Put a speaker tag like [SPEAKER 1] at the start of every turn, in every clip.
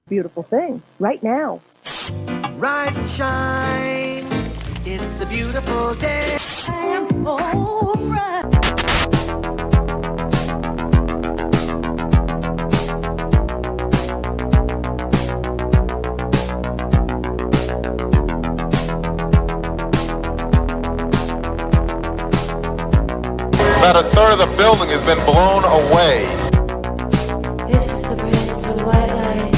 [SPEAKER 1] beautiful thing right now.
[SPEAKER 2] Rise and shine, it's a beautiful day. I am alright.
[SPEAKER 3] About a third of the building has been blown away.
[SPEAKER 4] This is the bridge to the white lights.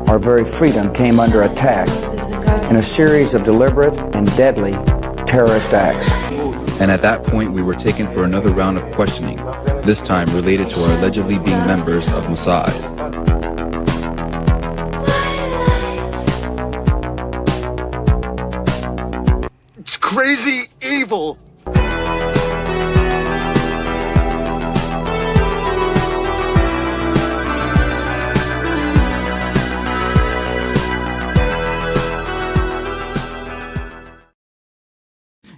[SPEAKER 5] Our very freedom came under attack in a series of deliberate and deadly terrorist acts.
[SPEAKER 6] And at that point, we were taken for another round of questioning, this time related to our allegedly being members of Mossad.
[SPEAKER 7] Crazy evil.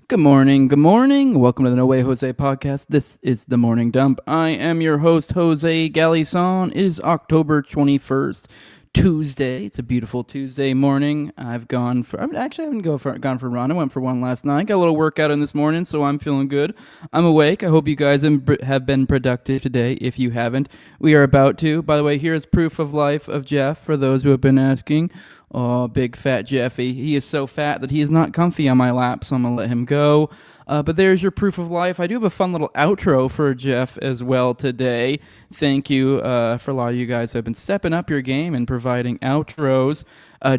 [SPEAKER 8] Good morning, good morning. Welcome to the No Way Jose podcast. This is the Morning Dump. I am your host, Jose Galison. It is October 21st, Tuesday. It's a beautiful Tuesday morning. I haven't gone for a run. I went for one last night. Got a little workout in this morning, so I'm feeling good. I'm awake. I hope you guys have been productive today. If you haven't, we are about to. By the way, here's proof of life of Jeff for those who have been asking. Oh, big fat Jeffy. He is so fat that he is not comfy on my lap, so I'm going to let him go. But there's your proof of life. I do have a fun little outro for Jeff as well today. Thank you for a lot of you guys who have been stepping up your game and providing outros.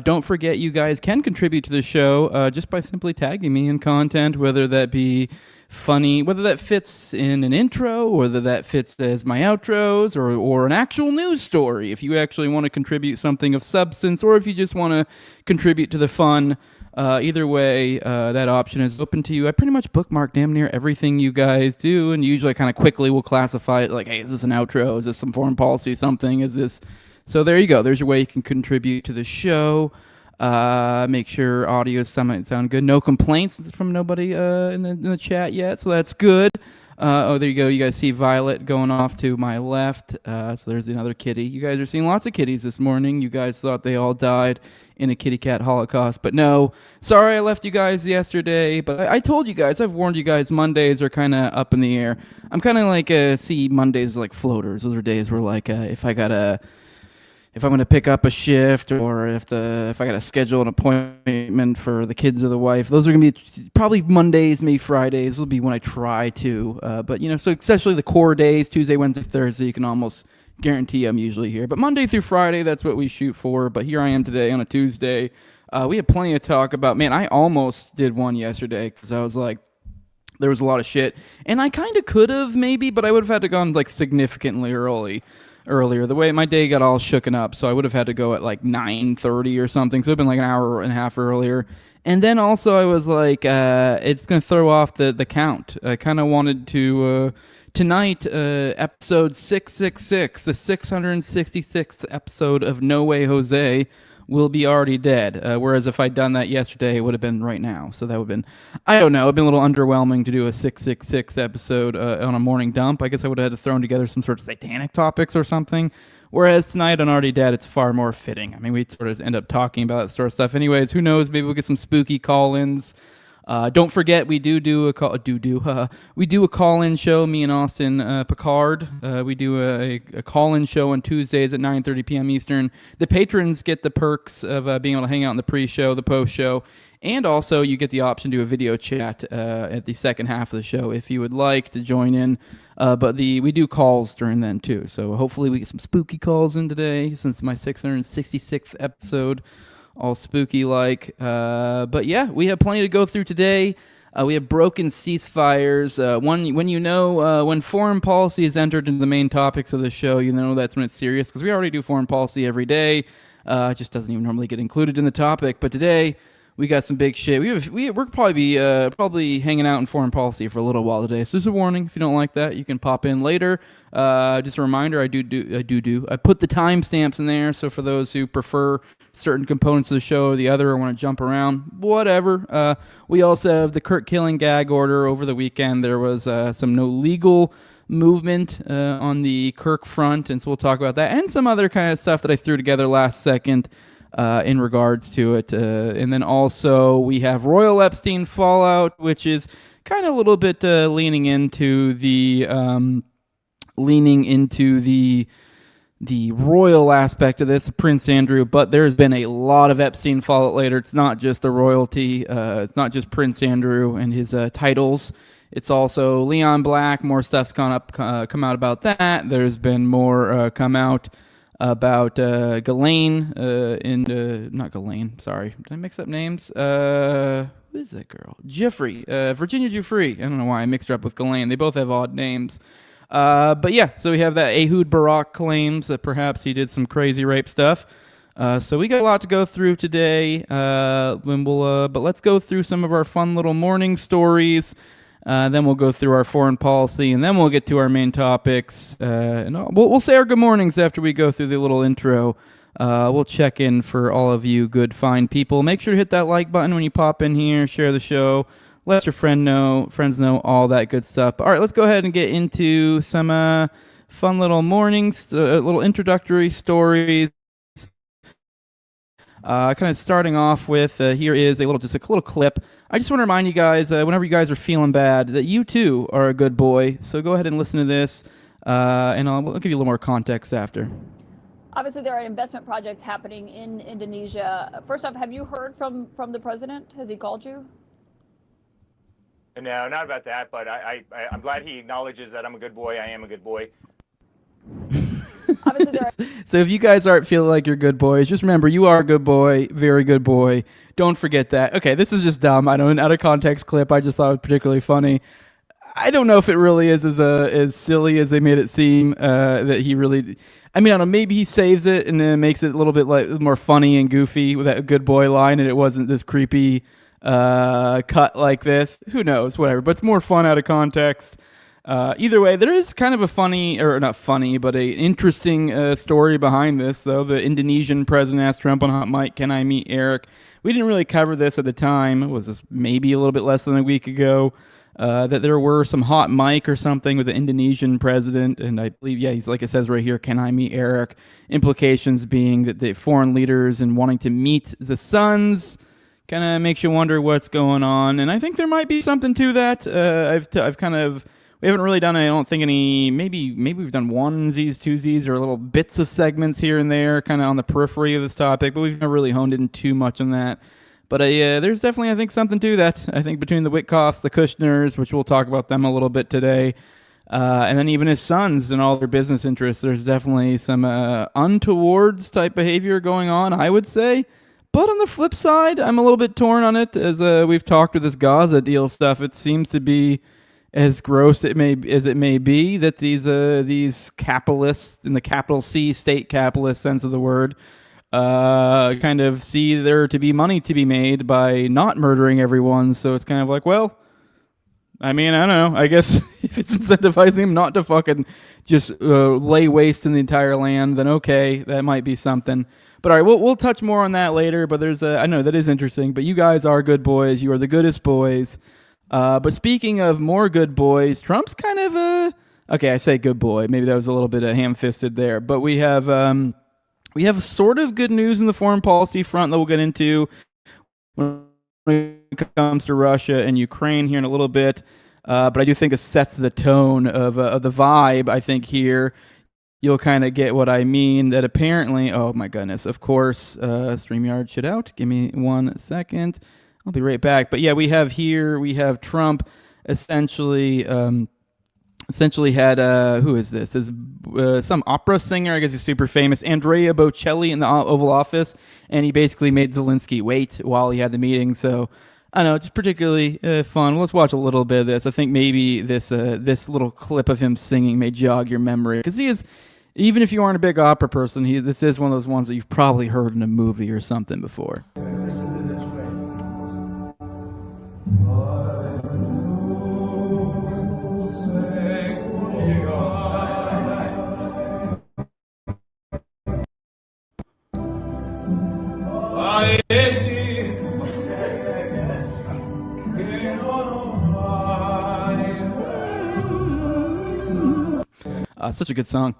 [SPEAKER 8] Don't forget, you guys can contribute to the show just by simply tagging me in content, whether that be funny, whether that fits in an intro, or whether that fits as my outros, or an actual news story. If you actually want to contribute something of substance, or if you just want to contribute to the fun, either way, that option is open to you. I pretty much bookmark damn near everything you guys do, and usually kind of quickly will classify it like, hey, is this an outro? Is this some foreign policy something? Is this... So there you go. There's your way you can contribute to the show. Make sure audio sound good. No complaints from nobody in the chat yet, so that's good. Oh, there you go. You guys see Violet going off to my left. So there's another kitty. You guys are seeing lots of kitties this morning. You guys thought they all died in a kitty cat holocaust, but no. Sorry I left you guys yesterday, but I told you guys, I've warned you guys, Mondays are kind of up in the air. I'm kind of like, see Mondays like floaters. Those are days where like, if I'm going to pick up a shift, or if I got to schedule an appointment for the kids or the wife, those are going to be probably Mondays, maybe Fridays will be when I try to. But, so especially the core days, Tuesday, Wednesday, Thursday, you can almost guarantee I'm usually here. But Monday through Friday, that's what we shoot for. But here I am today on a Tuesday. We had plenty of talk about, man, I almost did one yesterday because I was like, there was a lot of shit. And I kind of could have maybe, but I would have had to gone like significantly earlier. The way my day got all shooken up, so I would have had to go at like 9:30 or something, so it would have been like an hour and a half earlier. And then also I was like, it's going to throw off the count. I kind of wanted to, tonight, episode 666, the 666th episode of No Way Jose, will be already dead. Whereas if I'd done that yesterday, it would have been right now. So that would have been, I don't know, it'd been a little underwhelming to do a 666 episode on a morning dump. I guess I would have had to throw together some sort of satanic topics or something. Whereas tonight on Already Dead, it's far more fitting. I mean, we sort of end up talking about that sort of stuff. Anyways, who knows? Maybe we'll get some spooky call-ins. Don't forget, we do a call-in show, me and Austin Picard. We do a call-in show on Tuesdays at 9:30 p.m. Eastern. The patrons get the perks of being able to hang out in the pre-show, the post-show, and also you get the option to do a video chat at the second half of the show if you would like to join in. But we do calls during then too. So hopefully we get some spooky calls in today, since it's my 666th episode. All spooky-like. But yeah, we have plenty to go through today. We have broken ceasefires. When foreign policy is entered into the main topics of the show, that's when it's serious, because we already do foreign policy every day. It just doesn't even normally get included in the topic. But today, we got some big shit. We're probably hanging out in foreign policy for a little while today. So there's a warning. If you don't like that, you can pop in later. Just a reminder, I put the timestamps in there. So for those who prefer certain components of the show or the other, or want to jump around, whatever. We also have the Kirk killing gag order over the weekend. There was some no legal movement on the Kirk front, and so we'll talk about that and some other kind of stuff that I threw together last second in regards to it. And then also we have Royal Epstein fallout, which is kind of a little bit leaning into the royal aspect of this, Prince Andrew, but there's been a lot of Epstein fallout later. It's not just the royalty. It's not just Prince Andrew and his titles. It's also Leon Black. More stuff's come out about that. There's been more come out about Ghislaine not Ghislaine. Sorry, did I mix up names? Who is that girl? Giuffre, Virginia Giuffre. I don't know why I mixed her up with Ghislaine. They both have odd names. But yeah, so we have that Ehud Barak claims that perhaps he did some crazy rape stuff. So we got a lot to go through today. But let's go through some of our fun little morning stories. Then we'll go through our foreign policy, and then we'll get to our main topics. And we'll say our good mornings after we go through the little intro. We'll check in for all of you good, fine people. Make sure to hit that like button when you pop in here. Share the show. Let your friends know, all that good stuff. All right, let's go ahead and get into some fun little mornings, little introductory stories. Kind of starting off with, here is a little clip. I just want to remind you guys, whenever you guys are feeling bad, that you too are a good boy. So go ahead and listen to this, and I'll give you a little more context after.
[SPEAKER 9] Obviously, there are investment projects happening in Indonesia. First off, have you heard from the president? Has he called you?
[SPEAKER 10] No, not about that, but I'm glad he acknowledges that I'm a good boy. I am a good boy.
[SPEAKER 9] Obviously, there are...
[SPEAKER 8] So if you guys aren't feeling like you're good boys, just remember you are a good boy, very good boy. Don't forget that. Okay, this is just dumb. I know, an out of context clip. I just thought it was particularly funny. I don't know if it really is as silly as they made it seem. That he really, I mean, I don't know. Maybe he saves it and then makes it a little bit more funny and goofy with that good boy line, and it wasn't this creepy cut like this. Who knows? Whatever. But it's more fun out of context. Either way, there is kind of a funny, or not funny, but a interesting story behind this, though. The Indonesian president asked Trump on Hot Mic, "Can I meet Eric?" We didn't really cover this at the time. It was just maybe a little bit less than a week ago, that there were some hot mic or something with the Indonesian president, and I believe, yeah, he's like it says right here, "Can I meet Eric?" Implications being that the foreign leaders and wanting to meet the sons kind of makes you wonder what's going on, and I think there might be something to that. I've kind of... We haven't really done, I don't think, any, maybe we've done onesies, twosies, or little bits of segments here and there, kind of on the periphery of this topic, but we've never really honed in too much on that. But there's definitely, I think, something to that. I think between the Witkoffs, the Kushners, which we'll talk about them a little bit today, and then even his sons and all their business interests, there's definitely some untowards type behavior going on, I would say. But on the flip side, I'm a little bit torn on it. As we've talked with this Gaza deal stuff, it seems to be, as gross as it may be, that these capitalists, in the capital C, state capitalist sense of the word, kind of see there to be money to be made by not murdering everyone. So it's kind of like, well, I mean, I don't know. I guess if it's incentivizing them not to fucking just lay waste in the entire land, then okay, that might be something. But all right, we'll touch more on that later. But I know that is interesting. But you guys are good boys. You are the goodest boys. But speaking of more good boys, Trump's kind of okay, I say good boy. Maybe that was a little bit ham-fisted there. But we have sort of good news in the foreign policy front that we'll get into when it comes to Russia and Ukraine here in a little bit. But I do think it sets the tone of the vibe, I think, here. You'll kind of get what I mean, that apparently, oh my goodness, of course, StreamYard shit out. Give me 1 second. I'll be right back. But yeah, we have Trump essentially had, who is this? Is some opera singer, I guess he's super famous, Andrea Bocelli in the Oval Office, and he basically made Zelensky wait while he had the meeting. So, I don't know, just particularly fun. Let's watch a little bit of this. I think maybe this little clip of him singing may jog your memory, because he is, even if you aren't a big opera person, this is one of those ones that you've probably heard in a movie or something before. Such a good song.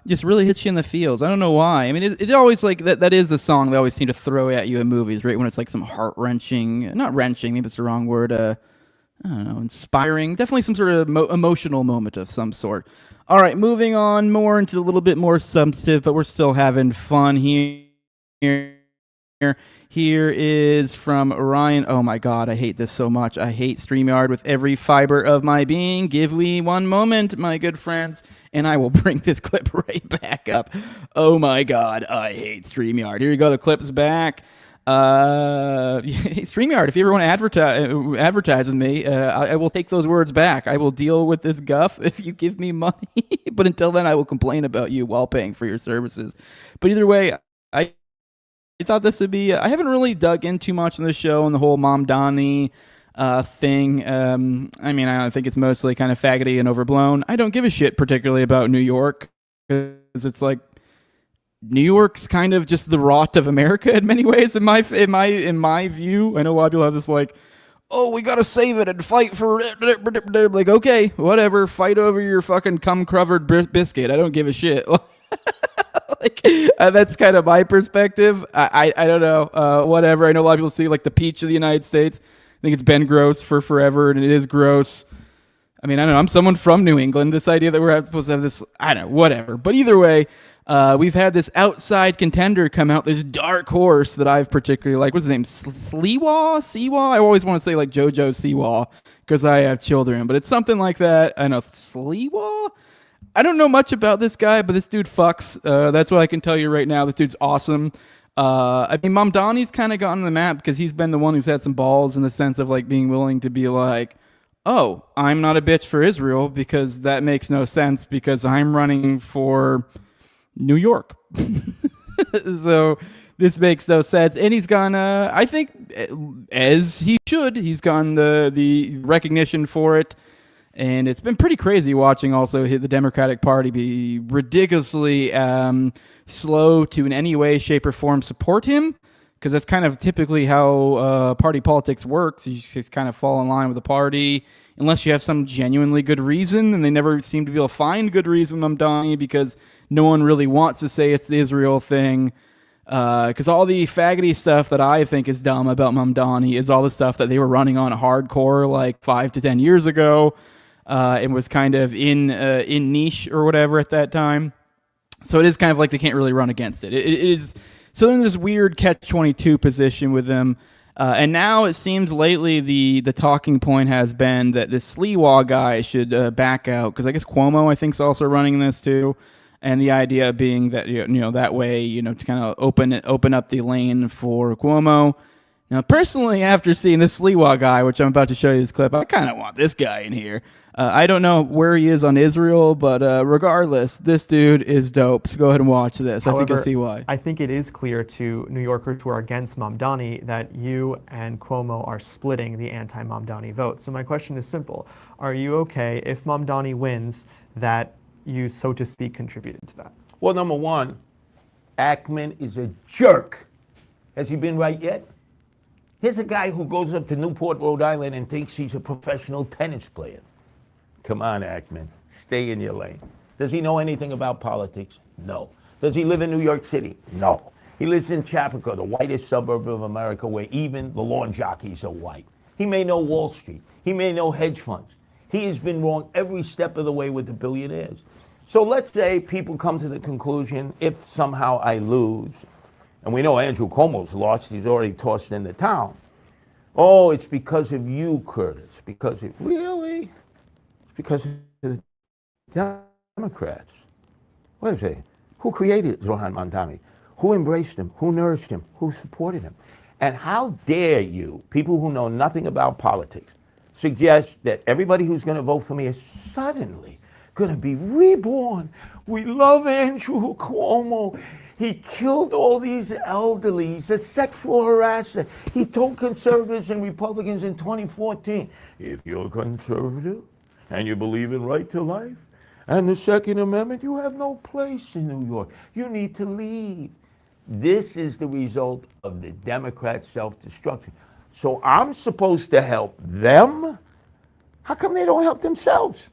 [SPEAKER 8] Just really hits you in the feels. I don't know why. I mean, it always like that is a song they always seem to throw at you in movies, right? When it's like some heart-wrenching, not wrenching, maybe it's the wrong word, I don't know, inspiring. Definitely some sort of emotional moment of some sort. All right, moving on more into a little bit more substantive, but we're still having fun here. Here is from Ryan. Oh my God, I hate this so much. I hate StreamYard with every fiber of my being. Give me one moment, my good friends, and I will bring this clip right back up. Oh my God, I hate StreamYard. Here you go, the clip's back. StreamYard, if you ever want to advertise with me, I will take those words back. I will deal with this guff if you give me money. But until then, I will complain about you while paying for your services. But either way, I thought this would be... I haven't really dug in too much on the show and the whole Mamdani thing. I mean, I think it's mostly kind of faggoty and overblown. I don't give a shit particularly about New York, because it's like New York's kind of just the rot of America in many ways. In my view, I know a lot of people have this like, oh, we gotta save it and fight for it. Like, okay, whatever, fight over your fucking cum-covered biscuit. I don't give a shit. Like, that's kind of my perspective. I don't know. Whatever. I know a lot of people see like the peach of the United States. I think it's been gross for forever, and it is gross. I mean, I don't know. I'm someone from New England. This idea that we're supposed to have this, I don't know, whatever. But either way, we've had this outside contender come out, this dark horse that I've particularly liked. What's his name? Siwa? I always want to say like Jojo Siwa because I have children, but it's something like that. I know. Sliwa? I don't know much about this guy, but this dude fucks. That's what I can tell you right now. This dude's awesome. I mean, Mamdani's kind of gotten the map because he's been the one who's had some balls in the sense of like being willing to be like, oh, I'm not a bitch for Israel because that makes no sense because I'm running for New York. So this makes no sense. And he's gone, I think, as he should, he's gotten the recognition for it. And it's been pretty crazy watching also the Democratic Party be ridiculously slow to in any way, shape, or form support him, because that's kind of typically how party politics works. You just kind of fall in line with the party unless you have some genuinely good reason, and they never seem to be able to find good reason with Mamdani because no one really wants to say it's the Israel thing. Because all the faggoty stuff that I think is dumb about Mamdani is all the stuff that they were running on hardcore like 5 to 10 years ago. It was kind of in niche or whatever at that time. So it is kind of like they can't really run against it. It is so in this weird catch-22 position with them. And now it seems lately the talking point has been that this Sliwa guy should back out, because I guess Cuomo, I think, is also running this too. And the idea being that, you know, that way, you know, to kind of open up the lane for Cuomo. Now, personally, after seeing this Sliwa guy, which I'm about to show you this clip, I kind of want this guy in here. I don't know where he is on Israel, but regardless, this dude is dope. So go ahead and watch this.
[SPEAKER 11] However,
[SPEAKER 8] I think you'll see why.
[SPEAKER 11] I think it is clear to New Yorkers who are against Mamdani that you and Cuomo are splitting the anti-Mamdani vote. So my question is simple. Are you okay if Mamdani wins that you, so to speak, contributed to that?
[SPEAKER 12] Well, number one, Ackman is a jerk. Has he been right yet? Here's a guy who goes up to Newport, Rhode Island and thinks he's a professional tennis player. Come on, Ackman, stay in your lane. Does he know anything about politics? No. Does he live in New York City? No. He lives in Chappaquiddick, the whitest suburb of America, where even the lawn jockeys are white. He may know Wall Street. He may know hedge funds. He has been wrong every step of the way with the billionaires. So let's say people come to the conclusion, if somehow I lose, and we know Andrew Cuomo's lost, he's already tossed in the town. Oh, it's because of you, Curtis. Because it really? It's because of the Democrats. Wait a second. Who created Zohran Mamdani? Who embraced him? Who nourished him? Who supported him? And how dare you, people who know nothing about politics, suggest that everybody who's going to vote for me is suddenly going to be reborn. We love Andrew Cuomo. He killed all these elderly. He's a sexual harasser. He told conservatives and Republicans in 2014, if you're conservative and you believe in right to life and the Second Amendment, you have no place in New York. You need to leave. This is the result of the Democrat self-destruction. So I'm supposed to help them? How come they don't help themselves?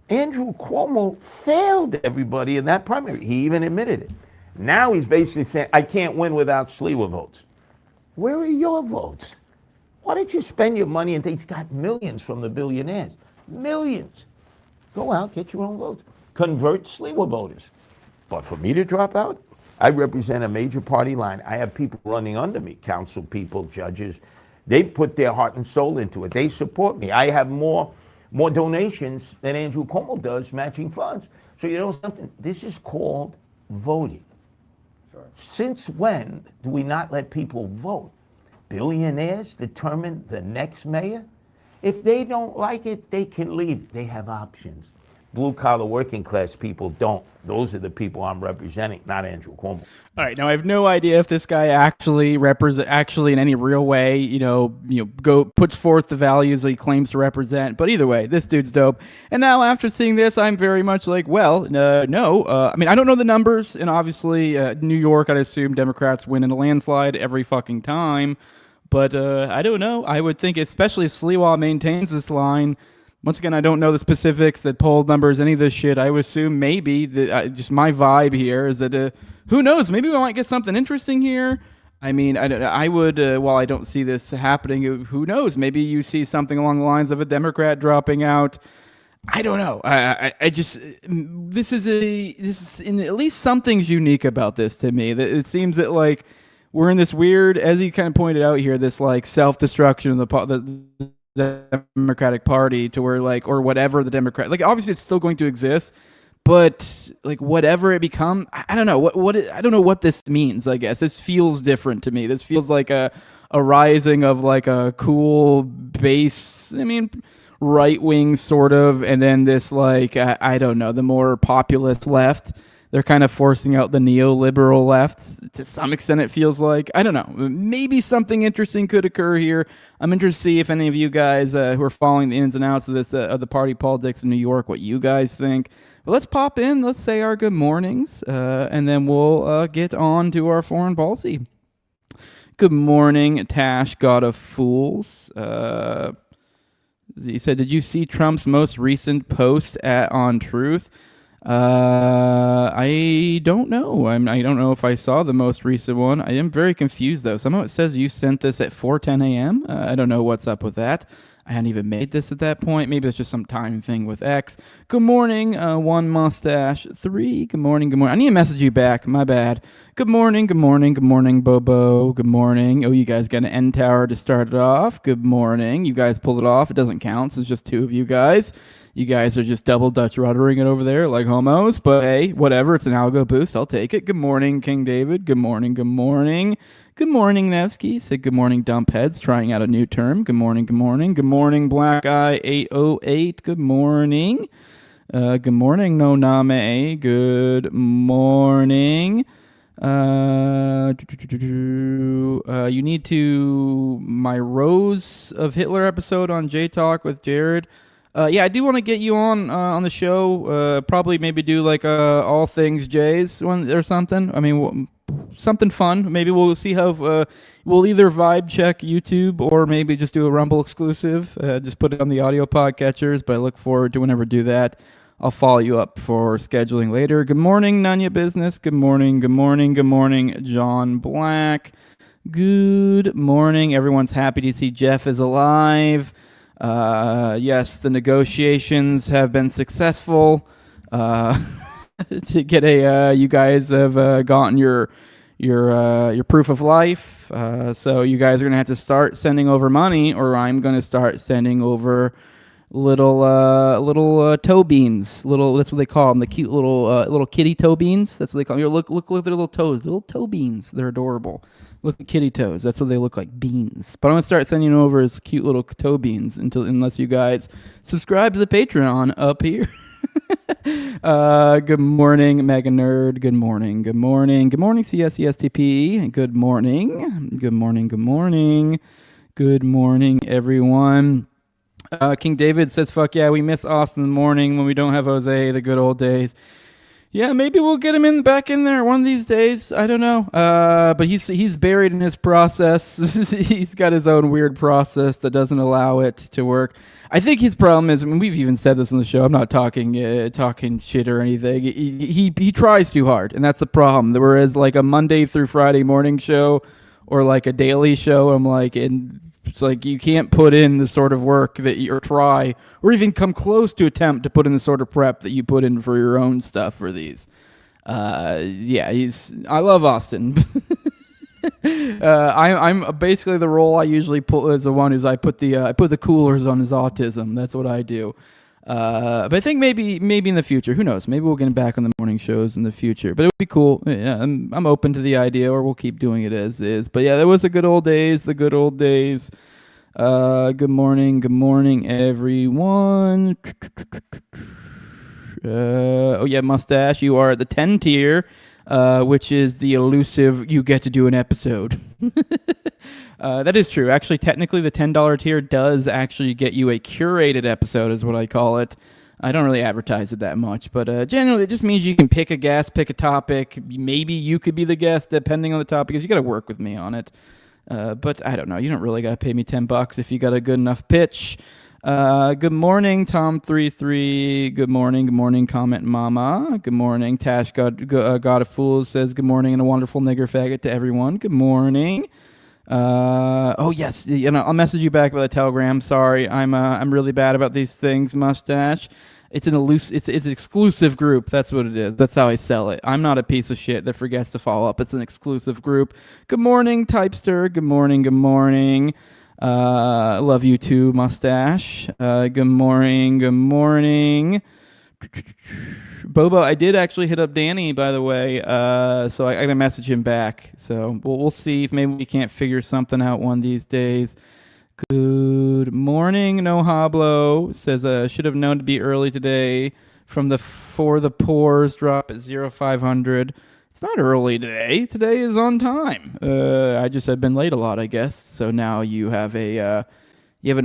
[SPEAKER 12] Andrew Cuomo failed everybody in that primary. He even admitted it. Now he's basically saying, I can't win without Sliwa votes. Where are your votes? Why don't you spend your money and he's got millions from the billionaires? Millions. Go out, get your own votes. Convert Sliwa voters. But for me to drop out, I represent a major party line. I have people running under me, council people, judges. They put their heart and soul into it. They support me. I have more donations than Andrew Cuomo does matching funds. So you know something? This is called voting. Sure. Since when do we not let people vote? Billionaires determine the next mayor? If they don't like it, they can leave. They have options. Blue-collar working class people don't. Those are the people I'm representing, not Andrew Cuomo.
[SPEAKER 8] All right, now I have no idea if this guy actually in any real way, puts forth the values that he claims to represent. But either way, this dude's dope. And now after seeing this, I'm very much like, well, no. I mean, I don't know the numbers, and obviously New York, I'd assume Democrats win in a landslide every fucking time. But I don't know. I would think, especially if Sliwa maintains this line. Once again, I don't know the specifics, that poll numbers, any of this shit. I would assume maybe just my vibe here is that who knows? Maybe we might get something interesting here. I mean, I would. While I don't see this happening, who knows? Maybe you see something along the lines of a Democrat dropping out. I don't know. I just this is at least something's unique about this to me. That it seems that like we're in this weird, as he kind of pointed out here, this like self-destruction of the Democratic Party, to where like, or whatever the Democrat, like obviously it's still going to exist, but like whatever it become, I don't know I don't know what this means. I guess this feels different to me. This feels like a rising of like a cool base, right wing sort of, and then this like I don't know, the more populist left. They're kind of forcing out the neoliberal left. To some extent, it feels like. I don't know. Maybe something interesting could occur here. I'm interested to see if any of you guys who are following the ins and outs of this, of the party politics in New York, what you guys think. But let's pop in. Let's say our good mornings, and then we'll get on to our foreign policy. Good morning, Tash, God of Fools. He said, did you see Trump's most recent post on Truth? I don't know. I don't know if I saw the most recent one. I am very confused, though. Somehow it says you sent this at 4:10 a.m. I don't know what's up with that. I hadn't even made this at that point. Maybe it's just some time thing with X. Good morning, One Mustache 3. Good morning. I need to message you back. My bad. Good morning, Bobo. Good morning. Oh, you guys got an end tower to start it off. Good morning. You guys pulled it off. It doesn't count. So it's just two of you guys. You guys are just double Dutch ruddering it over there like homos, but hey, whatever. It's an algo boost. I'll take it. Good morning, King David. Good morning. Good morning, Nevsky. Said good morning, Dump Heads, trying out a new term. Good morning. Good morning, Black Eye 808. Good morning. Good morning, No Name. Good morning. You need to my Rose of Hitler episode on J Talk with Jared. Yeah, I do want to get you on the show. Probably maybe do like all things J's one or something. I mean, something fun. Maybe we'll see how we'll either vibe check YouTube or maybe just do a Rumble exclusive. Just put it on the audio podcatchers. But I look forward to whenever do that. I'll follow you up for scheduling later. Good morning, Nanya Business. Good morning, John Black. Good morning. Everyone's happy to see Jeff is alive. Yes, the negotiations have been successful. To get you guys have gotten your proof of life. So you guys are gonna have to start sending over money, or I'm gonna start sending over little toe beans. That's what they call them. The cute little kitty toe beans. That's what they call them. Look at their little toes. Little toe beans. They're adorable. Look at kitty toes. That's what they look like, beans. But I'm going to start sending over as cute little toe beans unless you guys subscribe to the Patreon up here. Good morning, Mega Nerd. Good morning. Good morning, CSESTP. Good morning. Good morning, everyone. King David says, fuck yeah, we miss Austin in the morning when we don't have Jose, the good old days. Yeah, maybe we'll get him back in there one of these days. I don't know. But he's buried in his process. He's got his own weird process that doesn't allow it to work. I think his problem is, I mean, we've even said this on the show. I'm not talking shit or anything. He tries too hard, and that's the problem. Whereas like a Monday through Friday morning show or like a daily show, I'm like, and it's like you can't put in the sort of work that you or try or even come close to attempt to put in the sort of prep that you put in for your own stuff for these. I love Austin. I'm basically the role I usually pull as the one who's I put the coolers on his autism. That's what I do. But I think maybe in the future, who knows? Maybe we'll get him back on the morning shows in the future. But it would be cool. Yeah, I'm open to the idea, or we'll keep doing it as is. But yeah, that was the good old days. Good morning, everyone. Mustache, you are at the 10 tier. Which is the elusive, you get to do an episode. That is true. Actually, technically, the $10 tier does actually get you a curated episode, is what I call it. I don't really advertise it that much, but generally, it just means you can pick a guest, pick a topic. Maybe you could be the guest, depending on the topic, because you got to work with me on it. But I don't know. You don't really got to pay me $10 if you got a good enough pitch. Good morning, Tom33. Good morning, Comment Mama. Good morning, Tash God of Fools says good morning and a wonderful nigger faggot to everyone. Good morning. Yes, I'll message you back about the Telegram. Sorry, I'm really bad about these things, Mustache. It's it's an exclusive group. That's what it is. That's how I sell it. I'm not a piece of shit that forgets to follow up. It's an exclusive group. Good morning, Typester. Good morning. Love you too, Mustache. Good morning. Bobo, I did actually hit up Danny, by the way, so I gotta message him back. So we'll see if maybe we can't figure something out one of these days. Good morning, No Hablo says, should have known to be early today from the For the Poor's drop at 0500. It's not early today. Today is on time. I just have been late a lot, I guess. So now you have an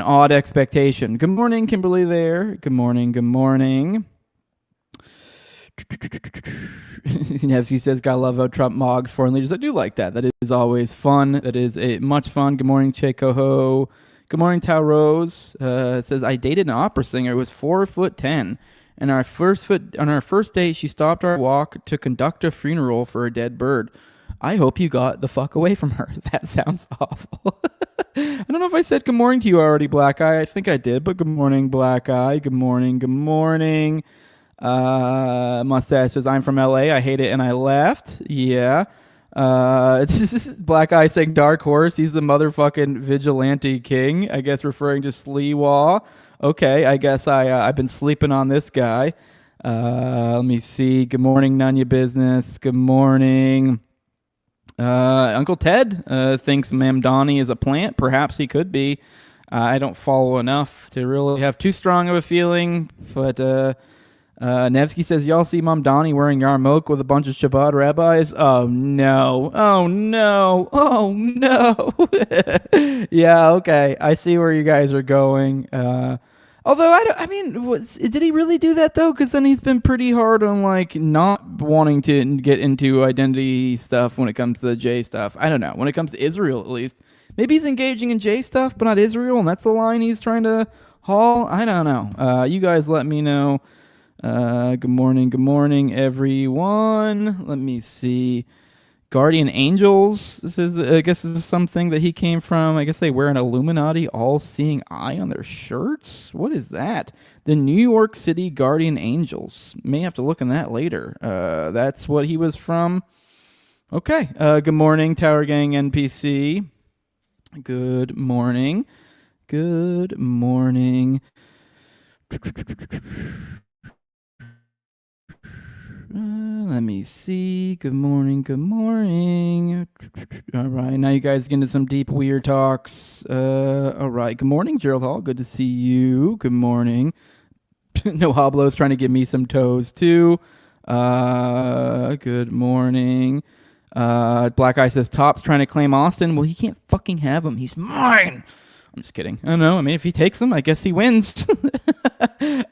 [SPEAKER 8] odd expectation. Good morning, Kimberly there. Good morning. Nevsky says, gotta love how Trump mogs foreign leaders. I do like that. That is always fun. That is much fun. Good morning, Che Coho. Good morning, Tao Rose. Says, I dated an opera singer who was 4'10". And on our first date, she stopped our walk to conduct a funeral for a dead bird. I hope you got the fuck away from her. That sounds awful. I don't know if I said good morning to you already, Black Eye. I think I did, but good morning, Black Eye. Good morning. Mustache says, I'm from LA. I hate it and I left. Yeah. It's Black Eye saying Dark Horse. He's the motherfucking vigilante king. I guess referring to Sliwa. Okay, I guess I've been sleeping on this guy. Let me see. Good morning, none your business. Good morning. Uncle Ted thinks Mamdani is a plant. Perhaps he could be. I don't follow enough to really have too strong of a feeling. But Nevsky says, y'all see Mamdani wearing yarmulke with a bunch of Shabbat rabbis? Oh, no. Yeah, okay. I see where you guys are going. Although, did he really do that, though? Because then he's been pretty hard on, like, not wanting to get into identity stuff when it comes to the J stuff. I don't know. When it comes to Israel, at least. Maybe he's engaging in J stuff, but not Israel, and that's the line he's trying to haul. I don't know. You guys let me know. Good morning, everyone. Let me see. Guardian Angels. I guess this is something that he came from. I guess they wear an Illuminati all-seeing eye on their shirts. What is that? The New York City Guardian Angels. May have to look in that later. That's what he was from. Okay. Good morning, Tower Gang NPC. Good morning. Let me see. Good morning. All right, now you guys get into some deep, weird talks. All right, good morning, Gerald Hall. Good to see you. Good morning. No Hoblo's trying to give me some toes, too. Good morning. Black Eye says, Top's trying to claim Austin. Well, he can't fucking have him. He's mine. I'm just kidding. I don't know. I mean, if he takes them, I guess he wins.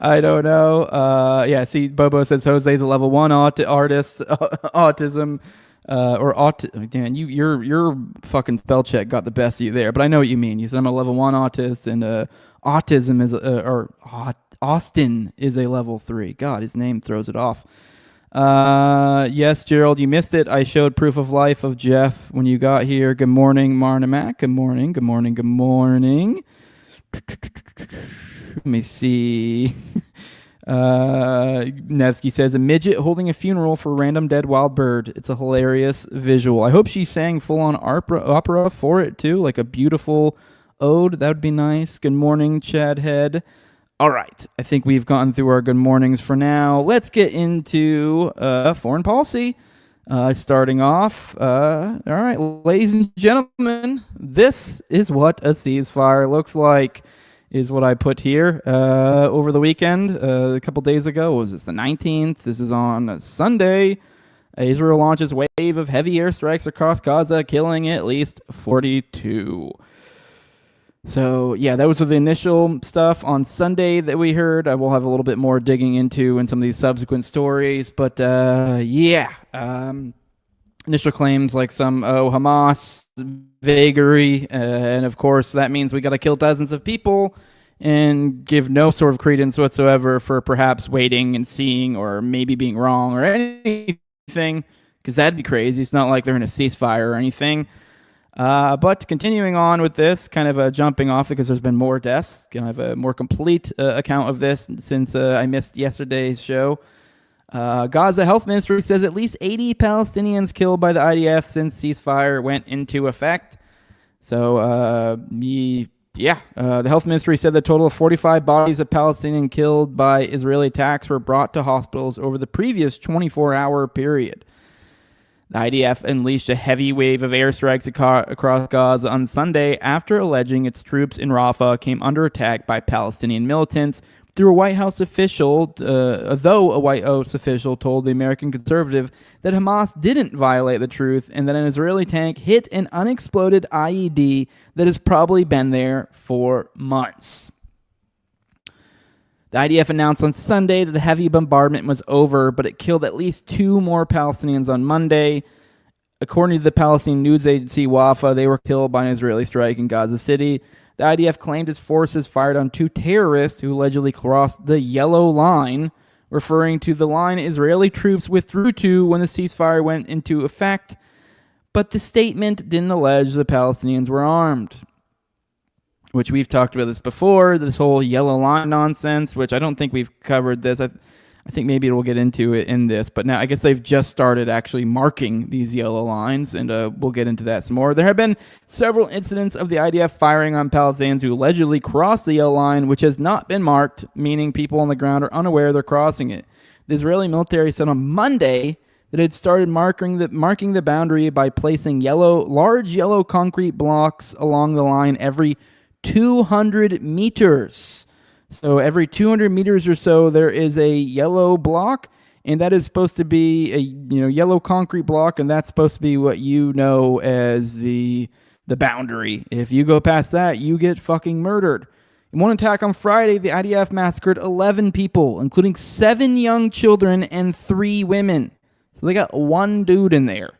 [SPEAKER 8] I don't know. Yeah, see, Bobo says Jose's a level 1 artist. Autism. Dan, your fucking spell check got the best of you there, but I know what you mean. You said I'm a level 1 autist, and autism is Austin is a level 3. God, his name throws it off. Yes, Gerald, you missed it. I showed proof of life of Jeff when you got here. Good morning, Marna Mac. Good morning. Good morning. Good morning. Let me see. Nevsky says, a midget holding a funeral for random dead wild bird. It's a hilarious visual. I hope she sang full-on opera for it, too, like a beautiful ode. That would be nice. Good morning, Chad Head. All right. I think we've gotten through our good mornings for now. Let's get into foreign policy. Starting off, all right, ladies and gentlemen, this is what a ceasefire looks like, is what I put here over the weekend. A couple days ago, was this the 19th? This is on Sunday. Israel launches wave of heavy airstrikes across Gaza, killing at least 42. So, yeah, that was the initial stuff on Sunday that we heard. I will have a little bit more digging into in some of these subsequent stories. But, initial claims like some, Hamas, vagary, and of course that means we got to kill dozens of people, and give no sort of credence whatsoever for perhaps waiting and seeing or maybe being wrong or anything, because that'd be crazy. It's not like they're in a ceasefire or anything. But continuing on with this, kind of jumping off because there's been more deaths, kind of a more complete account of this since I missed yesterday's show. Gaza Health Ministry says at least 80 Palestinians killed by the IDF since ceasefire went into effect. So, the Health Ministry said the total of 45 bodies of Palestinians killed by Israeli attacks were brought to hospitals over the previous 24-hour period. The IDF unleashed a heavy wave of airstrikes across Gaza on Sunday after alleging its troops in Rafah came under attack by Palestinian militants through a White House official, though a White House official told the American Conservative that Hamas didn't violate the truth and that an Israeli tank hit an unexploded IED that has probably been there for months. The IDF announced on Sunday that the heavy bombardment was over, but it killed at least 2 more Palestinians on Monday. According to the Palestinian news agency WAFA, they were killed by an Israeli strike in Gaza City. The IDF claimed its forces fired on 2 terrorists who allegedly crossed the yellow line, referring to the line Israeli troops withdrew to when the ceasefire went into effect. But the statement didn't allege the Palestinians were armed, which we've talked about this before, this whole yellow line nonsense, which I don't think we've covered this. I think maybe we'll get into it in this, but now I guess they've just started actually marking these yellow lines, and we'll get into that some more. There have been several incidents of the IDF firing on Palestinians who allegedly crossed the yellow line, which has not been marked, meaning people on the ground are unaware they're crossing it. The Israeli military said on Monday that it had started marking the boundary by placing large yellow concrete blocks along the line every 200 meters. So every 200 meters or so, there is a yellow block, and that is supposed to be a yellow concrete block, and that's supposed to be what you know as the boundary. If you go past that, you get fucking murdered. In one attack on Friday, the IDF massacred 11 people, including 7 young children and 3 women. So they got 1 dude in there,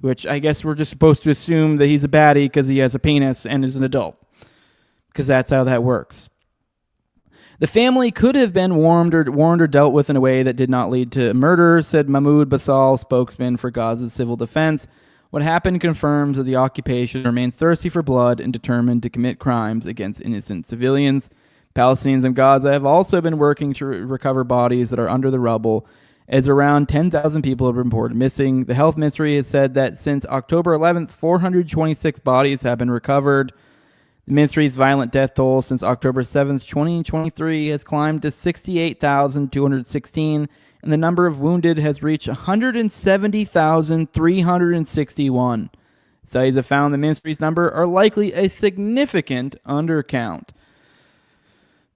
[SPEAKER 8] which I guess we're just supposed to assume that he's a baddie because he has a penis and is an adult, because that's how that works. The family could have been warned or dealt with in a way that did not lead to murder, said Mahmoud Basal, spokesman for Gaza's civil defense. What happened confirms that the occupation remains thirsty for blood and determined to commit crimes against innocent civilians. Palestinians in Gaza have also been working to recover bodies that are under the rubble, as around 10,000 people have been reported missing. The health ministry has said that since October 11th, 426 bodies have been recovered. The ministry's violent death toll since October 7th, 2023 has climbed to 68,216, and the number of wounded has reached 170,361. Studies have found the ministry's number are likely a significant undercount.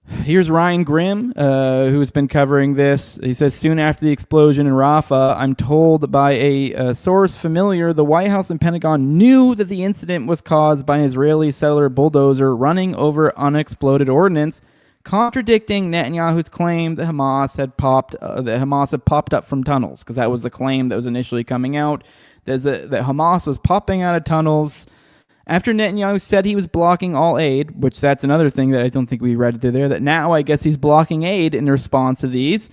[SPEAKER 8] Here's Ryan Grimm, who's been covering this. He says, soon after the explosion in Rafah, I'm told by a source familiar, the White House and Pentagon knew that the incident was caused by an Israeli settler bulldozer running over unexploded ordnance contradicting Netanyahu's claim that Hamas had popped up from tunnels, because that was the claim that was initially coming out. That Hamas was popping out of tunnels after Netanyahu said he was blocking all aid, which that's another thing that I don't think we read through there, that now I guess he's blocking aid in response to these,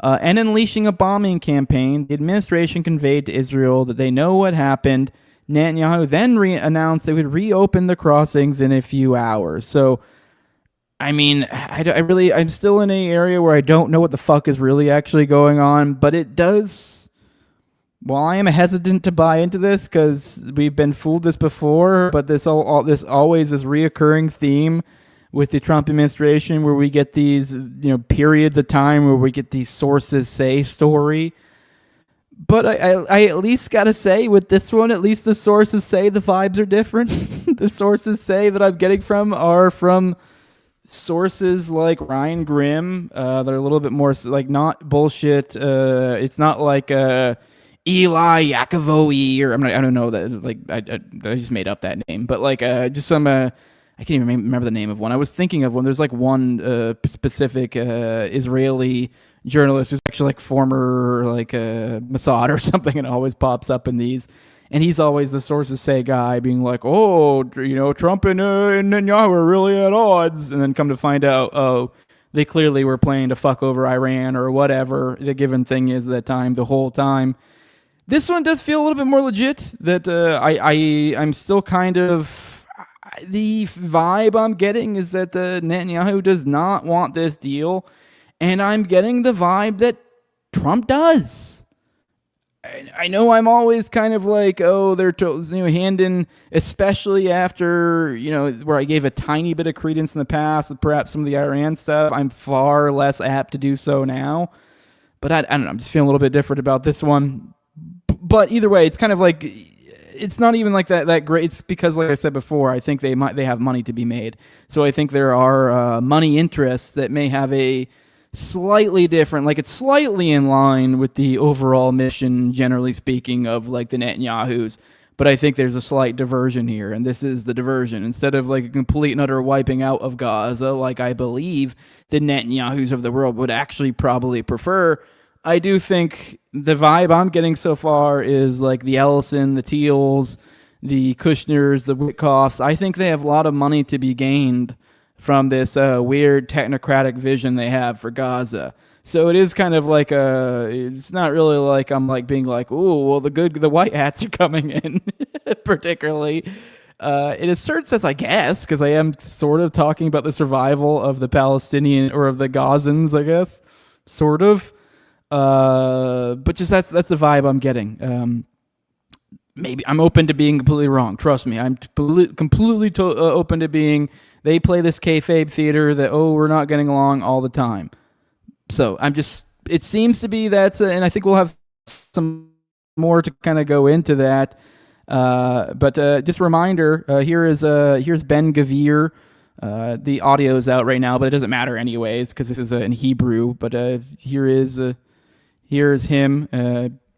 [SPEAKER 8] and unleashing a bombing campaign. The administration conveyed to Israel that they know what happened. Netanyahu then announced they would reopen the crossings in a few hours. So, I mean, I'm still in an area where I don't know what the fuck is really actually going on, but it does. While I am hesitant to buy into this because we've been fooled this before, but this always this reoccurring theme with the Trump administration where we get these periods of time where we get these sources say story. But I at least gotta say with this one, at least the sources say the vibes are different. The sources say that I'm getting are from sources like Ryan Grimm. They're a little bit more like not bullshit. It's not like Eli Yakovoe, or I don't know that, like I just made up that name, but like just some I can't even remember the name of one. I was thinking of one. There's like one specific Israeli journalist who's actually like former like Mossad or something, and it always pops up in these. And he's always the sources say guy, being like, oh, Trump and Netanyahu are really at odds, and then come to find out, oh, they clearly were planning to fuck over Iran or whatever the given thing is at that time, the whole time. This one does feel a little bit more legit. That I'm still kind of, the vibe I'm getting is that Netanyahu does not want this deal, and I'm getting the vibe that Trump does. I know I'm always kind of like, oh, they're handing, especially after where I gave a tiny bit of credence in the past with perhaps some of the Iran stuff. I'm far less apt to do so now, but I don't know. I'm just feeling a little bit different about this one. But either way, it's kind of like, it's not even like that great. It's because, like I said before, I think they have money to be made. So I think there are money interests that may have a slightly different, like it's slightly in line with the overall mission, generally speaking, of like the Netanyahus. But I think there's a slight diversion here, and this is the diversion. Instead of like a complete and utter wiping out of Gaza, like I believe the Netanyahus of the world would actually probably prefer, I do think the vibe I'm getting so far is like the Ellison, the Teals, the Kushners, the Witkoffs. I think they have a lot of money to be gained from this weird technocratic vision they have for Gaza. So it is kind of like it's not really like I'm like being like, oh, well, the white hats are coming in, particularly. In a certain sense, I guess, because I am sort of talking about the survival of the Palestinian, or of the Gazans, I guess, sort of. But just that's the vibe I'm getting. Maybe I'm open to being completely wrong. Trust me, I'm completely open to being. They play this kayfabe theater that, oh, we're not getting along all the time. So it seems to be and I think we'll have some more to kind of go into that. But just a reminder, here's Ben Gavir. The audio is out right now, but it doesn't matter anyways because this is in Hebrew. But here's him.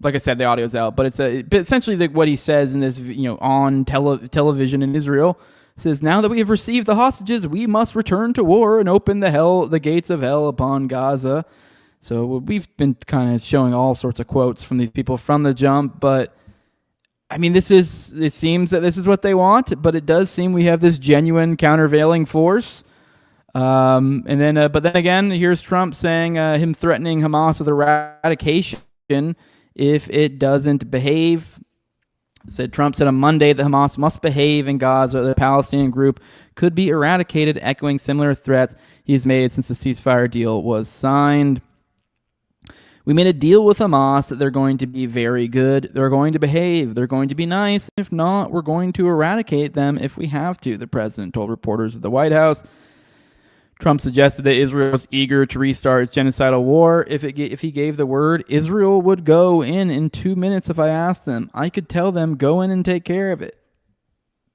[SPEAKER 8] Like I said, the audio's out, but it's essentially what he says in this, on television in Israel. It says, now that we have received the hostages, we must return to war and open the gates of hell upon Gaza. So we've been kind of showing all sorts of quotes from these people from the jump, but I mean, it seems that this is what they want, but it does seem we have this genuine countervailing force. But then again, here's Trump saying him threatening Hamas with eradication if it doesn't behave. Trump said on Monday that Hamas must behave in Gaza, or the Palestinian group could be eradicated, echoing similar threats he's made since the ceasefire deal was signed. We made a deal with Hamas that they're going to be very good, they're going to behave, they're going to be nice. If not, we're going to eradicate them if we have to, the president told reporters at the White House. Trump suggested that Israel was eager to restart its genocidal war. If he gave the word, Israel would go in 2 minutes if I asked them. I could tell them, go in and take care of it.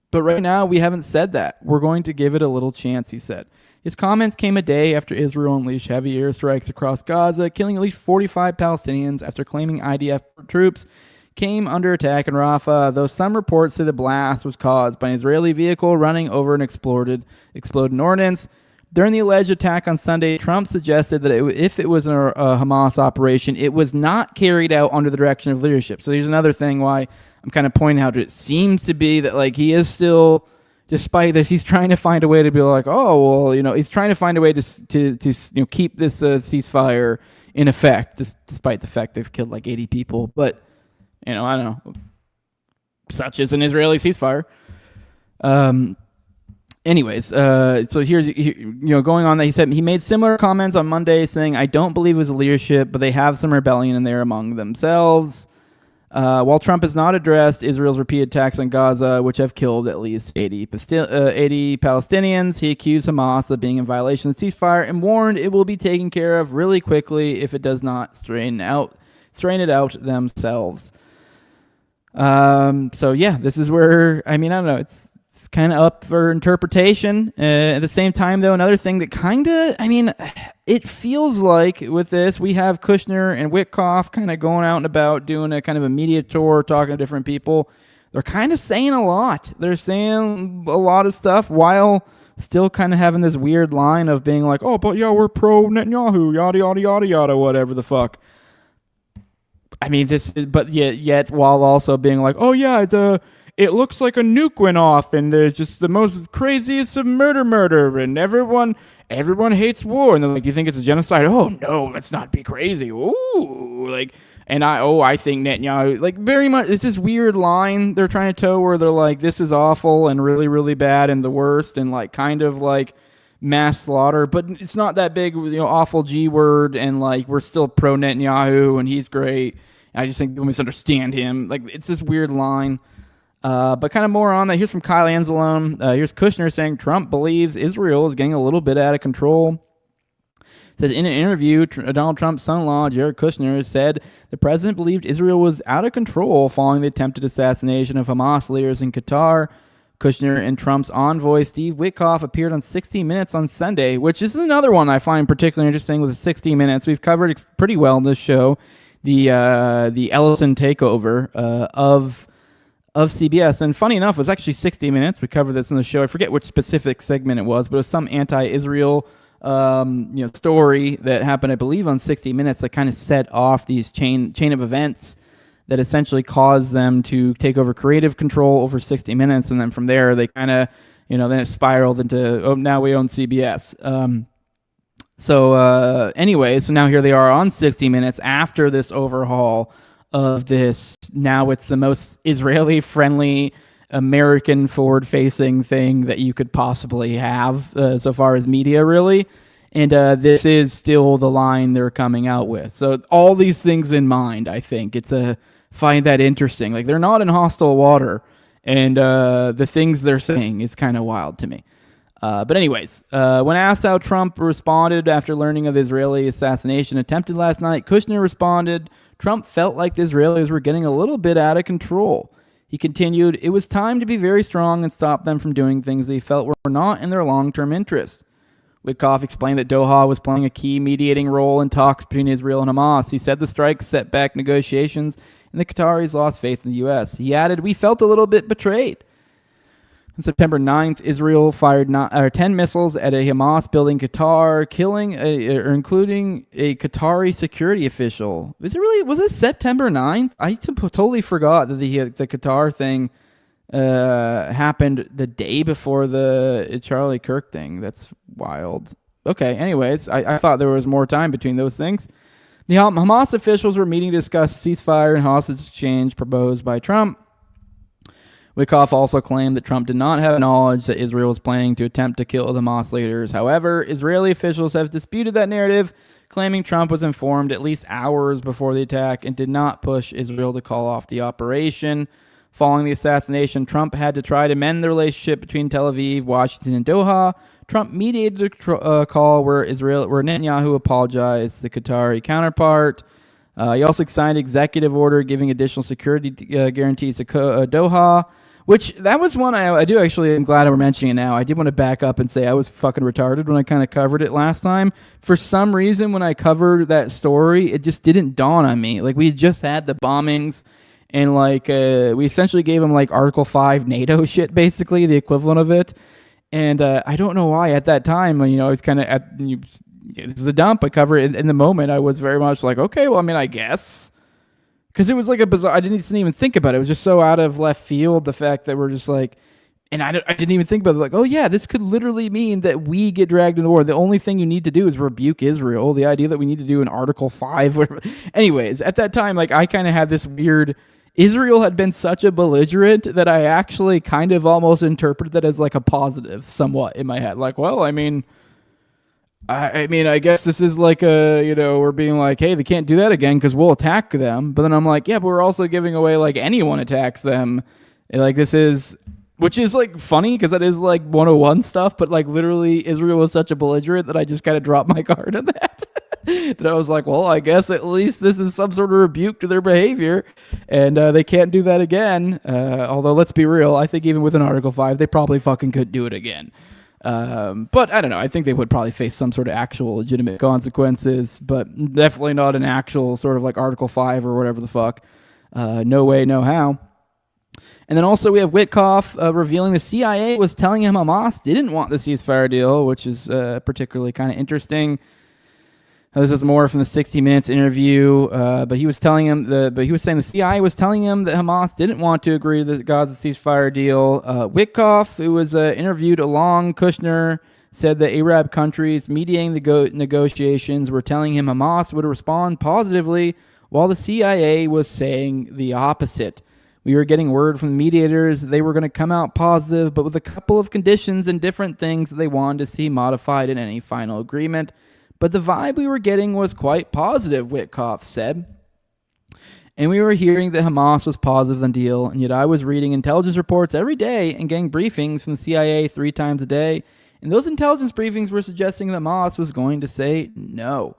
[SPEAKER 8] But right now, we haven't said that. We're going to give it a little chance, he said. His comments came a day after Israel unleashed heavy airstrikes across Gaza, killing at least 45 Palestinians after claiming IDF troops came under attack in Rafah, though some reports say the blast was caused by an Israeli vehicle running over an exploded ordnance. During the alleged attack on Sunday, Trump suggested that if it was a Hamas operation, it was not carried out under the direction of leadership. So here's another thing why I'm kind of pointing out it seems to be that like he is still, despite this, he's trying to find a way to be like, oh, well, he's trying to find a way to keep this ceasefire in effect, despite the fact they've killed like 80 people. But, I don't know. Such is an Israeli ceasefire. Anyways, so here's going on that he said he made similar comments on Monday saying, I don't believe it was leadership, but they have some rebellion in there among themselves. While Trump has not addressed Israel's repeated attacks on Gaza, which have killed at least 80 Palestinians, he accused Hamas of being in violation of the ceasefire and warned it will be taken care of really quickly if it does not strain it out themselves. So yeah, this is where, I don't know, it's kind of up for interpretation. At the same time, though, another thing that kind of, it feels like with this, we have Kushner and Witkoff kind of going out and about doing a kind of a media tour, talking to different people. They're kind of saying a lot. They're saying a lot of stuff while still kind of having this weird line of being like, oh, but yeah, we're pro Netanyahu, yada, yada, yada, yada, whatever the fuck. But yet while also being like, oh yeah, it looks like a nuke went off, and there's just the most craziest of murder, and everyone hates war, and they're like, do you think it's a genocide? Oh no, let's not be crazy. Ooh, like, and I think Netanyahu, like, very much, it's this weird line they're trying to toe where they're like, this is awful and really, really bad and the worst, and like kind of like mass slaughter, but it's not that big, awful G word, and like we're still pro Netanyahu and he's great. And I just think people misunderstand him. Like, it's this weird line. But kind of more on that. Here's from Kyle Anzalone. Here's Kushner saying Trump believes Israel is getting a little bit out of control. Says in an interview, Donald Trump's son-in-law, Jared Kushner, said the president believed Israel was out of control following the attempted assassination of Hamas leaders in Qatar. Kushner and Trump's envoy, Steve Witkoff, appeared on 60 Minutes on Sunday, which is another one I find particularly interesting with the 60 Minutes. We've covered pretty well in this show the Ellison takeover of CBS, and funny enough, it was actually 60 Minutes. We covered this in the show. I forget which specific segment it was, but it was some anti-Israel story that happened, I believe, on 60 Minutes that kind of set off these chain of events that essentially caused them to take over creative control over 60 Minutes, and then from there they kind of, then it spiraled into, oh, now we own CBS. Anyway, so now here they are on 60 Minutes after this overhaul of this. Now it's the most Israeli-friendly, American forward-facing thing that you could possibly have so far as media, really. And this is still the line they're coming out with. So all these things in mind, I think find that interesting. Like, they're not in hostile water, and the things they're saying is kind of wild to me. But anyways, when asked how Trump responded after learning of the Israeli assassination attempted last night, Kushner responded, Trump felt like the Israelis were getting a little bit out of control. He continued, it was time to be very strong and stop them from doing things they felt were not in their long-term interests. Witkoff explained that Doha was playing a key mediating role in talks between Israel and Hamas. He said the strikes set back negotiations and the Qataris lost faith in the U.S. He added, we felt a little bit betrayed. On September 9th, Israel fired 10 missiles at a Hamas building in Qatar, including a Qatari security official. Was it September 9th? I totally forgot that the Qatar thing happened the day before the Charlie Kirk thing. That's wild. Okay, anyways, I thought there was more time between those things. The Hamas officials were meeting to discuss ceasefire and hostage exchange proposed by Trump. Witkoff also claimed that Trump did not have knowledge that Israel was planning to attempt to kill the Hamas leaders. However, Israeli officials have disputed that narrative, claiming Trump was informed at least hours before the attack and did not push Israel to call off the operation. Following the assassination, Trump had to try to mend the relationship between Tel Aviv, Washington, and Doha. Trump mediated a call where Netanyahu apologized to the Qatari counterpart. He also signed an executive order giving additional security guarantees to Doha, which that was one I do actually, I'm glad we're mentioning it now. I did want to back up and say I was fucking retarded when I kind of covered it last time. For some reason, when I covered that story, it just didn't dawn on me. Like, we had just had the bombings, and like we essentially gave them like Article 5 NATO shit, basically, the equivalent of it. And I don't know why at that time, I was kind of this is a dump. I cover it in the moment. I was very much like, okay, well, I mean, I guess. Because it was like a bizarre, I didn't even think about it. It was just so out of left field, the fact that we're just like, and I didn't even think about it. Like, oh yeah, this could literally mean that we get dragged into war. The only thing you need to do is rebuke Israel. The idea that we need to do an Article 5. Whatever. Anyways, at that time, like I kind of had this weird, Israel had been such a belligerent that I actually kind of almost interpreted that as like a positive somewhat in my head. Like, well, I mean, I guess this is like we're being like, hey, they can't do that again because we'll attack them. But then I'm like, yeah, but we're also giving away like anyone attacks them. And, like this is, which is like funny because that is like 101 stuff. But like literally Israel was such a belligerent that I just kind of dropped my guard on that. That I was like, well, I guess at least this is some sort of rebuke to their behavior. And they can't do that again. Although let's be real, I think even with an Article 5, they probably fucking could do it again. But I don't know. I think they would probably face some sort of actual legitimate consequences, but definitely not an actual sort of like Article 5 or whatever the fuck. No way, no how. And then also we have Witkoff revealing the CIA was telling him Hamas didn't want the ceasefire deal, which is particularly kind of interesting. This is more from the 60 Minutes interview, but he was telling him he was saying the CIA was telling him that Hamas didn't want to agree to the Gaza ceasefire deal. Witkoff, who was interviewed along Kushner, said that Arab countries mediating the negotiations were telling him Hamas would respond positively, while the CIA was saying the opposite. We were getting word from the mediators that they were going to come out positive, but with a couple of conditions and different things that they wanted to see modified in any final agreement. But the vibe we were getting was quite positive, Witkoff said. And we were hearing that Hamas was positive on the deal, and yet I was reading intelligence reports every day and getting briefings from the CIA 3 times a day, and those intelligence briefings were suggesting that Hamas was going to say no.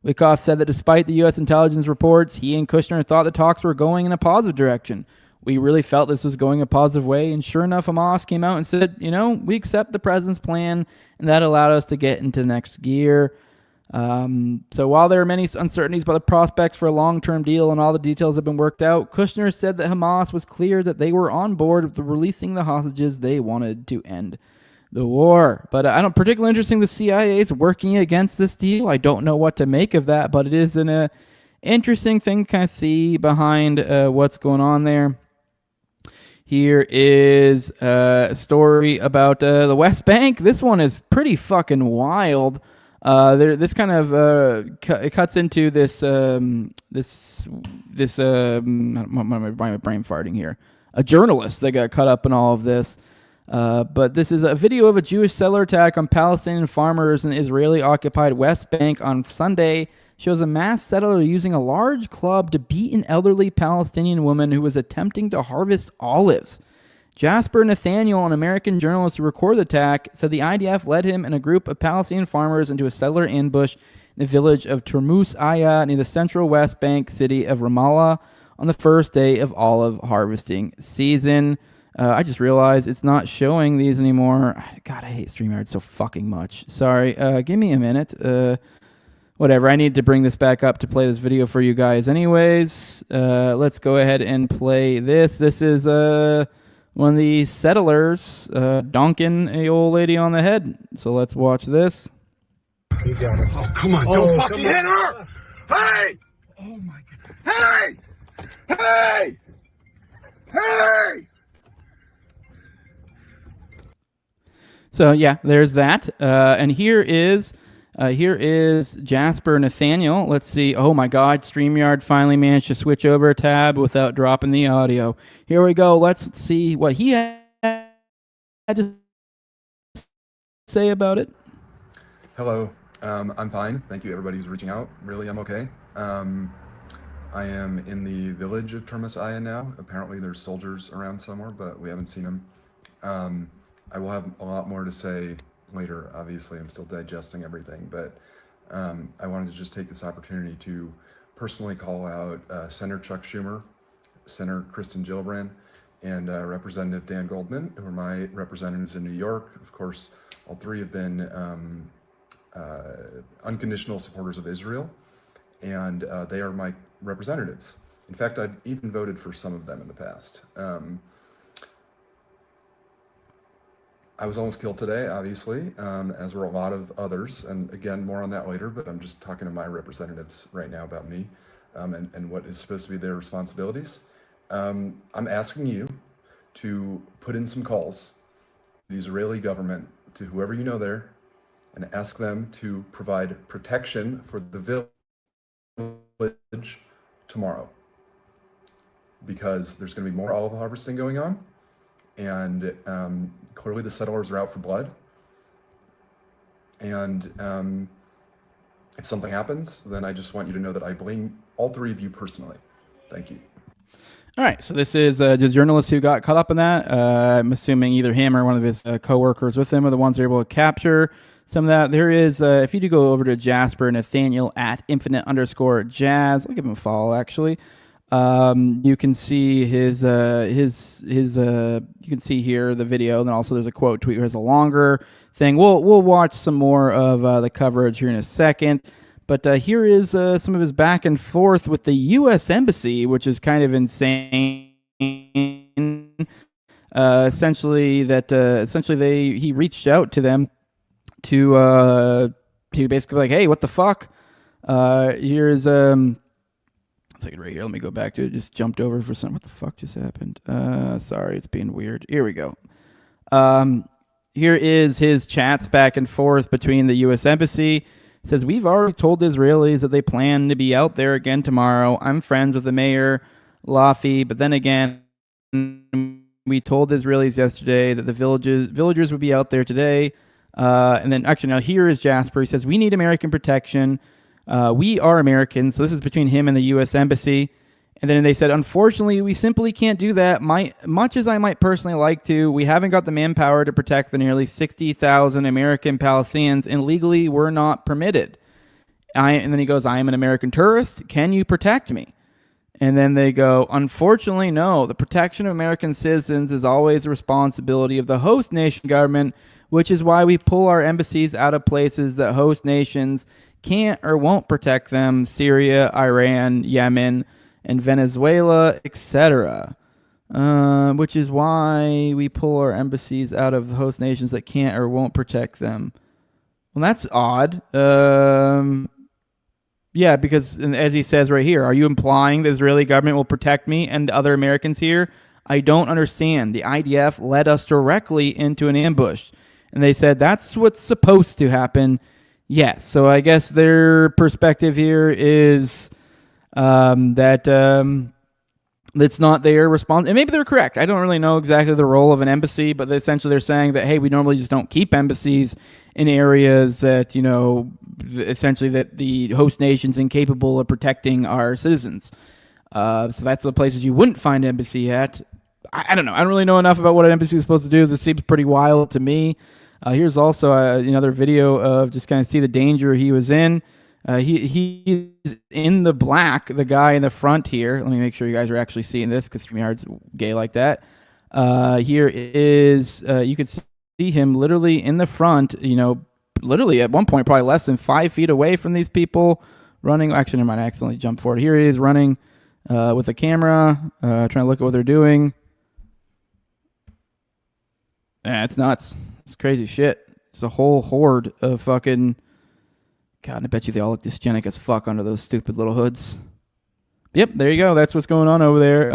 [SPEAKER 8] Witkoff said that despite the U.S. intelligence reports, he and Kushner thought the talks were going in a positive direction. We really felt this was going a positive way, and sure enough, Hamas came out and said, we accept the president's plan, and that allowed us to get into next gear. So while there are many uncertainties about the prospects for a long-term deal and all the details have been worked out, Kushner said that Hamas was clear that they were on board with releasing the hostages they wanted to end the war. But I don't particularly interesting the CIA is working against this deal. I don't know what to make of that, but it is an interesting thing to kind of see behind what's going on there. Here is a story about the West Bank. This one is pretty fucking wild. This kind of it cuts into this my brain farting here. A journalist that got caught up in all of this. But this is a video of a Jewish settler attack on Palestinian farmers in the Israeli-occupied West Bank on Sunday. Shows a mass settler using a large club to beat an elderly Palestinian woman who was attempting to harvest olives. Jasper Nathaniel, an American journalist who recorded the attack, said the IDF led him and a group of Palestinian farmers into a settler ambush in the village of Turmus Aya near the central West Bank city of Ramallah on the first day of olive harvesting season. I just realized it's not showing these anymore. God, I hate StreamYard so fucking much. Sorry. Give me a minute. Whatever. I need to bring this back up to play this video for you guys anyways. Let's go ahead and play this. This is one of the settlers donking a old lady on the head. So let's watch this.
[SPEAKER 7] You got it. Oh, come on. Don't fucking hit her. Hey! Oh, my God. Hey! Hey! Hey!
[SPEAKER 8] So yeah, there's that. And here is Jasper Nathaniel. Let's see. Oh my God, StreamYard finally managed to switch over a tab without dropping the audio. Here we go. Let's see what he had to say about it.
[SPEAKER 13] Hello. I'm fine. Thank you, everybody who's reaching out. Really, I'm okay. I am in the village of Turmus Aya now. Apparently there's soldiers around somewhere, but we haven't seen them. I will have a lot more to say later. Obviously, I'm still digesting everything, but I wanted to just take this opportunity to personally call out Senator Chuck Schumer, Senator Kristen Gillibrand, and Representative Dan Goldman, who are my representatives in New York. Of course, all three have been unconditional supporters of Israel, and they are my representatives. In fact, I've even voted for some of them in the past. I was almost killed today, obviously, as were a lot of others. And again, more on that later, but I'm just talking to my representatives right now about me and what is supposed to be their responsibilities. I'm asking you to put in some calls to the Israeli government, to whoever you know there, and ask them to provide protection for the village tomorrow. Because there's going to be more olive harvesting going on. And clearly the settlers are out for blood. And if something happens, then I just want you to know that I blame all three of you personally. Thank you.
[SPEAKER 8] All right, so this is the journalist who got caught up in that. I'm assuming either him or one of his co-workers with him are the ones that are able to capture some of that. There is, if you do go over to Jasper, Nathaniel at @infinite_jazz, I'll give him a follow actually. You can see his you can see here the video, and then also there's a quote tweet where has a longer thing. We'll watch some more of the coverage here in a second. But here is some of his back and forth with the U.S. Embassy, which is kind of insane. Essentially, he reached out to them to basically like, hey, what the fuck? Here's a second right here. Let me go back to it. Just jumped over for something. What the fuck just happened? Sorry, it's being weird. Here we go. Here is his chats back and forth between the U.S. Embassy. It says, we've already told Israelis that they plan to be out there again tomorrow. I'm friends with the mayor, Lafi, but then again, we told Israelis yesterday that the villagers would be out there today. And then actually now here is Jasper. He says, we need American protection. We are Americans. So this is between him and the U.S. Embassy. And then they said, unfortunately, we simply can't do that. Much as I might personally like to, we haven't got the manpower to protect the nearly 60,000 American Palestinians, and legally we're not permitted. And then he goes, I am an American tourist. Can you protect me? And then they go, unfortunately, no. The protection of American citizens is always the responsibility of the host nation government, which is why we pull our embassies out of places that host nations can't or won't protect them: Syria, Iran, Yemen, and Venezuela, etc. Which is why we pull our embassies out of the host nations that can't or won't protect them. Well, that's odd. Yeah, because as he says right here, are you implying the Israeli government will protect me and other Americans here? I don't understand. The IDF led us directly into an ambush. And they said that's what's supposed to happen. Yes, so I guess their perspective here is that it's not their response. And maybe they're correct. I don't really know exactly the role of an embassy, but essentially they're saying that, hey, we normally just don't keep embassies in areas that, essentially that the host nation's incapable of protecting our citizens. So that's the places you wouldn't find embassy at. I don't know. I don't really know enough about what an embassy is supposed to do. This seems pretty wild to me. Here's also another video of just kind of see the danger he was in. He's in the black, the guy in the front here. Let me make sure you guys are actually seeing this because StreamYard's gay like that. Here is, you can see him literally in the front, literally at one point probably less than 5 feet away from these people running. Actually, never mind, I accidentally jumped forward. Here he is running with a camera, trying to look at what they're doing. Yeah, it's nuts. It's crazy shit. It's a whole horde of fucking... God, I bet you they all look dysgenic as fuck under those stupid little hoods. Yep, there you go. That's what's going on over there.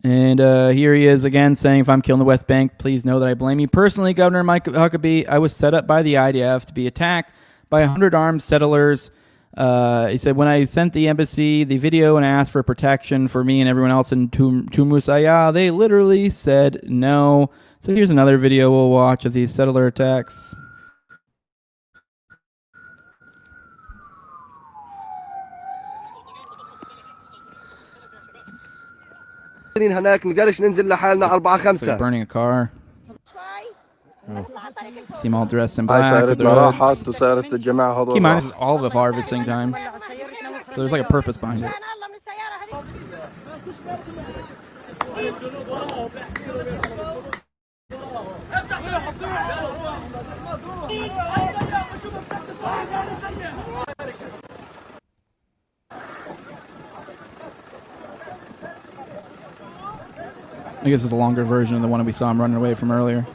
[SPEAKER 8] And here he is again saying, if I'm killing the West Bank, please know that I blame you personally, Governor Mike Huckabee. I was set up by the IDF to be attacked by 100 armed settlers. He said, when I sent the embassy the video and asked for protection for me and everyone else in Tumusaya, they literally said no. So here's another video we'll watch of these settler attacks.
[SPEAKER 14] هناك نقدرش ننزل لحالنا 4-5
[SPEAKER 8] burning a car. See them all dressed in black. Keep in mind, this is all the harvesting time. So there's like a purpose behind it. I guess it's a longer version of the one we saw him running away from earlier.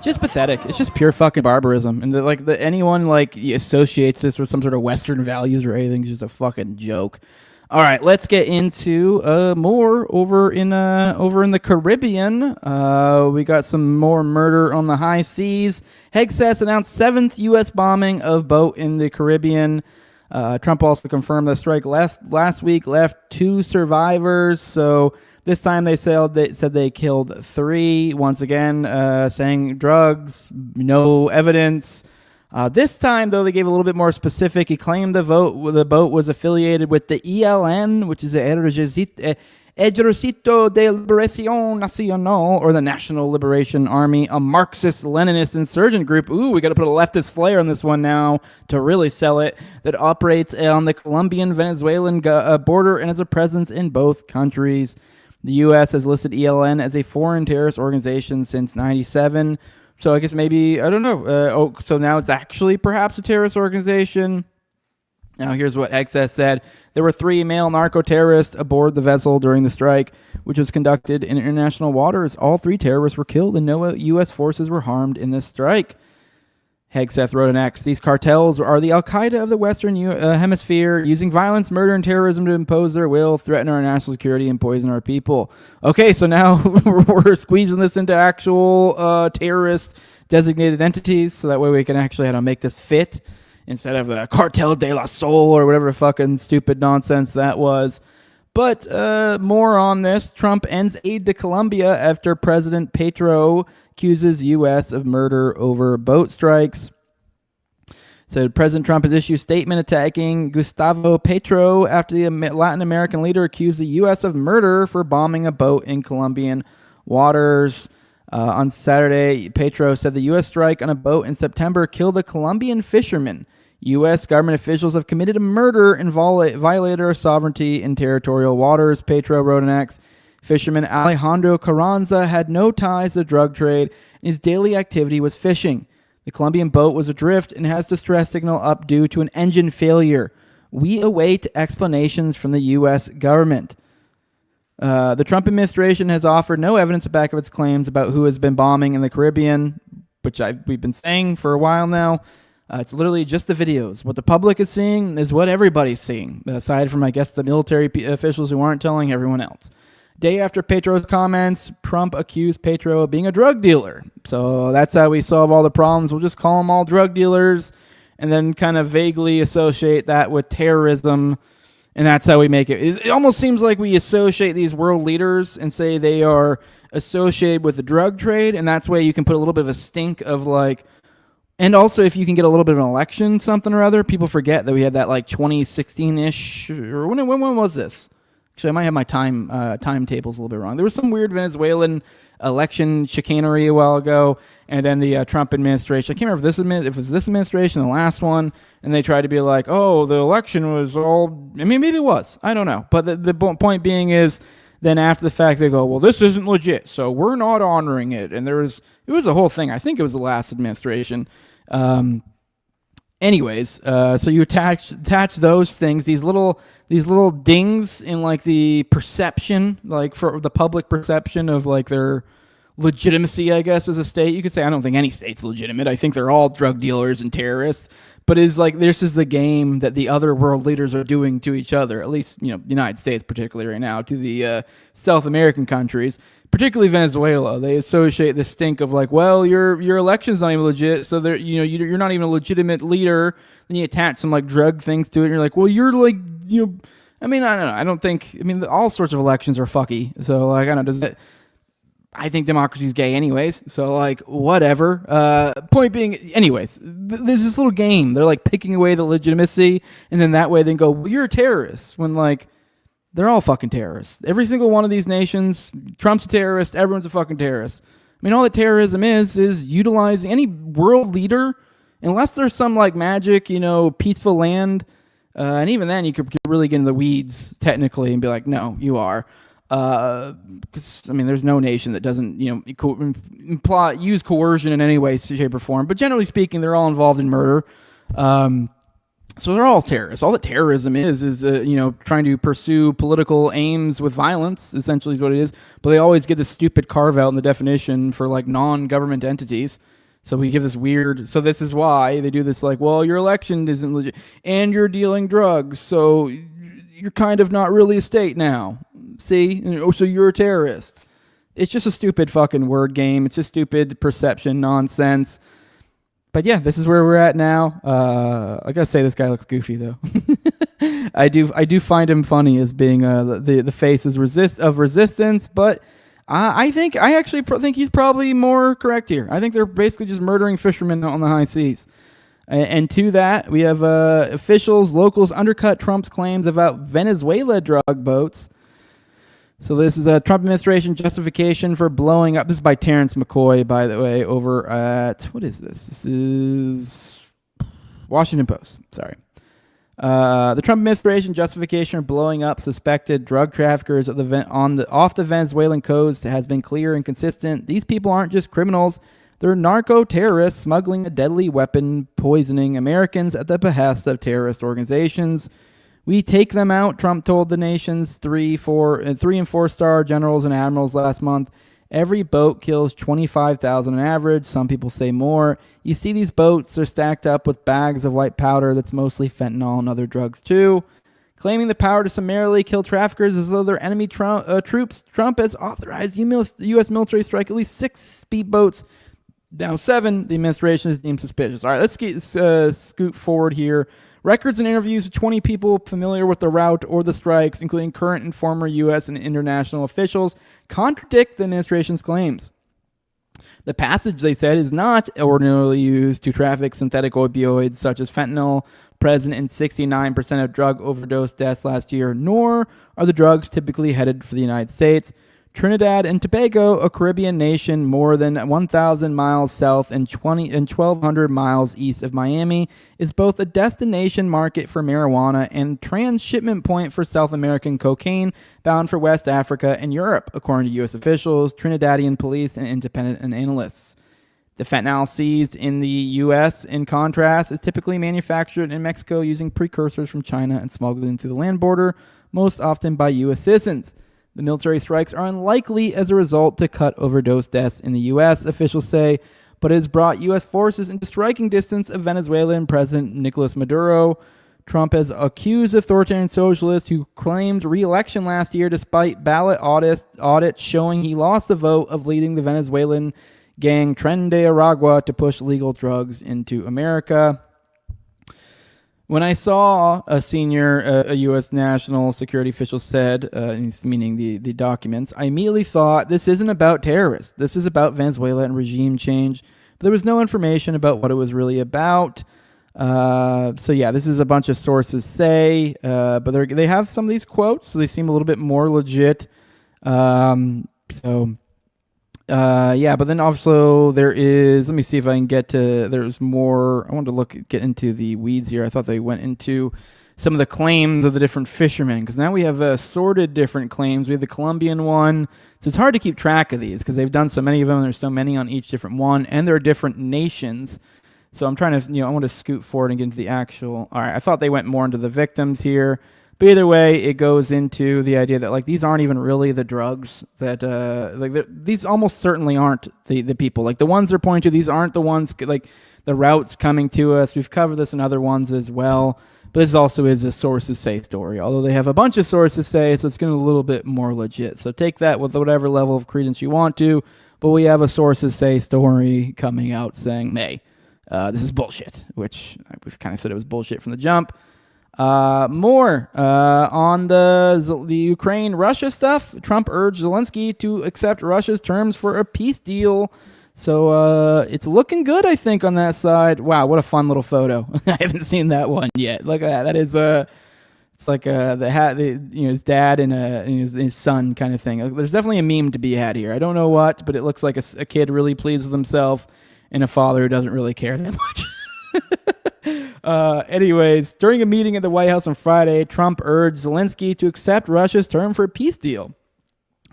[SPEAKER 8] Just pathetic. It's just pure fucking barbarism, and anyone associates this with some sort of Western values or anything is just a fucking joke. All right, let's get into more over in the Caribbean. We got some more murder on the high seas. Hegseth announced 7th U.S. bombing of boat in the Caribbean. Trump also confirmed the strike last week left 2 survivors. So this time they said they killed 3. Once again, saying drugs, no evidence. This time, though, they gave a little bit more specific. He claimed the boat was affiliated with the ELN, which is the Ejército de Liberación Nacional, or the National Liberation Army, a Marxist-Leninist insurgent group. Ooh, we got to put a leftist flair on this one now to really sell it. That operates on the Colombian-Venezuelan border and has a presence in both countries. The U.S. has listed ELN as a foreign terrorist organization since '97. So I guess maybe, I don't know. So now it's actually perhaps a terrorist organization. Now here's what Hegseth said. There were 3 male narco-terrorists aboard the vessel during the strike, which was conducted in international waters. All 3 terrorists were killed and no U.S. forces were harmed in this strike. Hegseth wrote an X. These cartels are the Al-Qaeda of the Western Hemisphere, using violence, murder, and terrorism to impose their will, threaten our national security, and poison our people. Okay, so now we're squeezing this into actual terrorist designated entities, so that way we can actually make this fit instead of the Cartel de la Sol or whatever fucking stupid nonsense that was. But more on this. Trump ends aid to Colombia after President Petro accuses U.S. of murder over boat strikes. So President Trump has issued a statement attacking Gustavo Petro after the Latin American leader accused the U.S. of murder for bombing a boat in Colombian waters. On Saturday, Petro said the U.S. strike on a boat in September killed a Colombian fisherman. U.S. government officials have committed a murder and violated our sovereignty in territorial waters, Petro wrote an X. Fisherman Alejandro Carranza had no ties to the drug trade, and his daily activity was fishing. The Colombian boat was adrift and has distress signal up due to an engine failure. We await explanations from the U.S. government. The Trump administration has offered no evidence to back up its claims about who has been bombing in the Caribbean, which we've been saying for a while now. It's literally just the videos. What the public is seeing is what everybody's seeing, aside from, I guess, the military officials who aren't telling everyone else. Day after Petro's comments, Trump accused Petro of being a drug dealer. So that's how we solve all the problems. We'll just call them all drug dealers and then kind of vaguely associate that with terrorism. And that's how we make it. It almost seems like we associate these world leaders and say they are associated with the drug trade. And that's why you can put a little bit of a stink of and also if you can get a little bit of an election, something or other, people forget that we had that 2016-ish, or when was this? Actually, I might have my timetables a little bit wrong. There was some weird Venezuelan election chicanery a while ago, and then the Trump administration. I can't remember if it was this administration, the last one, and they tried to be like, oh, the election was all... I mean, maybe it was. I don't know. But the point being is, then after the fact, they go, well, this isn't legit, so we're not honoring it. And it was a whole thing. I think it was the last administration. Anyways, so you attach those things, these little dings in the perception, for the public perception of their legitimacy, I guess, as a state. You could say I don't think any state's legitimate. I think they're all drug dealers and terrorists. But it's this is the game that the other world leaders are doing to each other, at least, the United States particularly right now, to the South American countries, particularly Venezuela. They associate the stink of well, your election's not even legit, so you're not even a legitimate leader. Then you attach some drug things to it, and you're like, well, you're I mean, I don't know. I don't think. I mean, all sorts of elections are fucky. So I don't know. Does it? I think democracy's gay anyways, so whatever. Point being, anyways, there's this little game. They're picking away the legitimacy, and then that way they go, well, you're a terrorist, when they're all fucking terrorists. Every single one of these nations, Trump's a terrorist, everyone's a fucking terrorist. I mean, all that terrorism is utilizing any world leader unless there's some like magic, peaceful land. And even then, you could really get in the weeds technically and be like, no, you are. Because there's no nation that doesn't, use coercion in any way, shape, or form. But generally speaking, they're all involved in murder. So they're all terrorists. All that terrorism is trying to pursue political aims with violence, essentially is what it is. But they always get this stupid carve out in the definition for like non-government entities. So we give this weird, so this is why they do this like, well, your election isn't legit and you're dealing drugs. So you're kind of not really a state now. See? So you're a terrorist. It's just a stupid fucking word game. It's just stupid perception nonsense. But yeah, this is where we're at now. I gotta say, this guy looks goofy though. I do find him funny as being the face of resistance, but I actually think he's probably more correct here. I think they're basically just murdering fishermen on the high seas. And to that, we have locals undercut Trump's claims about Venezuela drug boats. So this is a Trump administration justification for blowing up. This is by Terrence McCoy, by the way, over at, what is this? This is Washington Post. Sorry. The Trump administration justification for blowing up suspected drug traffickers off the Venezuelan coast has been clear and consistent. These people aren't just criminals. They're narco-terrorists smuggling a deadly weapon, poisoning Americans at the behest of terrorist organizations. We take them out, Trump told the nation's 3 and 4-star generals and admirals last month. Every boat kills 25,000 on average. Some people say more. You see these boats are stacked up with bags of white powder that's mostly fentanyl and other drugs too. Claiming the power to summarily kill traffickers as though they're enemy troops, Trump has authorized U.S. military strike at least 6 speedboats. Now 7, the administration is deemed suspicious. All right, let's scoot forward here. Records and interviews with 20 people familiar with the route or the strikes, including current and former U.S. and international officials, contradict the administration's claims. The passage, they said, is not ordinarily used to traffic synthetic opioids such as fentanyl, present in 69% of drug overdose deaths last year, nor are the drugs typically headed for the United States. Trinidad and Tobago, a Caribbean nation more than 1,000 miles south and 1,200 miles east of Miami, is both a destination market for marijuana and transshipment point for South American cocaine bound for West Africa and Europe, according to U.S. officials, Trinidadian police, and independent analysts. The fentanyl seized in the U.S., in contrast, is typically manufactured in Mexico using precursors from China and smuggled in through the land border, most often by U.S. citizens. The military strikes are unlikely as a result to cut overdose deaths in the U.S., officials say, but it has brought U.S. forces into striking distance of Venezuelan President Nicolas Maduro. Trump has accused authoritarian socialists who claimed re-election last year despite ballot audits showing he lost the vote of leading the Venezuelan gang Tren de Aragua to push legal drugs into America. When I saw a U.S. national security official said, meaning the documents, I immediately thought this isn't about terrorists. This is about Venezuela and regime change. But there was no information about what it was really about. So yeah, this is a bunch of sources say, but they have some of these quotes, so they seem a little bit more legit. Yeah, but then also there is, let me see if I can get to, there's more, I wanted to get into the weeds here. I thought they went into some of the claims of the different fishermen, because now we have assorted different claims. We have the Colombian one, so it's hard to keep track of these, because they've done so many of them, and there's so many on each different one, and there are different nations. So I'm trying to, I want to scoot forward and get into the actual, all right, I thought they went more into the victims here. But either way, it goes into the idea that like these aren't even really the drugs that these almost certainly aren't the people. Like the ones they're pointing to, these aren't the ones like the routes coming to us. We've covered this in other ones as well. But this also is a sources say story, although they have a bunch of sources say, so it's going to be a little bit more legit. So take that with whatever level of credence you want to. But we have a sources say story coming out saying, hey, this is bullshit, which we've kind of said it was bullshit from the jump. More on the Ukraine-Russia stuff. Trump urged Zelensky to accept Russia's terms for a peace deal. So it's looking good, I think, on that side. Wow, what a fun little photo. I haven't seen that one yet. Look at that. That is it's like the hat, his dad and his son kind of thing. There's definitely a meme to be had here. I don't know what, but it looks like a kid really pleased with himself and a father who doesn't really care that much. Anyways, during a meeting at the White House on Friday, Trump urged Zelensky to accept Russia's term for a peace deal,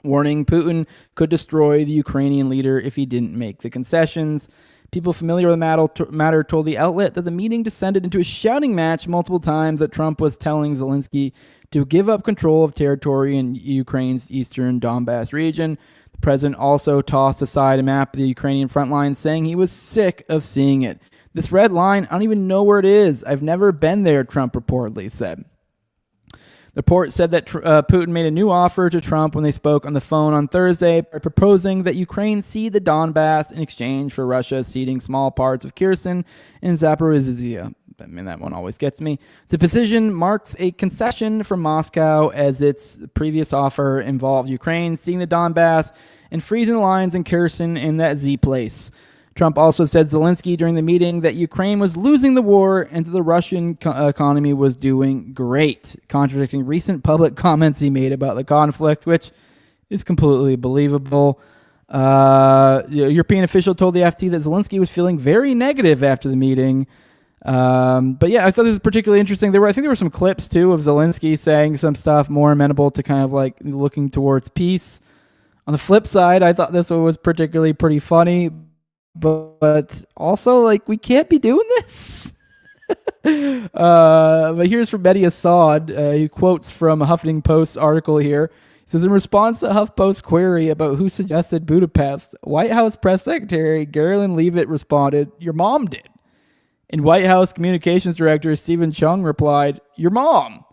[SPEAKER 8] warning Putin could destroy the Ukrainian leader if he didn't make the concessions. People familiar with the matter told the outlet that the meeting descended into a shouting match multiple times, that Trump was telling Zelensky to give up control of territory in Ukraine's eastern Donbass region. The president also tossed aside a map of the Ukrainian front line, saying he was sick of seeing it. This red line, I don't even know where it is. I've never been there, Trump reportedly said. The report said that Putin made a new offer to Trump when they spoke on the phone on Thursday, proposing that Ukraine cede the Donbass in exchange for Russia ceding small parts of Kherson and Zaporizhzhia. I mean, that one always gets me. The decision marks a concession from Moscow, as its previous offer involved Ukraine ceding the Donbass and freezing the lines in Kherson and that Z place. Trump also said Zelensky during the meeting that Ukraine was losing the war and that the Russian economy was doing great, contradicting recent public comments he made about the conflict, which is completely believable. A European official told the FT that Zelensky was feeling very negative after the meeting. But yeah, I thought this was particularly interesting. I think there were some clips too of Zelensky saying some stuff more amenable to kind of like looking towards peace. On the flip side, I thought this one was particularly pretty funny. But also, like, we can't be doing this. But here's from Mehdi Assad. He quotes from a Huffington Post article here. He says, in response to HuffPost query about who suggested Budapest, White House Press Secretary Garland Leavitt responded, "Your mom did." And White House Communications Director Stephen Chung replied, "Your mom."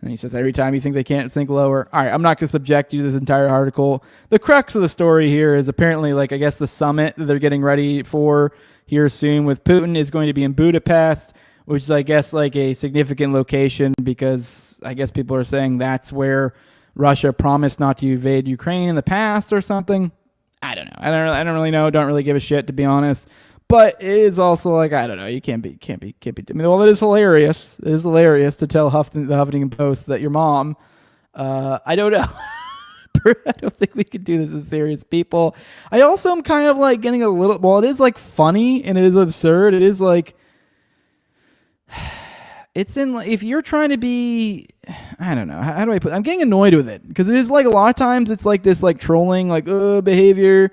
[SPEAKER 8] And he says, every time you think they can't think lower. All right, I'm not going to subject you to this entire article. The crux of the story here is apparently, like, I guess the summit that they're getting ready for here soon with Putin is going to be in Budapest, which is, I guess, like a significant location because I guess people are saying that's where Russia promised not to invade Ukraine in the past or something. I don't know. I don't really know. Don't really give a shit, to be honest. But it is also like, I don't know, you can't be. I mean, well, it is hilarious. It is hilarious to tell the Huffington Post that your mom, I don't know. I don't think we could do this as serious people. I also am kind of like getting a little, well, it is like funny and it is absurd. It is like, it's in, if you're trying to be, I don't know, how do I put, I'm getting annoyed with it because it is like a lot of times it's like this like trolling, like, behavior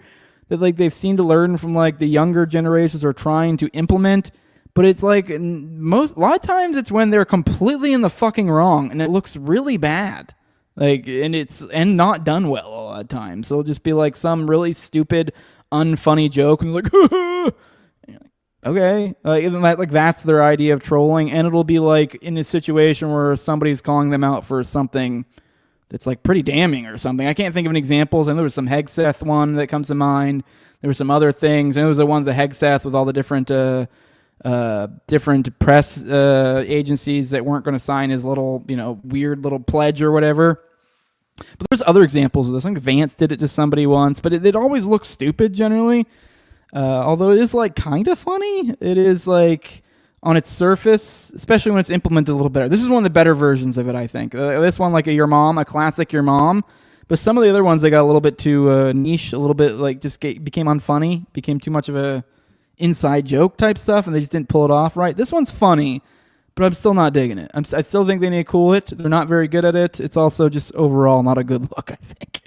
[SPEAKER 8] that like they've seemed to learn from like the younger generations are trying to implement, but it's like a lot of times it's when they're completely in the fucking wrong and it looks really bad, like, and not done well a lot of times. So it'll just be like some really stupid, unfunny joke and like, and you're like, okay, like that's their idea of trolling, and it'll be like in a situation where somebody's calling them out for something that's like pretty damning or something. I can't think of an example. And there was some Hegseth one that comes to mind. There were some other things. And it was the one, the Hegseth with all the different press agencies that weren't going to sign his little, weird little pledge or whatever. But there's other examples of this. I think Vance did it to somebody once, but it always looks stupid generally. Although it is like kind of funny. It is like, on its surface, especially when it's implemented a little better. This is one of the better versions of it, I think. This one, like Your Mom, a classic Your Mom. But some of the other ones, they got a little bit too niche, a little bit like just became unfunny, became too much of a inside joke type stuff, and they just didn't pull it off right. This one's funny, but I'm still not digging it. I still think they need to cool it. They're not very good at it. It's also just overall not a good look, I think.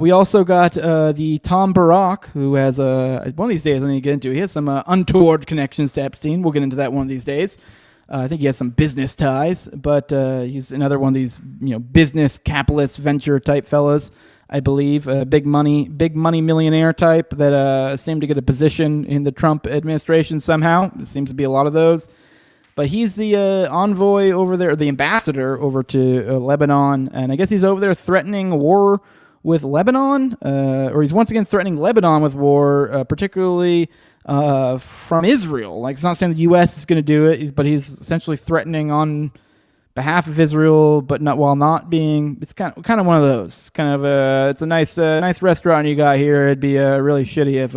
[SPEAKER 8] We also got the Tom Barak, who has one of these days I need to get into. He has some untoward connections to Epstein. We'll get into that one of these days. I think he has some business ties, but he's another one of these business capitalist venture type fellas, I believe. Big money millionaire type that seemed to get a position in the Trump administration somehow. There seems to be a lot of those. But he's the envoy over there, the ambassador over to Lebanon, and I guess he's over there threatening war with Lebanon, or he's once again threatening Lebanon with war, particularly from Israel. Like, it's not saying the U.S. is going to do it, but he's essentially threatening on behalf of Israel, but while not being. It's kind of one of those. It's a nice restaurant you got here. It'd be really shitty if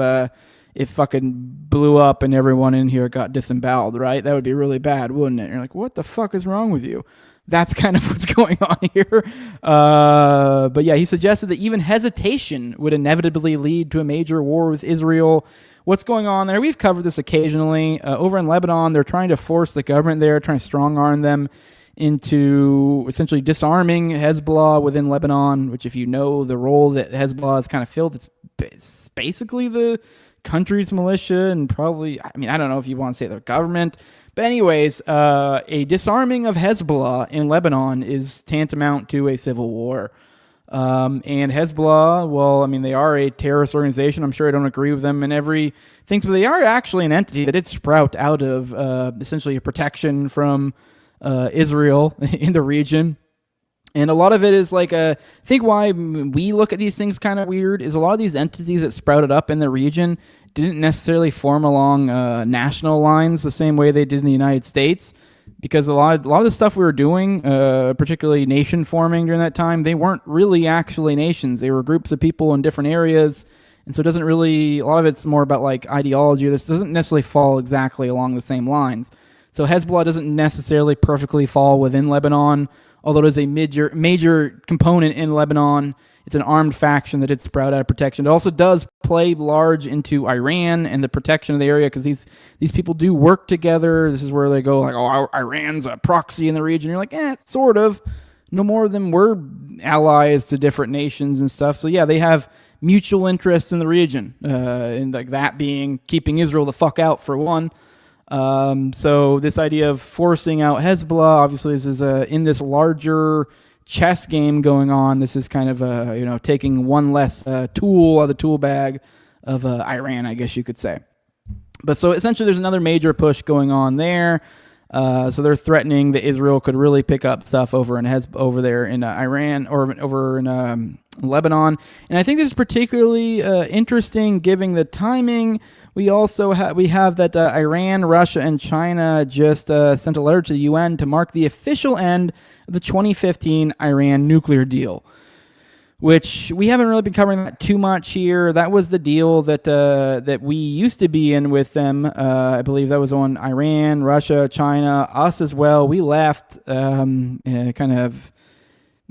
[SPEAKER 8] it fucking blew up and everyone in here got disemboweled, right? That would be really bad, wouldn't it? You're like, what the fuck is wrong with you? That's kind of what's going on here. But yeah, he suggested that even hesitation would inevitably lead to a major war with Israel. What's going on there? We've covered this occasionally. Over in Lebanon, they're trying to force the government there, trying to strong-arm them into essentially disarming Hezbollah within Lebanon, which if you know the role that Hezbollah has kind of filled, it's basically the country's militia and probably, I mean, I don't know if you want to say their government. But anyways, a disarming of Hezbollah in Lebanon is tantamount to a civil war. And Hezbollah, well, I mean, they are a terrorist organization. I'm sure I don't agree with them in every thing, but they are actually an entity that did sprout out of essentially a protection from Israel in the region. And a lot of it is like, I think why we look at these things kind of weird is a lot of these entities that sprouted up in the region didn't necessarily form along national lines the same way they did in the United States, because a lot of the stuff we were doing, particularly nation forming during that time, they weren't really actually nations. They were groups of people in different areas, and so it doesn't really, a lot of it's more about like ideology. This doesn't necessarily fall exactly along the same lines. So Hezbollah doesn't necessarily perfectly fall within Lebanon, although it is a major component in Lebanon. It's an armed faction that did sprout out of protection. It also does play large into Iran and the protection of the area, because these people do work together. This is where they go like, oh, Iran's a proxy in the region. You're like, sort of. No more than we're allies to different nations and stuff. So yeah, they have mutual interests in the region, and like that being keeping Israel the fuck out for one. So this idea of forcing out Hezbollah, obviously this is in this larger chess game going on. This is kind of taking one less tool out of the tool bag of Iran, I guess you could say. But so essentially there's another major push going on there. So they're threatening that Israel could really pick up stuff over there in Iran, or over in Lebanon. And I think this is particularly interesting given the timing. We also have that Iran, Russia, and China just sent a letter to the UN to mark the official end of the 2015 Iran nuclear deal, which we haven't really been covering that too much here. That was the deal that we used to be in with them. I believe that was on Iran, Russia, China, us as well. We left kind of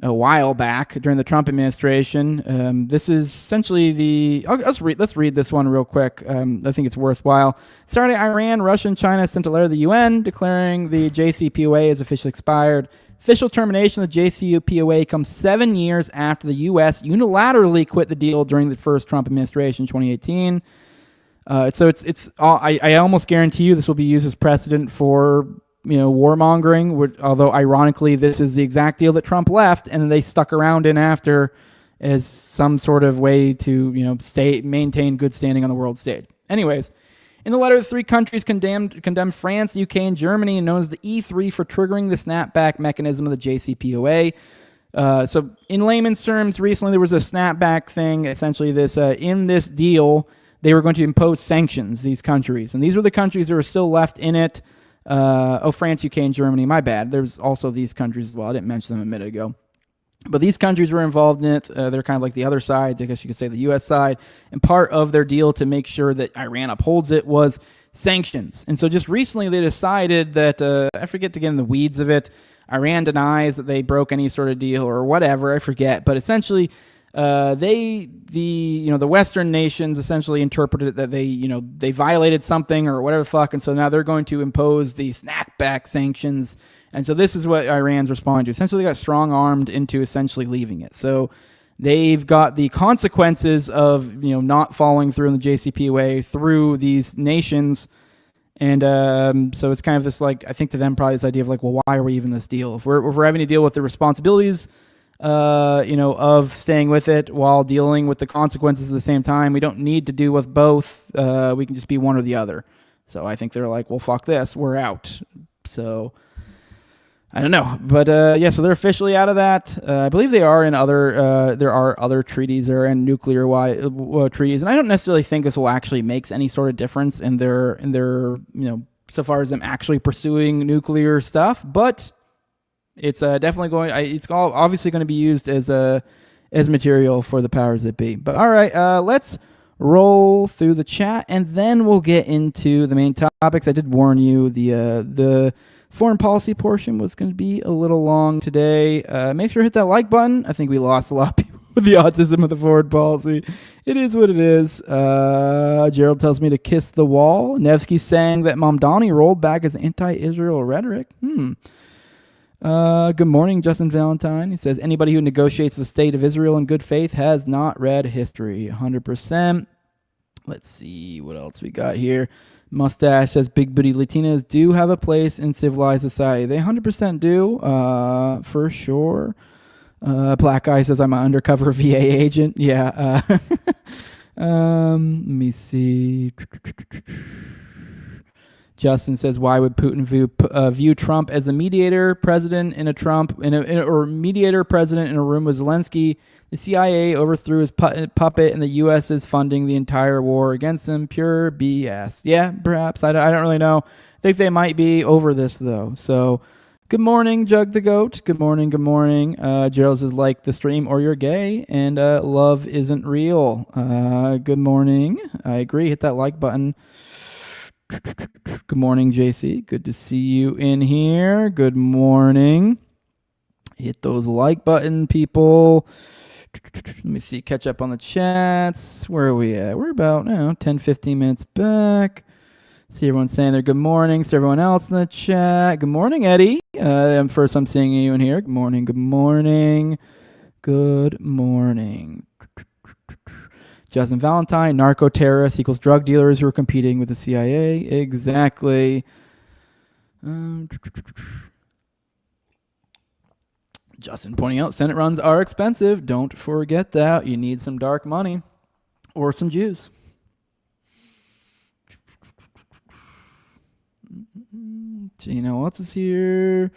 [SPEAKER 8] a while back during the Trump administration. This is essentially let's read this one real quick. I think it's worthwhile. Starting, Iran, Russia, and China sent a letter to the UN declaring the JCPOA is officially expired. Official termination of the JCPOA comes 7 years after the U.S. unilaterally quit the deal during the first Trump administration, 2018. So I almost guarantee you this will be used as precedent for warmongering. Although ironically, this is the exact deal that Trump left, and they stuck around in after as some sort of way to maintain good standing on the world stage. Anyways. In the letter, the three countries condemned France, UK, and Germany, known as the E3, for triggering the snapback mechanism of the JCPOA. So in layman's terms, recently there was a snapback thing. Essentially, in this deal, they were going to impose sanctions, these countries. And these were the countries that were still left in it. France, UK, and Germany. My bad. There's also these countries as well. I didn't mention them a minute ago. But these countries were involved in it. They're kind of like the other side, I guess you could say the U.S. side. And part of their deal to make sure that Iran upholds it was sanctions. And so just recently they decided that, I forget to get in the weeds of it, Iran denies that they broke any sort of deal or whatever, I forget. But essentially, the Western nations essentially interpreted it that they violated something or whatever the fuck. And so now they're going to impose the snapback sanctions. And so this is what Iran's responding to. Essentially, they got strong-armed into essentially leaving it. So they've got the consequences of not following through in the JCPOA through these nations. And so it's kind of this, like, I think to them probably this idea of like, well, why are we even in this deal? If we're having to deal with the responsibilities, of staying with it while dealing with the consequences at the same time, we don't need to do with both. We can just be one or the other. So I think they're like, well, fuck this, we're out. So I don't know, but so they're officially out of that. I believe they are in other. There are other treaties there and nuclear treaties, and I don't necessarily think this will actually make any sort of difference in their so far as them actually pursuing nuclear stuff. But it's definitely going. It's all obviously going to be used as material for the powers that be. But all right, let's roll through the chat, and then we'll get into the main topics. I did warn you the Foreign policy portion was going to be a little long today. Make sure to hit that like button. I think we lost a lot of people with the autism of the foreign policy. It is what it is. Gerald tells me to kiss the wall. Nevsky saying that Mamdani rolled back his anti-Israel rhetoric. Good morning, Justin Valentine. He says, anybody who negotiates with the state of Israel in good faith has not read history. 100%. Let's see what else we got here. Mustache says, big booty Latinas do have a place in civilized society. They 100% do, for sure. Black Guy says, I'm an undercover VA agent. Yeah. Let me see. Justin says, why would Putin view Trump as a mediator president in a mediator president in a room with Zelensky? The CIA overthrew his puppet, and the U.S. is funding the entire war against him. Pure BS. Yeah, perhaps. I don't really know. I think they might be over this, though. So, good morning, Jug the Goat. Good morning, good morning. Gerald says, like the stream or you're gay, and love isn't real. Good morning. I agree. Hit that like button. Good morning, JC. Good to see you in here. Good morning. Hit those like button, people. Let me see. Catch up on the chats. Where are we at? We're about 10, 15 minutes back. See everyone saying their good mornings to everyone else in the chat. Good morning, Eddie. First I'm seeing you in here. Good morning. Good morning. Good morning. Justin Valentine, narco-terrorists equals drug dealers who are competing with the CIA. Exactly. Justin pointing out, Senate runs are expensive. Don't forget that. You need some dark money or some Jews. Gino else is here.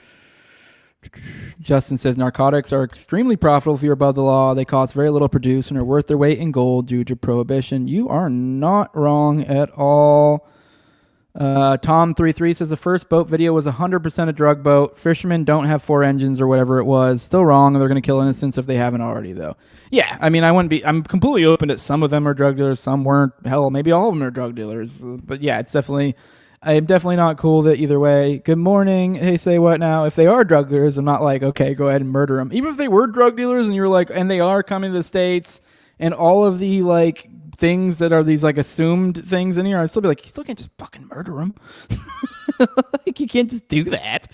[SPEAKER 8] Justin says narcotics are extremely profitable if you're above the law. They cost very little to produce and are worth their weight in gold due to prohibition. You are not wrong at all. Tom33 says the first boat video was 100% a drug boat. Fishermen don't have 4 engines or whatever it was. Still wrong. They're going to kill innocents if they haven't already, though. Yeah, I mean, I'm completely open that some of them are drug dealers, some weren't. Hell, maybe all of them are drug dealers. But yeah, I'm definitely not cool that either way. Good morning. Hey, say what now? If they are drug dealers, I'm not like, okay, go ahead and murder them. Even if they were drug dealers and you're like, and they are coming to the States and all of the like things that are these like assumed things in here, I'd still be like, you still can't just fucking murder them. Like, you can't just do that.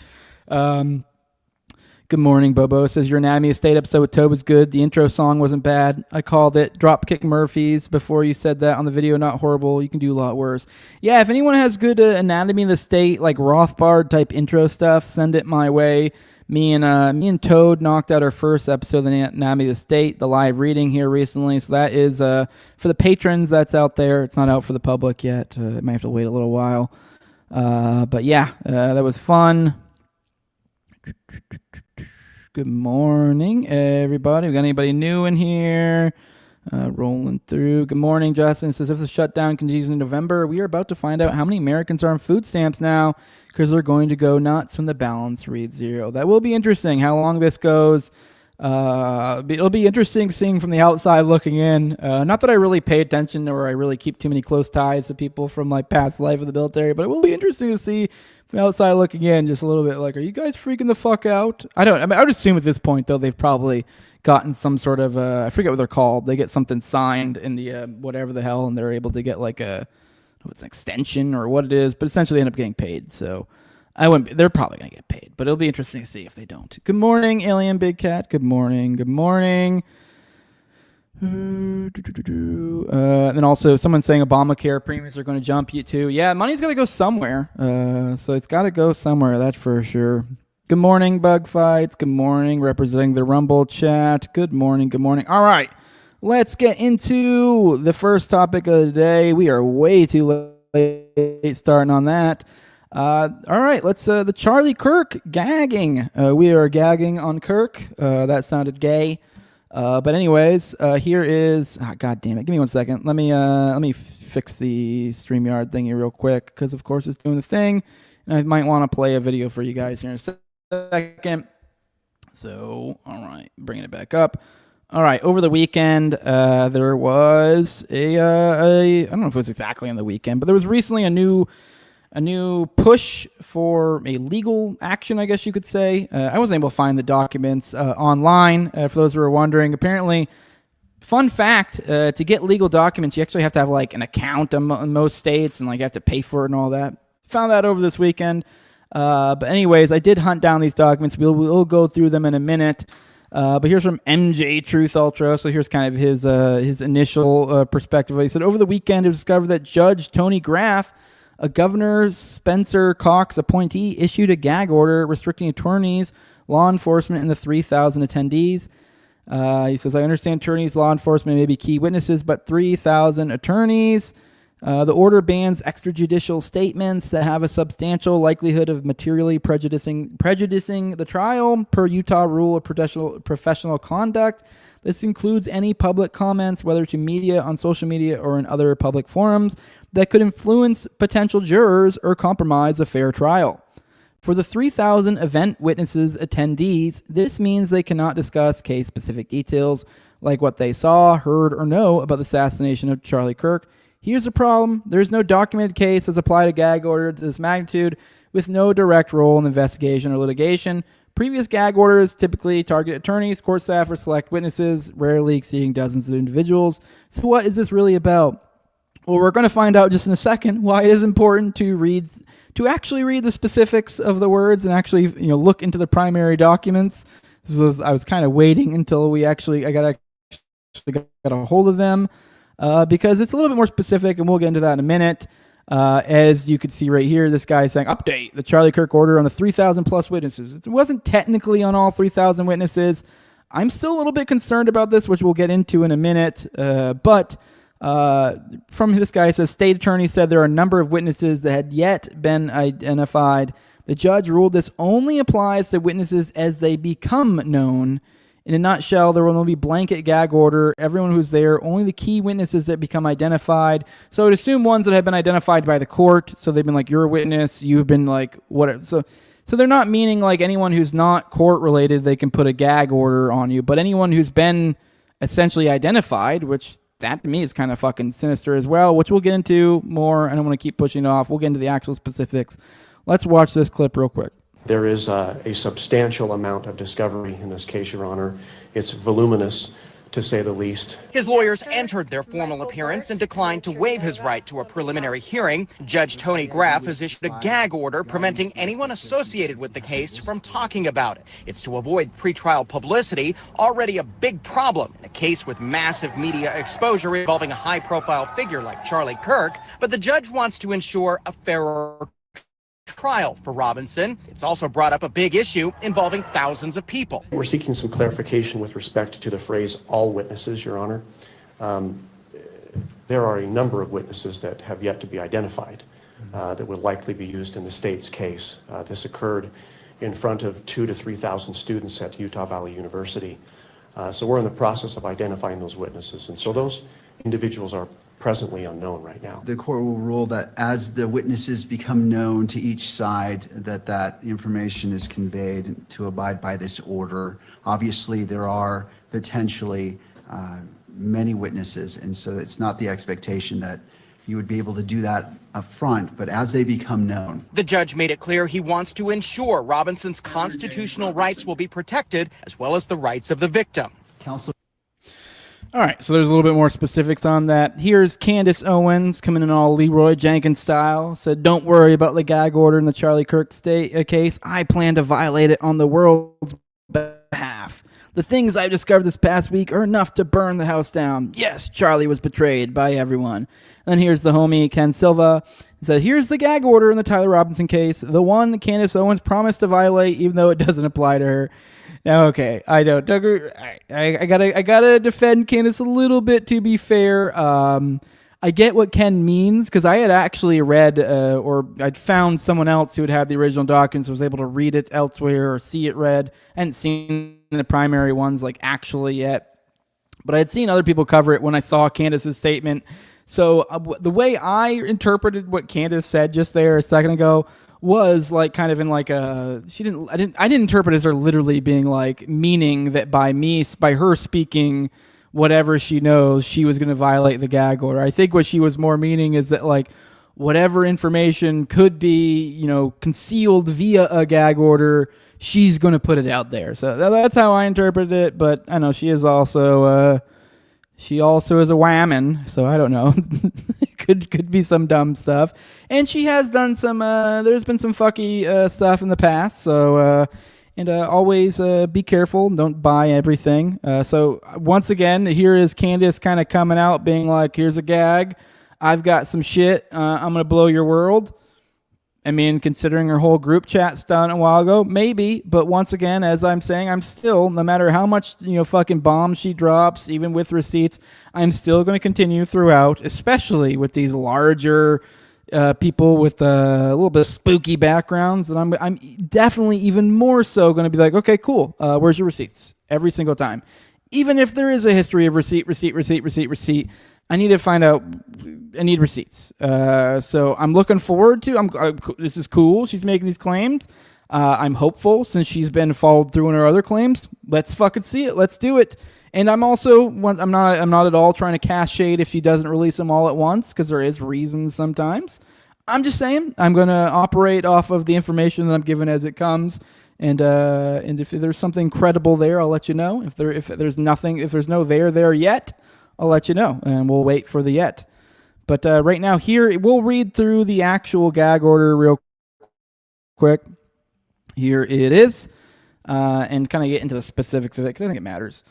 [SPEAKER 8] Good morning, Bobo. Says your Anatomy of State episode with Tobe was good. The intro song wasn't bad. I called it Dropkick Murphys before you said that on the video. Not horrible. You can do a lot worse. Yeah, if anyone has good Anatomy of the State, like Rothbard type intro stuff, send it my way. Me and Toad knocked out our first episode of the Anatomy of the State, the live reading here recently. So that is for the patrons. That's out there. It's not out for the public yet. It might have to wait a little while. But yeah, that was fun. Good morning, everybody. We got anybody new in here? Rolling through. Good morning, Justin. Says if the shutdown continues in November, we are about to find out how many Americans are on food stamps now because they're going to go nuts when the balance reads 0. That will be interesting how long this goes. It'll be interesting seeing from the outside looking in. Not that I really pay attention or I really keep too many close ties to people from my past life in the military, but it will be interesting to see from the outside looking in just a little bit like, are you guys freaking the fuck out? I would assume at this point, though, they've probably gotten some sort of, I forget what they're called. They get something signed in the whatever the hell, and they're able to get like an extension or what it is, but essentially end up getting paid. So they're probably going to get paid, but it'll be interesting to see if they don't. Good morning, Alien Big Cat. Good morning. Good morning. And then also someone saying Obamacare premiums are going to jump you too. Yeah, money's got to go somewhere. So it's got to go somewhere. That's for sure. Good morning, Bug Fights. Good morning, representing the Rumble chat. Good morning. Good morning. All right, let's get into the first topic of the day. We are way too late starting on that. All right, let's the Charlie Kirk gagging. We are gagging on Kirk. That sounded gay. But anyways, here is. God damn it! Give me 1 second. Let me fix the StreamYard thingy real quick because of course it's doing the thing, and I might want to play a video for you guys here in a second. So, all right, bringing it back up. All right, over the weekend, there was a I don't know if it was exactly on the weekend, but there was recently a new a new push for a legal action, I guess you could say. I wasn't able to find the documents online, for those who were wondering. Apparently, fun fact, to get legal documents, you actually have to have like an account in most states, and like you have to pay for it and all that. Found that over this weekend. But anyways, I did hunt down these documents. We'll go through them in a minute. But here's from MJ Truth Ultra. So here's kind of his initial perspective. He said, over the weekend, it was discovered that Judge Tony Graff, a Governor Spencer Cox appointee, issued a gag order restricting attorneys, law enforcement, and the 3,000 attendees. He says, I understand attorneys, law enforcement may be key witnesses, but 3,000 attorneys. The order bans extrajudicial statements that have a substantial likelihood of materially prejudicing the trial per Utah rule of professional conduct. This includes any public comments, whether to media, on social media, or in other public forums, that could influence potential jurors or compromise a fair trial. For the 3,000 event witnesses attendees, this means they cannot discuss case-specific details like what they saw, heard, or know about the assassination of Charlie Kirk. Here's the problem. There's no documented case that's applied a gag order to this magnitude with no direct role in the investigation or litigation. Previous gag orders typically target attorneys, court staff, or select witnesses, rarely exceeding dozens of individuals. So what is this really about? Well, we're going to find out just in a second why it is important to actually read the specifics of the words and actually look into the primary documents. I was kind of waiting until I got a hold of them. Because it's a little bit more specific, and we'll get into that in a minute. As you can see right here, this guy is saying, update the Charlie Kirk order on the 3,000 plus witnesses. It wasn't technically on all 3,000 witnesses. I'm still a little bit concerned about this, which we'll get into in a minute. But from this guy, it says, state attorney said there are a number of witnesses that had yet been identified. The judge ruled this only applies to witnesses as they become known. In a nutshell, there will be blanket gag order. Everyone who's there, only the key witnesses that become identified. So I'd assume ones that have been identified by the court. So they've been like, you're a witness. You've been like, whatever. So they're not meaning like anyone who's not court related, they can put a gag order on you. But anyone who's been essentially identified, which that to me is kind of fucking sinister as well, which we'll get into more. I don't want to keep pushing it off. We'll get into the actual specifics. Let's watch this clip real quick.
[SPEAKER 15] There is a substantial amount of discovery in this case, Your Honor. It's voluminous, to say the least.
[SPEAKER 16] His lawyers entered their formal appearance and declined to waive his right to a preliminary hearing. Judge Tony Graff has issued a gag order preventing anyone associated with the case from talking about it. It's to avoid pretrial publicity, already a big problem in a case with massive media exposure involving a high-profile figure like Charlie Kirk. But the judge wants to ensure a fairer trial for Robinson. It's also brought up a big issue involving thousands of people.
[SPEAKER 15] We're seeking some clarification with respect to the phrase all witnesses, Your Honor. There are a number of witnesses that have yet to be identified that will likely be used in the state's case. This occurred in front of 2,000 to 3,000 students at Utah Valley University. So we're in the process of identifying those witnesses. And so those individuals are presently unknown right now.
[SPEAKER 17] The court will rule that as the witnesses become known to each side, that information is conveyed to abide by this order. Obviously, there are potentially many witnesses, and so it's not the expectation that you would be able to do that up front, but as they become known.
[SPEAKER 16] The judge made it clear he wants to ensure Robinson's constitutional rights will be protected, as well as the rights of the victim.
[SPEAKER 17] Counsel.
[SPEAKER 8] All right, so there's a little bit more specifics on that. Here's Candace Owens coming in all Leroy Jenkins style. Said, don't worry about the gag order in the Charlie Kirk case. I plan to violate it on the world's behalf. The things I've discovered this past week are enough to burn the house down. Yes, Charlie was betrayed by everyone. And then here's the homie, Ken Silva. He said, here's the gag order in the Tyler Robinson case. The one Candace Owens promised to violate, even though it doesn't apply to her. Now, okay, I know, Duggar, I gotta defend Candace a little bit, to be fair. I get what Ken means, because I had actually read, or I'd found someone else who had had the original documents, was able to read it elsewhere or see it read. I hadn't seen the primary ones, like, actually yet. But I had seen other people cover it when I saw Candace's statement. So the way I interpreted what Candace said just there a second ago was like kind of in like a, I didn't interpret it as her literally being like meaning that by her speaking whatever she knows, she was going to violate the gag order. I think what she was more meaning is that like, whatever information could be, concealed via a gag order, she's going to put it out there. So that's how I interpret it. But I know she is also, she also is a whammon. So I don't know. could be some dumb stuff. And she has done some, there's been some fucky stuff in the past. So, always be careful. Don't buy everything. So once again, here is Candace kind of coming out being like, here's a gag. I've got some shit. I'm going to blow your world. I mean, considering her whole group chat done a while ago, maybe. But once again, as I'm saying, I'm still, no matter how much, fucking bombs she drops, even with receipts, I'm still going to continue throughout, especially with these larger people with a little bit of spooky backgrounds. And I'm definitely even more so going to be like, okay, cool. Where's your receipts? Every single time. Even if there is a history of receipt, I need to find out. I need receipts. So I'm looking forward to. This is cool. She's making these claims. I'm hopeful since she's been followed through in her other claims. Let's fucking see it. Let's do it. And I'm also. I'm not at all trying to cast shade if she doesn't release them all at once, because there is reasons sometimes. I'm just saying I'm going to operate off of the information that I'm given as it comes. And if there's something credible there, I'll let you know. If there's no there yet, I'll let you know, and we'll wait for the yet. But right now here, we'll read through the actual gag order real quick. Here it is, and kind of get into the specifics of it, because I think it matters.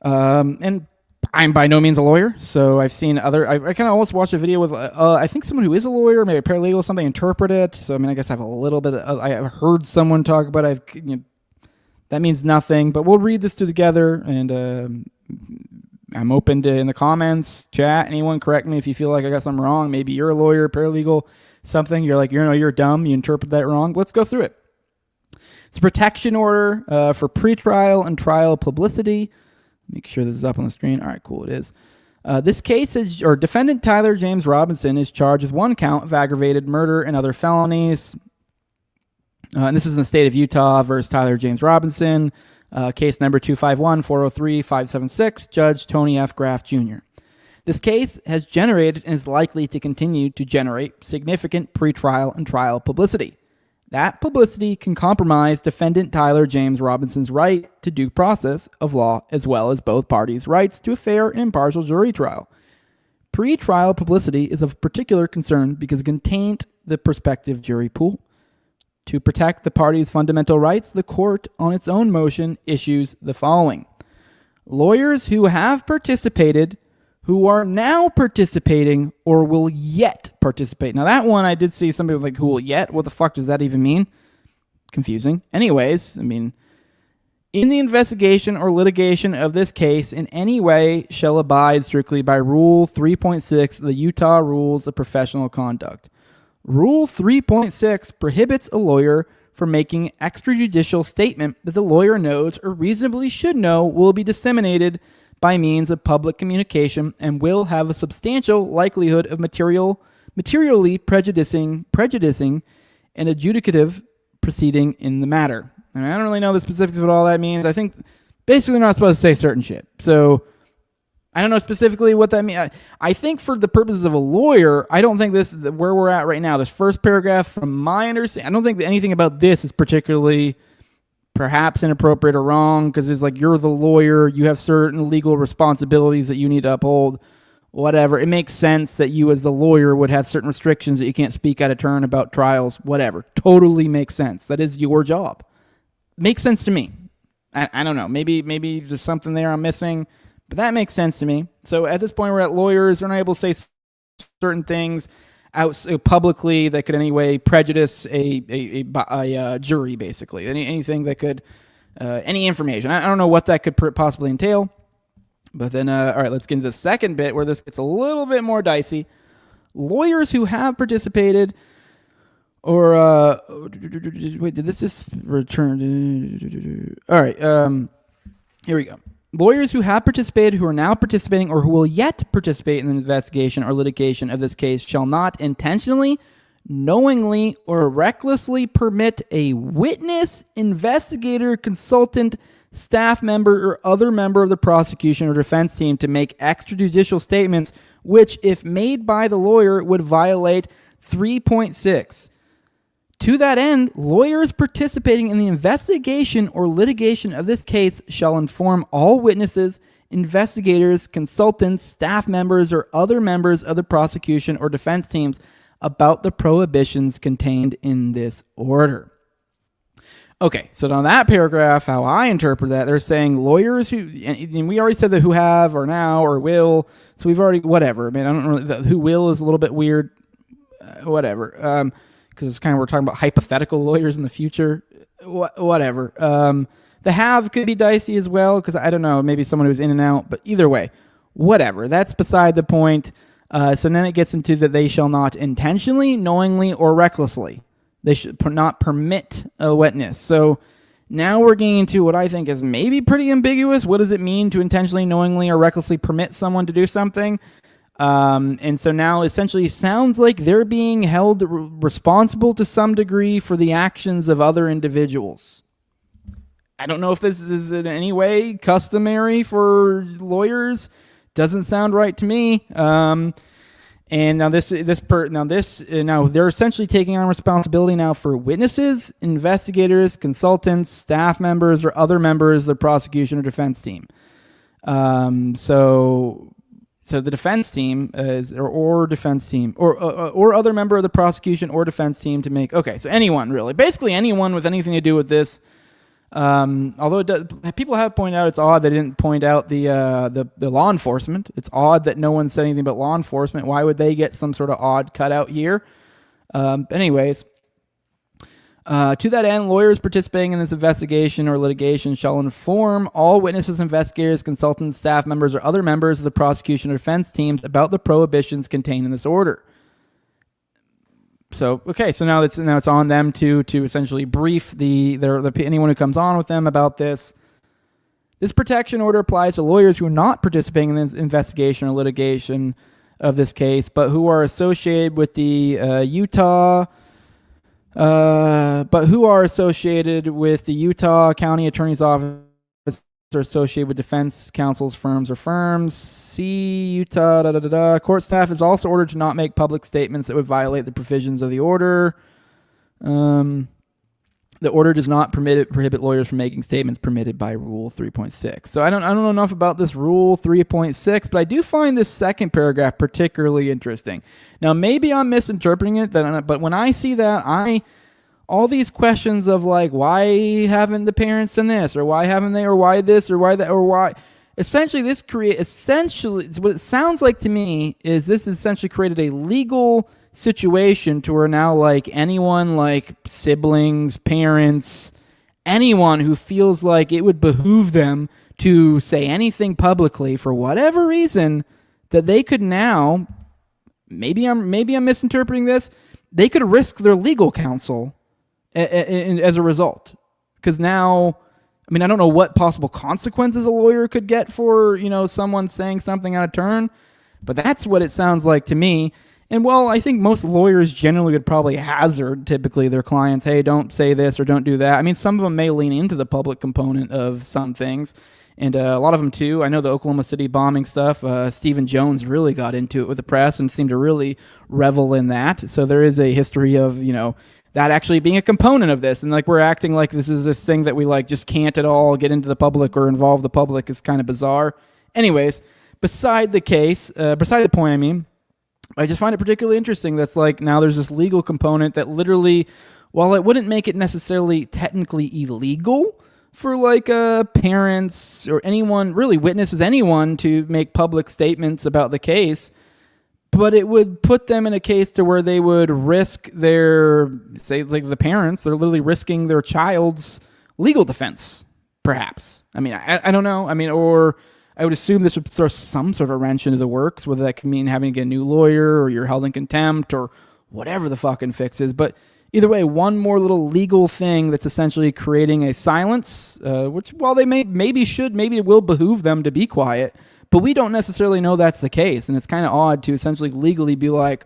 [SPEAKER 8] And I'm by no means a lawyer, so I've seen I kind of almost watched a video with, I think someone who is a lawyer, maybe a paralegal or something, interpret it. So, I mean, I guess I have a little bit I've heard someone talk about it. That means nothing, but we'll read this together, and I'm open to, in the comments, chat, anyone correct me if you feel like I got something wrong. Maybe you're a lawyer, paralegal, something. You're like, you're dumb. You interpret that wrong. Let's go through it. It's a protection order for pretrial and trial publicity. Make sure this is up on the screen. All right, cool. It is. This case is, or defendant Tyler James Robinson is charged with one count of aggravated murder and other felonies. And this is in the state of Utah versus Tyler James Robinson. Case number 251-403-576, Judge Tony F. Graff Jr. This case has generated and is likely to continue to generate significant pretrial and trial publicity. That publicity can compromise defendant Tyler James Robinson's right to due process of law, as well as both parties' rights to a fair and impartial jury trial. Pretrial publicity is of particular concern because it can taint the prospective jury pool. To protect the parties' fundamental rights, the court, on its own motion, issues the following. Lawyers who have participated, who are now participating, or will yet participate. Now, that one I did see somebody like, who will yet? What the fuck does that even mean? Confusing. Anyways, I mean, in the investigation or litigation of this case in any way shall abide strictly by Rule 3.6 of the Utah Rules of Professional Conduct. Rule 3.6 prohibits a lawyer from making extrajudicial statement that the lawyer knows or reasonably should know will be disseminated by means of public communication and will have a substantial likelihood of materially prejudicing an adjudicative proceeding in the matter. And I don't really know the specifics of what all that means. I think basically they're not supposed to say certain shit. So I don't know specifically what that means. I think for the purposes of a lawyer, I don't think this, where we're at right now, this first paragraph, from my understanding, I don't think that anything about this is particularly perhaps inappropriate or wrong, because it's like, you're the lawyer, you have certain legal responsibilities that you need to uphold, whatever. It makes sense that you as the lawyer would have certain restrictions that you can't speak out of turn about trials, whatever. Totally makes sense. That is your job. Makes sense to me. I don't know. Maybe there's something there I'm missing. But that makes sense to me. So at this point, we're at lawyers. They're not able to say certain things out publicly that could anyway prejudice a jury, basically. Anything that could, any information. I don't know what that could possibly entail. But then, all right, let's get into the second bit where this gets a little bit more dicey. Lawyers who have participated or, wait, did this just return? All right, here we go. Lawyers who have participated, who are now participating, or who will yet participate in the investigation or litigation of this case shall not intentionally, knowingly, or recklessly permit a witness, investigator, consultant, staff member, or other member of the prosecution or defense team to make extrajudicial statements which, if made by the lawyer, would violate 3.6. To that end, lawyers participating in the investigation or litigation of this case shall inform all witnesses, investigators, consultants, staff members, or other members of the prosecution or defense teams about the prohibitions contained in this order. Okay, so now that paragraph, how I interpret that, they're saying lawyers who, and we already said that who have or now or will, so we've already, whatever. I mean, I don't really, who will is a little bit weird, whatever, because it's kind of, we're talking about hypothetical lawyers in the future, whatever. The have could be dicey as well, because I don't know, maybe someone who's in and out, but either way, whatever. That's beside the point. So then it gets into that they shall not intentionally, knowingly, or recklessly. They should not permit a witness. So now we're getting into what I think is maybe pretty ambiguous. What does it mean to intentionally, knowingly, or recklessly permit someone to do something? And so now essentially sounds like they're being held responsible to some degree for the actions of other individuals. I don't know if this is in any way customary for lawyers. Doesn't sound right to me. And now now they're essentially taking on responsibility now for witnesses, investigators, consultants, staff members, or other members of the prosecution or defense team. So the defense team is or defense team or other member of the prosecution or defense team to make. Okay, so anyone really, basically anyone with anything to do with this. Although people have pointed out it's odd they didn't point out the law enforcement. It's odd that no one said anything about law enforcement. Why would they get some sort of odd cutout here? Anyways, to that end, lawyers participating in this investigation or litigation shall inform all witnesses, investigators, consultants, staff members, or other members of the prosecution or defense teams about the prohibitions contained in this order. So okay, so now it's on them to essentially brief anyone who comes on with them about this. This protection order applies to lawyers who are not participating in this investigation or litigation of this case, but who are associated with the Utah County Attorney's Office, or associated with defense counsels, firms, or firms. See Utah. Court staff is also ordered to not make public statements that would violate the provisions of the order. The order does not prohibit lawyers from making statements permitted by Rule 3.6. So I don't know enough about this Rule 3.6, but I do find this second paragraph particularly interesting. Now maybe I'm misinterpreting it, but when I see that, all these questions of like, why haven't the parents done this, or why haven't they, or why this, or why that, or why, essentially what it sounds like to me is this essentially created a legal situation to where now like anyone, like siblings, parents, anyone who feels like it would behoove them to say anything publicly for whatever reason, that they could now, maybe I'm misinterpreting this, they could risk their legal counsel as a result. Because now, I mean, I don't know what possible consequences a lawyer could get for, someone saying something out of turn, but that's what it sounds like to me. And well, I think most lawyers generally would probably hazard typically their clients, hey, don't say this or don't do that. I mean, some of them may lean into the public component of some things, and a lot of them too. I know the Oklahoma City bombing stuff, Stephen Jones really got into it with the press and seemed to really revel in that. So there is a history of, that actually being a component of this. And like we're acting like this is this thing that we like just can't at all get into the public or involve the public is kind of bizarre. Anyways, beside the point, I mean, I just find it particularly interesting that's like now there's this legal component that literally, while it wouldn't make it necessarily technically illegal for like parents or anyone, really witnesses, anyone to make public statements about the case, but it would put them in a case to where they would risk their, say like the parents, they're literally risking their child's legal defense, perhaps. I mean, I don't know. I mean, or I would assume this would throw some sort of wrench into the works, whether that could mean having to get a new lawyer or you're held in contempt or whatever the fucking fix is. But either way, one more little legal thing that's essentially creating a silence, which while they maybe it will behoove them to be quiet, but we don't necessarily know that's the case. And it's kind of odd to essentially legally be like,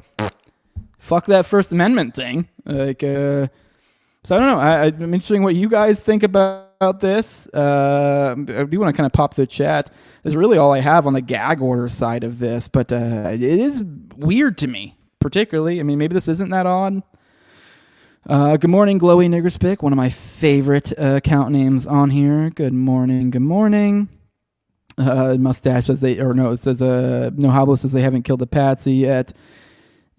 [SPEAKER 8] fuck that First Amendment thing. Like, So I don't know. I'm interested what you guys think about this. I do want to kind of pop the chat. That's really all I have on the gag order side of this, but it is weird to me, particularly. I mean, maybe this isn't that odd. Good morning, Glowy Niggerspick, one of my favorite account names on here. Good morning, good morning. Mustache says it says No Hoblo says they haven't killed the Patsy yet.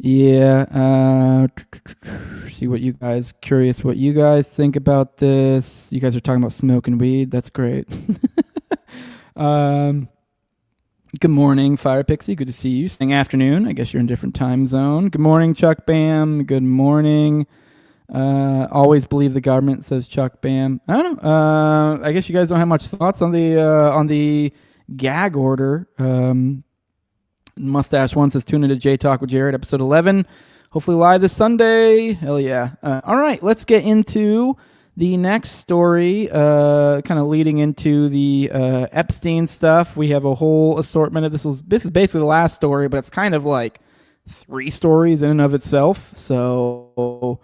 [SPEAKER 8] Yeah. See what you guys, curious what you guys think about this. You guys are talking about smoking weed. That's great. Good morning, Fire Pixie. Good to see you. Saying afternoon. I guess you're in a different time zone. Good morning, Chuck Bam. Good morning. Always believe the government, says Chuck Bam. I don't know. I guess you guys don't have much thoughts on the gag order. Mustache One says tune into J Talk with Jared, episode 11. Hopefully live this Sunday. Hell yeah. All right, let's get into the next story, kind of leading into the Epstein stuff. We have a whole assortment of this. This is basically the last story, but it's kind of like 3 stories in and of itself. So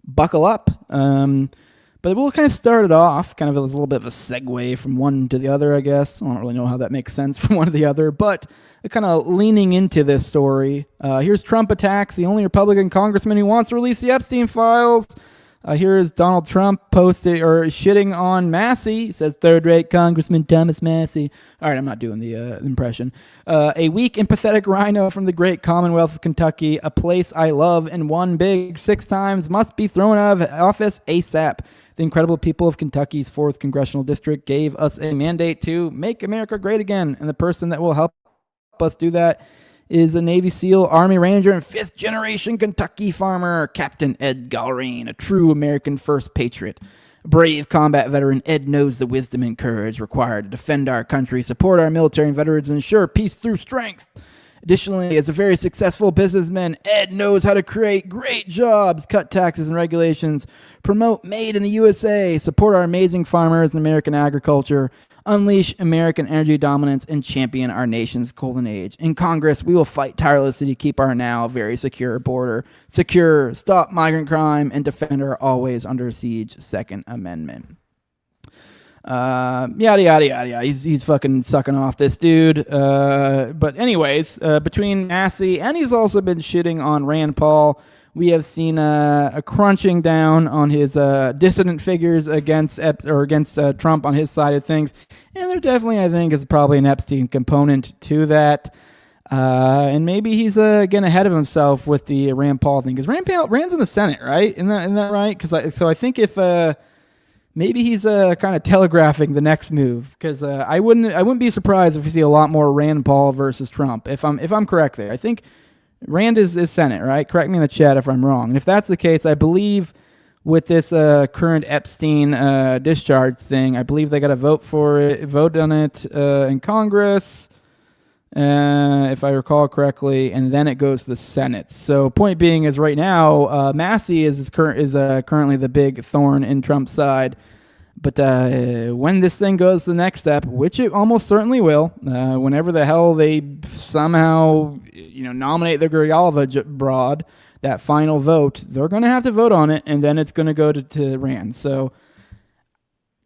[SPEAKER 8] buckle up. But we'll kind of start it off, kind of as a little bit of a segue from one to the other, I guess. I don't really know how that makes sense from one to the other, but kind of leaning into this story. Here's Trump attacks the only Republican congressman who wants to release the Epstein files. Here is Donald Trump shitting on Massey. He says, third-rate Congressman Thomas Massey. All right, I'm not doing the impression. A weak and pathetic rhino from the great Commonwealth of Kentucky, a place I love and won big 6 times, must be thrown out of office ASAP. The incredible people of Kentucky's 4th Congressional District gave us a mandate to make America great again, and the person that will help us do that is a Navy SEAL, Army Ranger, and 5th-generation Kentucky farmer, Captain Ed Galrain, a true American first patriot. A brave combat veteran, Ed knows the wisdom and courage required to defend our country, support our military and veterans, and ensure peace through strength. Additionally, as a very successful businessman, Ed knows how to create great jobs, cut taxes and regulations, promote Made in the USA, support our amazing farmers and American agriculture, unleash American energy dominance, and champion our nation's golden age. In Congress, we will fight tirelessly to keep our now very secure border secure, stop migrant crime, and defend our always under siege Second Amendment. Yada, yada, yada, yada. He's fucking sucking off this dude. But anyways, between Massey and he's also been shitting on Rand Paul, we have seen a crunching down on his dissident figures against Trump on his side of things. And there definitely, I think, is probably an Epstein component to that. And maybe he's getting ahead of himself with the Rand Paul thing. Because Rand's in the Senate, right? Isn't that right? So I think if... maybe he's kind of telegraphing the next move, because I wouldn't be surprised if we see a lot more Rand Paul versus Trump. If I'm correct there, I think Rand is Senate, right? Correct me in the chat if I'm wrong. And if that's the case, I believe with this current Epstein discharge thing, I believe they got to vote on it in Congress, if I recall correctly, and then it goes to the Senate. So point being is right now, Massey is currently the big thorn in Trump's side. But when this thing goes to the next step, which it almost certainly will, whenever the hell they somehow nominate the Grijalva broad, that final vote, they're going to have to vote on it, and then it's going to go to Rand. So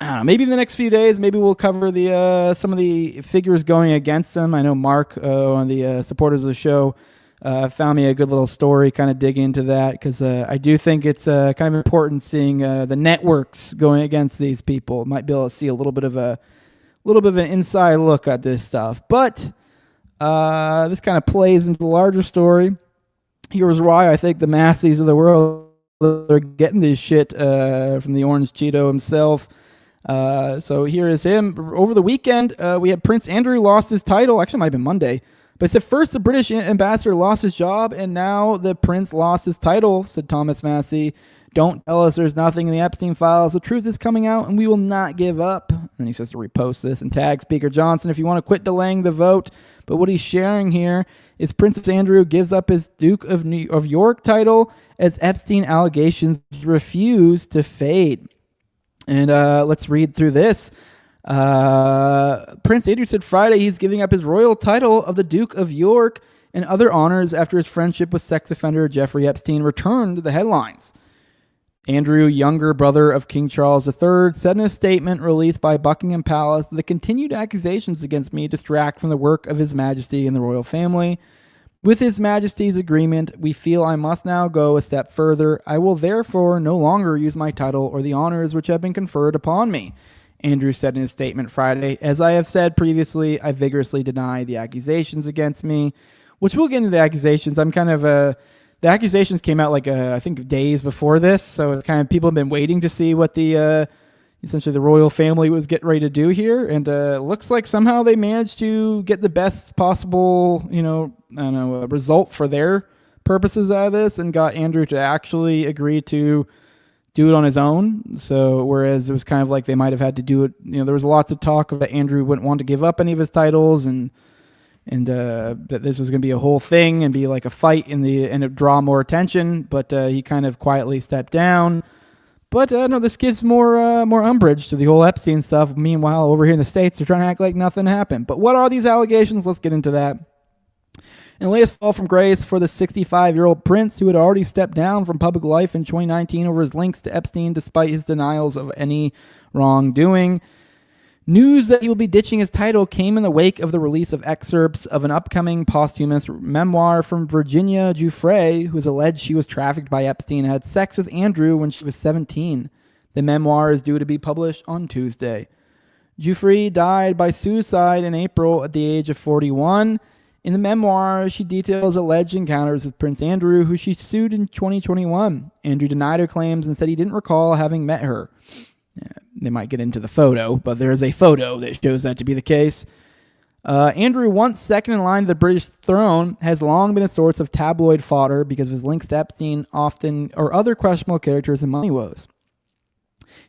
[SPEAKER 8] I don't know, maybe in the next few days, maybe we'll cover the some of the figures going against him. I know Mark, one of the supporters of the show, found me a good little story, kind of dig into that, because I do think it's kind of important seeing the networks going against these people. Might be able to see a little bit of an inside look at this stuff. But this kind of plays into the larger story. Here's why I think the Masseys of the world are getting this shit from the Orange Cheeto himself. So here is him. Over the weekend, we had Prince Andrew lost his title. Actually, it might have been Monday. But it said first the British ambassador lost his job, and now the prince lost his title, said Thomas Massey. Don't tell us there's nothing in the Epstein files. The truth is coming out, and we will not give up. And he says to repost this and tag Speaker Johnson if you want to quit delaying the vote. But what he's sharing here is Princess Andrew gives up his Duke of York title as Epstein allegations refuse to fade. And let's read through this. Prince Andrew said Friday he's giving up his royal title of the Duke of York and other honors after his friendship with sex offender Jeffrey Epstein returned to the headlines. Andrew, younger brother of King Charles III, said in a statement released by Buckingham Palace that the continued accusations against me distract from the work of His Majesty and the royal family. With His Majesty's agreement, we feel I must now go a step further. I will therefore no longer use my title or the honors which have been conferred upon me, Andrew said in his statement Friday. As I have said previously, I vigorously deny the accusations against me, which we'll get into the accusations. The accusations came out I think days before this, so it's kind of people have been waiting to see what the essentially the royal family was getting ready to do here, and looks like somehow they managed to get the best possible result for their purposes out of this, and got Andrew to actually agree to do it on his own. So whereas it was kind of like they might have had to do it, there was lots of talk of that Andrew wouldn't want to give up any of his titles, and that this was going to be a whole thing and be like a fight and it draw more attention, but he kind of quietly stepped down. But no, this gives more umbrage to the whole Epstein stuff. Meanwhile, over here in the States, they're trying to act like nothing happened. But what are these allegations? Let's get into that. And the latest fall from grace for the 65-year-old prince, who had already stepped down from public life in 2019 over his links to Epstein despite his denials of any wrongdoing. News that he will be ditching his title came in the wake of the release of excerpts of an upcoming posthumous memoir from Virginia Giuffre, who is alleged she was trafficked by Epstein and had sex with Andrew when she was 17. The memoir is due to be published on Tuesday. Giuffre died by suicide in April at the age of 41. In the memoir, she details alleged encounters with Prince Andrew, who she sued in 2021. Andrew denied her claims and said he didn't recall having met her. They might get into the photo, but there is a photo that shows that to be the case. Andrew, once second in line to the British throne, has long been a source of tabloid fodder because of his links to Epstein, or other questionable characters and money woes.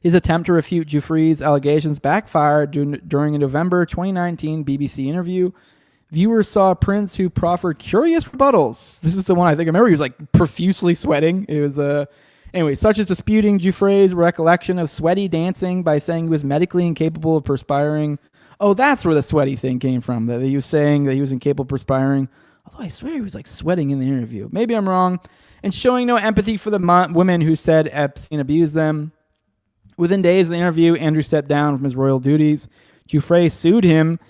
[SPEAKER 8] His attempt to refute Giuffre's allegations backfired during a November 2019 BBC interview. Viewers saw a prince who proffered curious rebuttals. This is the one I think I remember. He was profusely sweating. It was Anyway, such as disputing Giuffre's recollection of sweaty dancing by saying he was medically incapable of perspiring. Oh, that's where the sweaty thing came from, that he was saying that he was incapable of perspiring. Although I swear he was sweating in the interview. Maybe I'm wrong. And showing no empathy for the women who said Epstein abused them. Within days of the interview, Andrew stepped down from his royal duties. Giuffre sued him,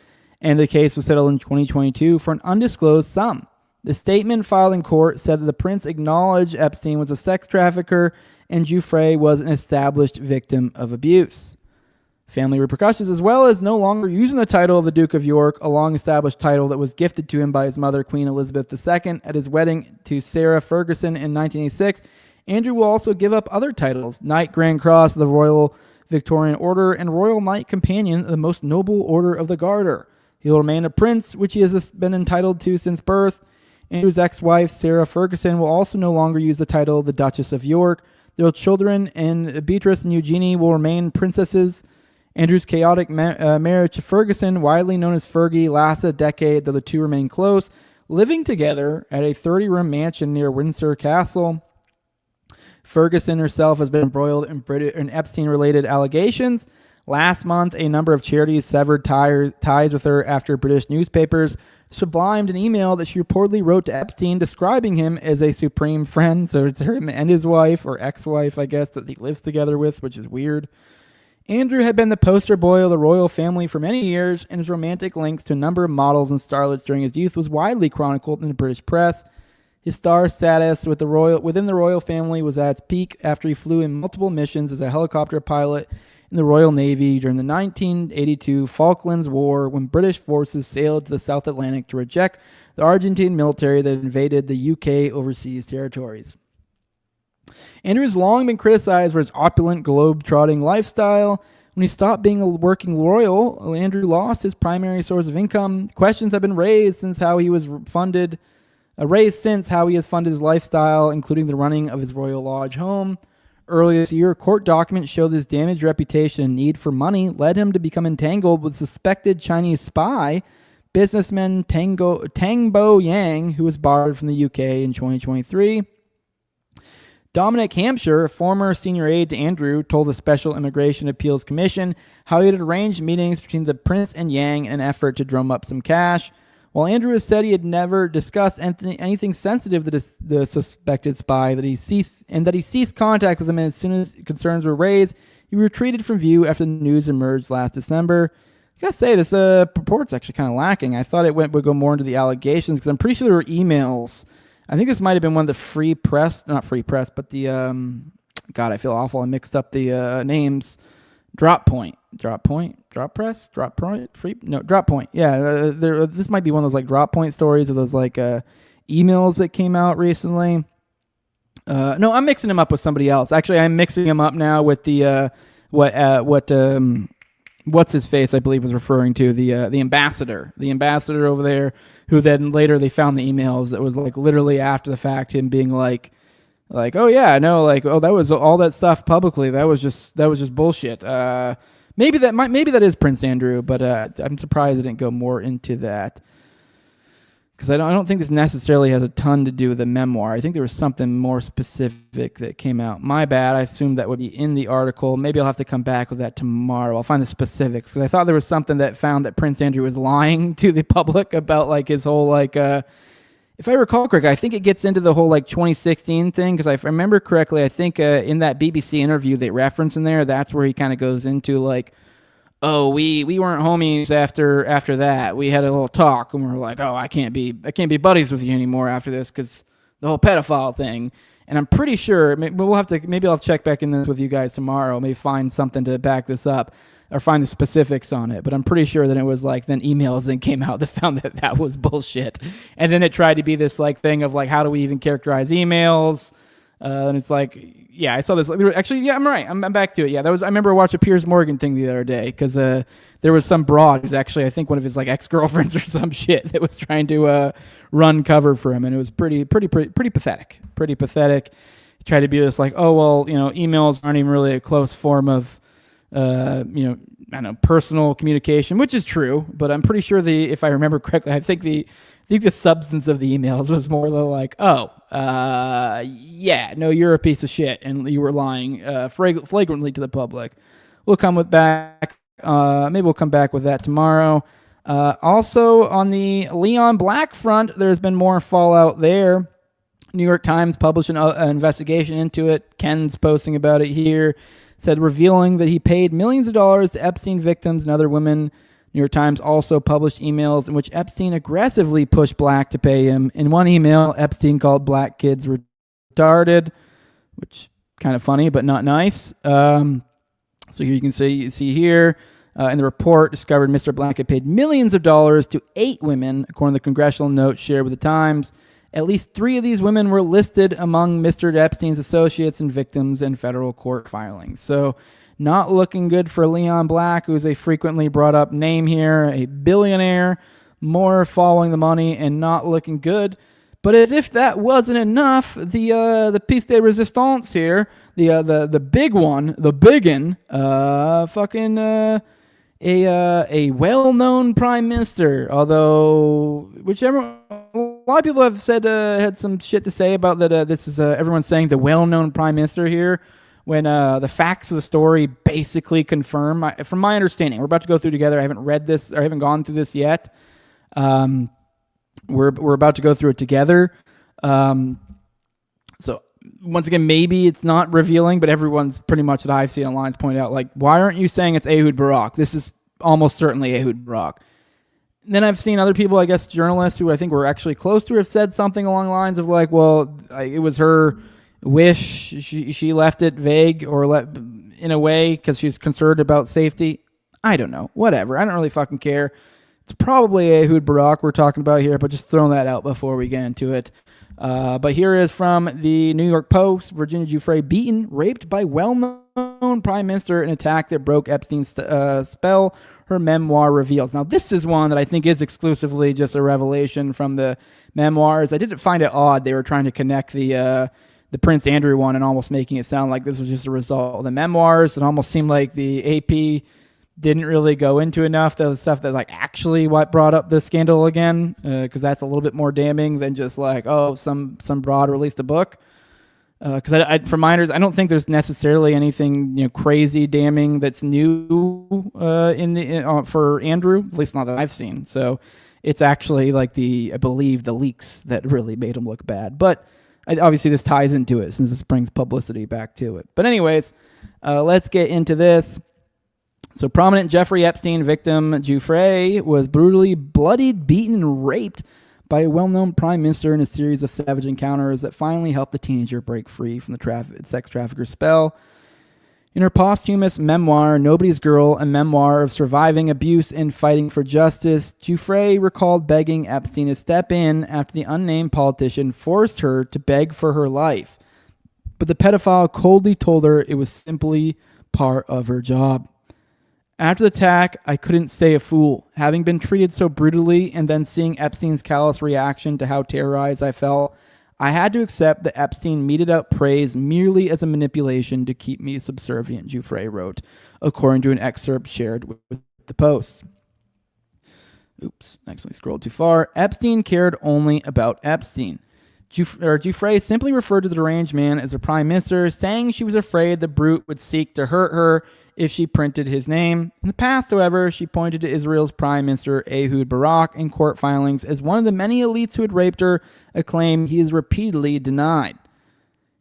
[SPEAKER 8] and the case was settled in 2022 for an undisclosed sum. The statement filed in court said that the prince acknowledged Epstein was a sex trafficker and Giuffre was an established victim of abuse. Family repercussions, as well as no longer using the title of the Duke of York, a long-established title that was gifted to him by his mother, Queen Elizabeth II, at his wedding to Sarah Ferguson in 1986. Andrew will also give up other titles: Knight Grand Cross of the Royal Victorian Order and Royal Knight Companion of the Most Noble Order of the Garter. He will remain a prince, which he has been entitled to since birth. Andrew's ex-wife, Sarah Ferguson, will also no longer use the title of the Duchess of York. Their children, and Beatrice and Eugenie, will remain princesses. Andrew's chaotic marriage to Ferguson, widely known as Fergie, lasted a decade, though the two remain close, living together at a 30-room mansion near Windsor Castle. Ferguson herself has been embroiled in Epstein-related allegations. Last month, a number of charities severed ties with her after British newspapers sublimed an email that she reportedly wrote to Epstein describing him as a supreme friend. So it's him and his wife, or ex-wife, I guess, that he lives together with, which is weird. Andrew had been the poster boy of the royal family for many years, and his romantic links to a number of models and starlets during his youth was widely chronicled in the British press. His star status within the royal family was at its peak after he flew in multiple missions as a helicopter pilot in the Royal Navy during the 1982 Falklands War, when British forces sailed to the South Atlantic to reject the Argentine military that invaded the UK overseas territories. Andrew has long been criticized for his opulent, globe-trotting lifestyle. When he stopped being a working royal, Andrew lost his primary source of income. Questions have been raised since how he has funded his lifestyle, including the running of his Royal Lodge home. Earlier this year, court documents show his damaged reputation and need for money led him to become entangled with suspected Chinese spy, businessman Tangbo Yang, who was barred from the UK in 2023. Dominic Hampshire, a former senior aide to Andrew, told the Special Immigration Appeals Commission how he had arranged meetings between the prince and Yang in an effort to drum up some cash. While Andrew has said he had never discussed anything sensitive to the suspected spy, that he ceased contact with him as soon as concerns were raised, he retreated from view after the news emerged last December. I gotta say, this report's actually kind of lacking. I thought it would go more into the allegations, because I'm pretty sure there were emails. I think this might have been one of the not free press, but the, God, I feel awful. I mixed up the names. Drop Point. Yeah, this might be one of those like Drop Point stories, or those like emails that came out recently. No, I'm mixing him up with somebody else. Actually, I'm mixing him up now with the what's his face, I believe, was referring to the ambassador over there, who then later they found the emails that was like literally after the fact, him being like, oh yeah, no, like, oh, that was all that stuff publicly, that was just bullshit. Maybe that is Prince Andrew, but I'm surprised I didn't go more into that, because I don't think this necessarily has a ton to do with the memoir. I think there was something more specific that came out. My bad. I assumed that would be in the article. Maybe I'll have to come back with that tomorrow. I'll find the specifics, because I thought there was something that found that Prince Andrew was lying to the public about like his whole like. If I recall correctly, I think it gets into the whole like 2016 thing, because if I remember correctly, I think in that BBC interview they reference in there, that's where he kind of goes into like, oh, we weren't homies after that. We had a little talk, and we were like, oh, I can't be buddies with you anymore after this, because the whole pedophile thing. And I'm pretty sure maybe I'll check back in this with you guys tomorrow, maybe find something to back this up, or find the specifics on it. But I'm pretty sure that it was like then emails then came out that found that was bullshit. And then it tried to be this like thing of like, how do we even characterize emails? And it's like, yeah, I saw this. Actually, yeah, I'm right. I'm back to it. Yeah, I remember watching a Piers Morgan thing the other day, because there was some broad who's actually, I think, one of his like ex-girlfriends or some shit that was trying to run cover for him, and it was pretty pathetic. Pretty pathetic. He tried to be this like, oh well, emails aren't even really a close form of I don't know, personal communication, which is true, but I'm pretty sure if I remember correctly, I think the substance of the emails was more like, yeah, no, you're a piece of shit, and you were lying flagrantly to the public. We'll come back. Maybe we'll come back with that tomorrow. Also, on the Leon Black front, there's been more fallout there. New York Times published an investigation into it. Ken's posting about it here. Said revealing that he paid millions of dollars to Epstein victims and other women. New York Times also published emails in which Epstein aggressively pushed Black to pay him. In one email, Epstein called Black kids retarded, which kind of funny but not nice. So here you can see here in the report, discovered Mr. Black had paid millions of dollars to 8 women, according to the congressional note shared with the Times. At least 3 of these women were listed among Mr. Epstein's associates and victims in federal court filings. So not looking good for Leon Black, who's a frequently brought up name here, a billionaire, more following the money, and not looking good. But as if that wasn't enough, the piece de resistance here, the big one, the biggin, a well-known prime minister, although a lot of people have said had some shit to say about that. This is everyone's saying the well-known prime minister here, when the facts of the story basically confirm. From my understanding, we're about to go through together. I haven't read this, or I haven't gone through this yet. We're about to go through it together. So once again, maybe it's not revealing, but everyone's pretty much that I've seen online pointed out, like, why aren't you saying it's Ehud Barak? This is almost certainly Ehud Barak. Then I've seen other people, I guess journalists who I think were actually close to her, have said something along the lines of like, well, it was her wish. She left it vague or in a way because she's concerned about safety. I don't know. Whatever. I don't really fucking care. It's probably Ehud Barak we're talking about here, but just throwing that out before we get into it. But here is from the New York Post. Virginia Giuffre beaten, raped by well-known prime minister in attack that broke Epstein's spell, her memoir reveals. Now, this is one that I think is exclusively just a revelation from the memoirs. I didn't find it odd they were trying to connect the Prince Andrew one and almost making it sound like this was just a result of the memoirs. It almost seemed like the AP didn't really go into enough the stuff that like actually what brought up the scandal again, because that's a little bit more damning than just like, oh, some broad released a book. Because from my understanding, I don't think there's necessarily anything crazy damning that's new for Andrew, at least not that I've seen. So it's actually like I believe the leaks that really made him look bad. But obviously this ties into it since this brings publicity back to it. But anyways, let's get into this. So prominent Jeffrey Epstein victim Giuffre was brutally bloodied, beaten, and raped by a well-known prime minister in a series of savage encounters that finally helped the teenager break free from the sex trafficker's spell. In her posthumous memoir, Nobody's Girl, a memoir of surviving abuse and fighting for justice, Giuffre recalled begging Epstein to step in after the unnamed politician forced her to beg for her life. But the pedophile coldly told her it was simply part of her job. After the attack, I couldn't stay a fool. Having been treated so brutally and then seeing Epstein's callous reaction to how terrorized I felt, I had to accept that Epstein meted out praise merely as a manipulation to keep me subservient, Giuffre wrote, according to an excerpt shared with the Post. Oops, actually scrolled too far. Epstein cared only about Epstein. Giuffre simply referred to the deranged man as a prime minister, saying she was afraid the brute would seek to hurt her if she printed his name. In the past, however, she pointed to Israel's Prime Minister Ehud Barak in court filings as one of the many elites who had raped her, a claim he has repeatedly denied.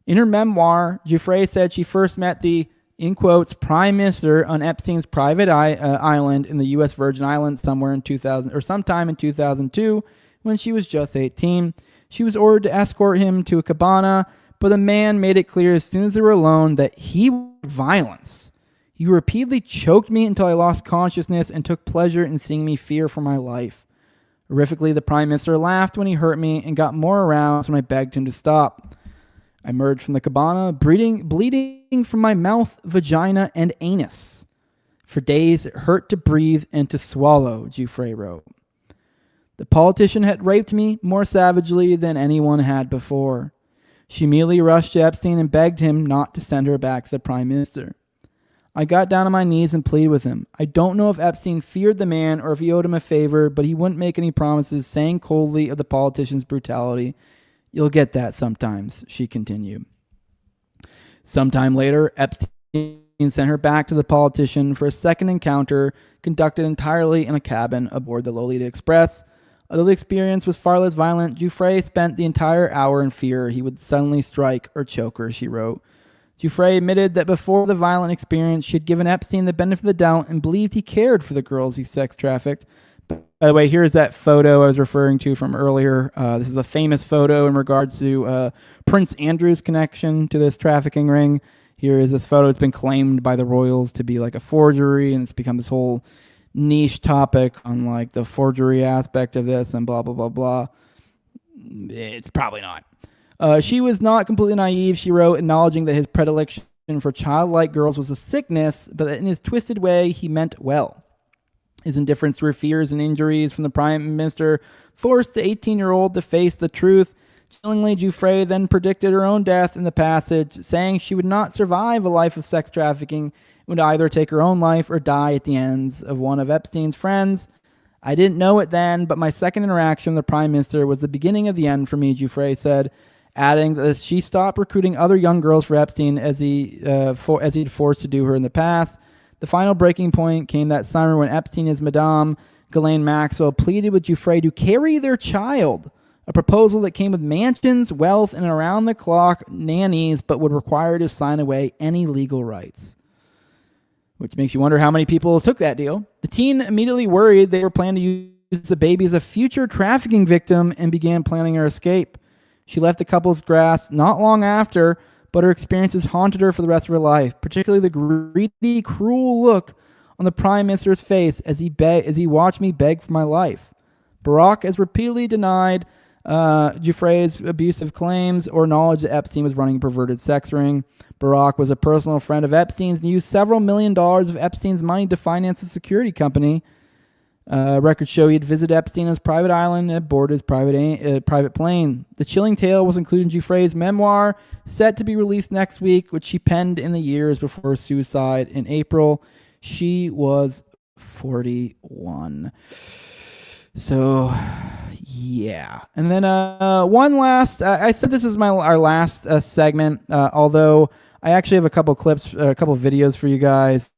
[SPEAKER 8] In her memoir, Giuffre said she first met the, in quotes, Prime Minister on Epstein's private island in the U.S. Virgin Islands sometime in 2002 when she was just 18. She was ordered to escort him to a cabana, but the man made it clear as soon as they were alone that he wanted violence. He repeatedly choked me until I lost consciousness and took pleasure in seeing me fear for my life. Horrifically, the Prime Minister laughed when he hurt me and got more aroused when I begged him to stop. I emerged from the cabana, bleeding from my mouth, vagina, and anus. For days, it hurt to breathe and to swallow, Giuffre wrote. The politician had raped me more savagely than anyone had before. She immediately rushed to Epstein and begged him not to send her back to the Prime Minister. I got down on my knees and pleaded with him. I don't know if Epstein feared the man or if he owed him a favor, but he wouldn't make any promises, saying coldly of the politician's brutality. You'll get that sometimes, she continued. Sometime later, Epstein sent her back to the politician for a second encounter conducted entirely in a cabin aboard the Lolita Express. Although the experience was far less violent, Giuffre spent the entire hour in fear he would suddenly strike or choke her, she wrote. Giuffre admitted that before the violent experience, she had given Epstein the benefit of the doubt and believed he cared for the girls he sex trafficked. By the way, here's that photo I was referring to from earlier. This is a famous photo in regards to Prince Andrew's connection to this trafficking ring. Here is this photo. It's been claimed by the royals to be like a forgery, and it's become this whole niche topic on like the forgery aspect of this and blah, blah, blah, blah. It's probably not. She was not completely naive, she wrote, acknowledging that his predilection for childlike girls was a sickness, but that in his twisted way, he meant well. His indifference to her fears and injuries from the Prime Minister forced the 18-year-old to face the truth. Chillingly, Giuffre then predicted her own death in the passage, saying she would not survive a life of sex trafficking and would either take her own life or die at the hands of one of Epstein's friends. I didn't know it then, but my second interaction with the Prime Minister was the beginning of the end for me, Giuffre said, adding that she stopped recruiting other young girls for Epstein as he'd forced to do her in the past. The final breaking point came that summer when Epstein and his Madame, Ghislaine Maxwell, pleaded with Giuffre to carry their child, a proposal that came with mansions, wealth, and around-the-clock nannies, but would require her to sign away any legal rights. Which makes you wonder how many people took that deal. The teen immediately worried they were planning to use the baby as a future trafficking victim and began planning her escape. She left the couple's grasp not long after, but her experiences haunted her for the rest of her life, particularly the greedy, cruel look on the Prime Minister's face as he watched me beg for my life. Barak has repeatedly denied Giuffre's abusive claims or knowledge that Epstein was running a perverted sex ring. Barak was a personal friend of Epstein's and used several $1 million of Epstein's money to finance a security company. Records show he'd visit Epstein on his private island and aboard his private plane. The chilling tale was included in Giuffre's memoir, set to be released next week, which she penned in the years before her suicide in April. She was 41. So, yeah. And then one last, I said this is our last segment, although I actually have a couple clips, a couple videos for you guys.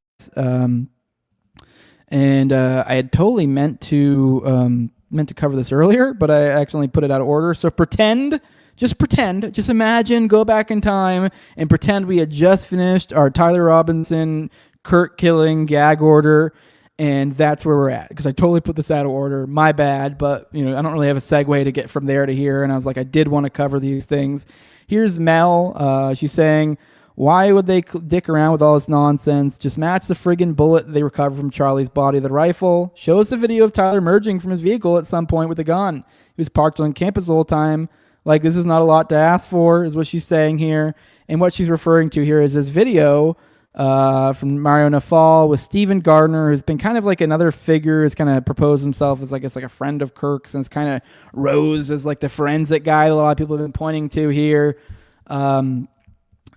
[SPEAKER 8] And I had totally meant to meant to cover this earlier, but I accidentally put it out of order. So just imagine, go back in time and pretend we had just finished our Tyler Robinson, Kirk killing gag order, and that's where we're at. Because I totally put this out of order. My bad, but I don't really have a segue to get from there to here, and I was like, I did want to cover these things. Here's Mel. She's saying, why would they dick around with all this nonsense? Just match the friggin' bullet they recovered from Charlie's body of the rifle. Show us a video of Tyler emerging from his vehicle at some point with a gun. He was parked on campus the whole time. Like, this is not a lot to ask for, is what she's saying here. And what she's referring to here is this video from Mario Nafal with Stephen Gardner, who's been kind of like another figure, has kind of proposed himself as, I guess, like a friend of Kirk's, and it's kind of rose as like the forensic guy that a lot of people have been pointing to here.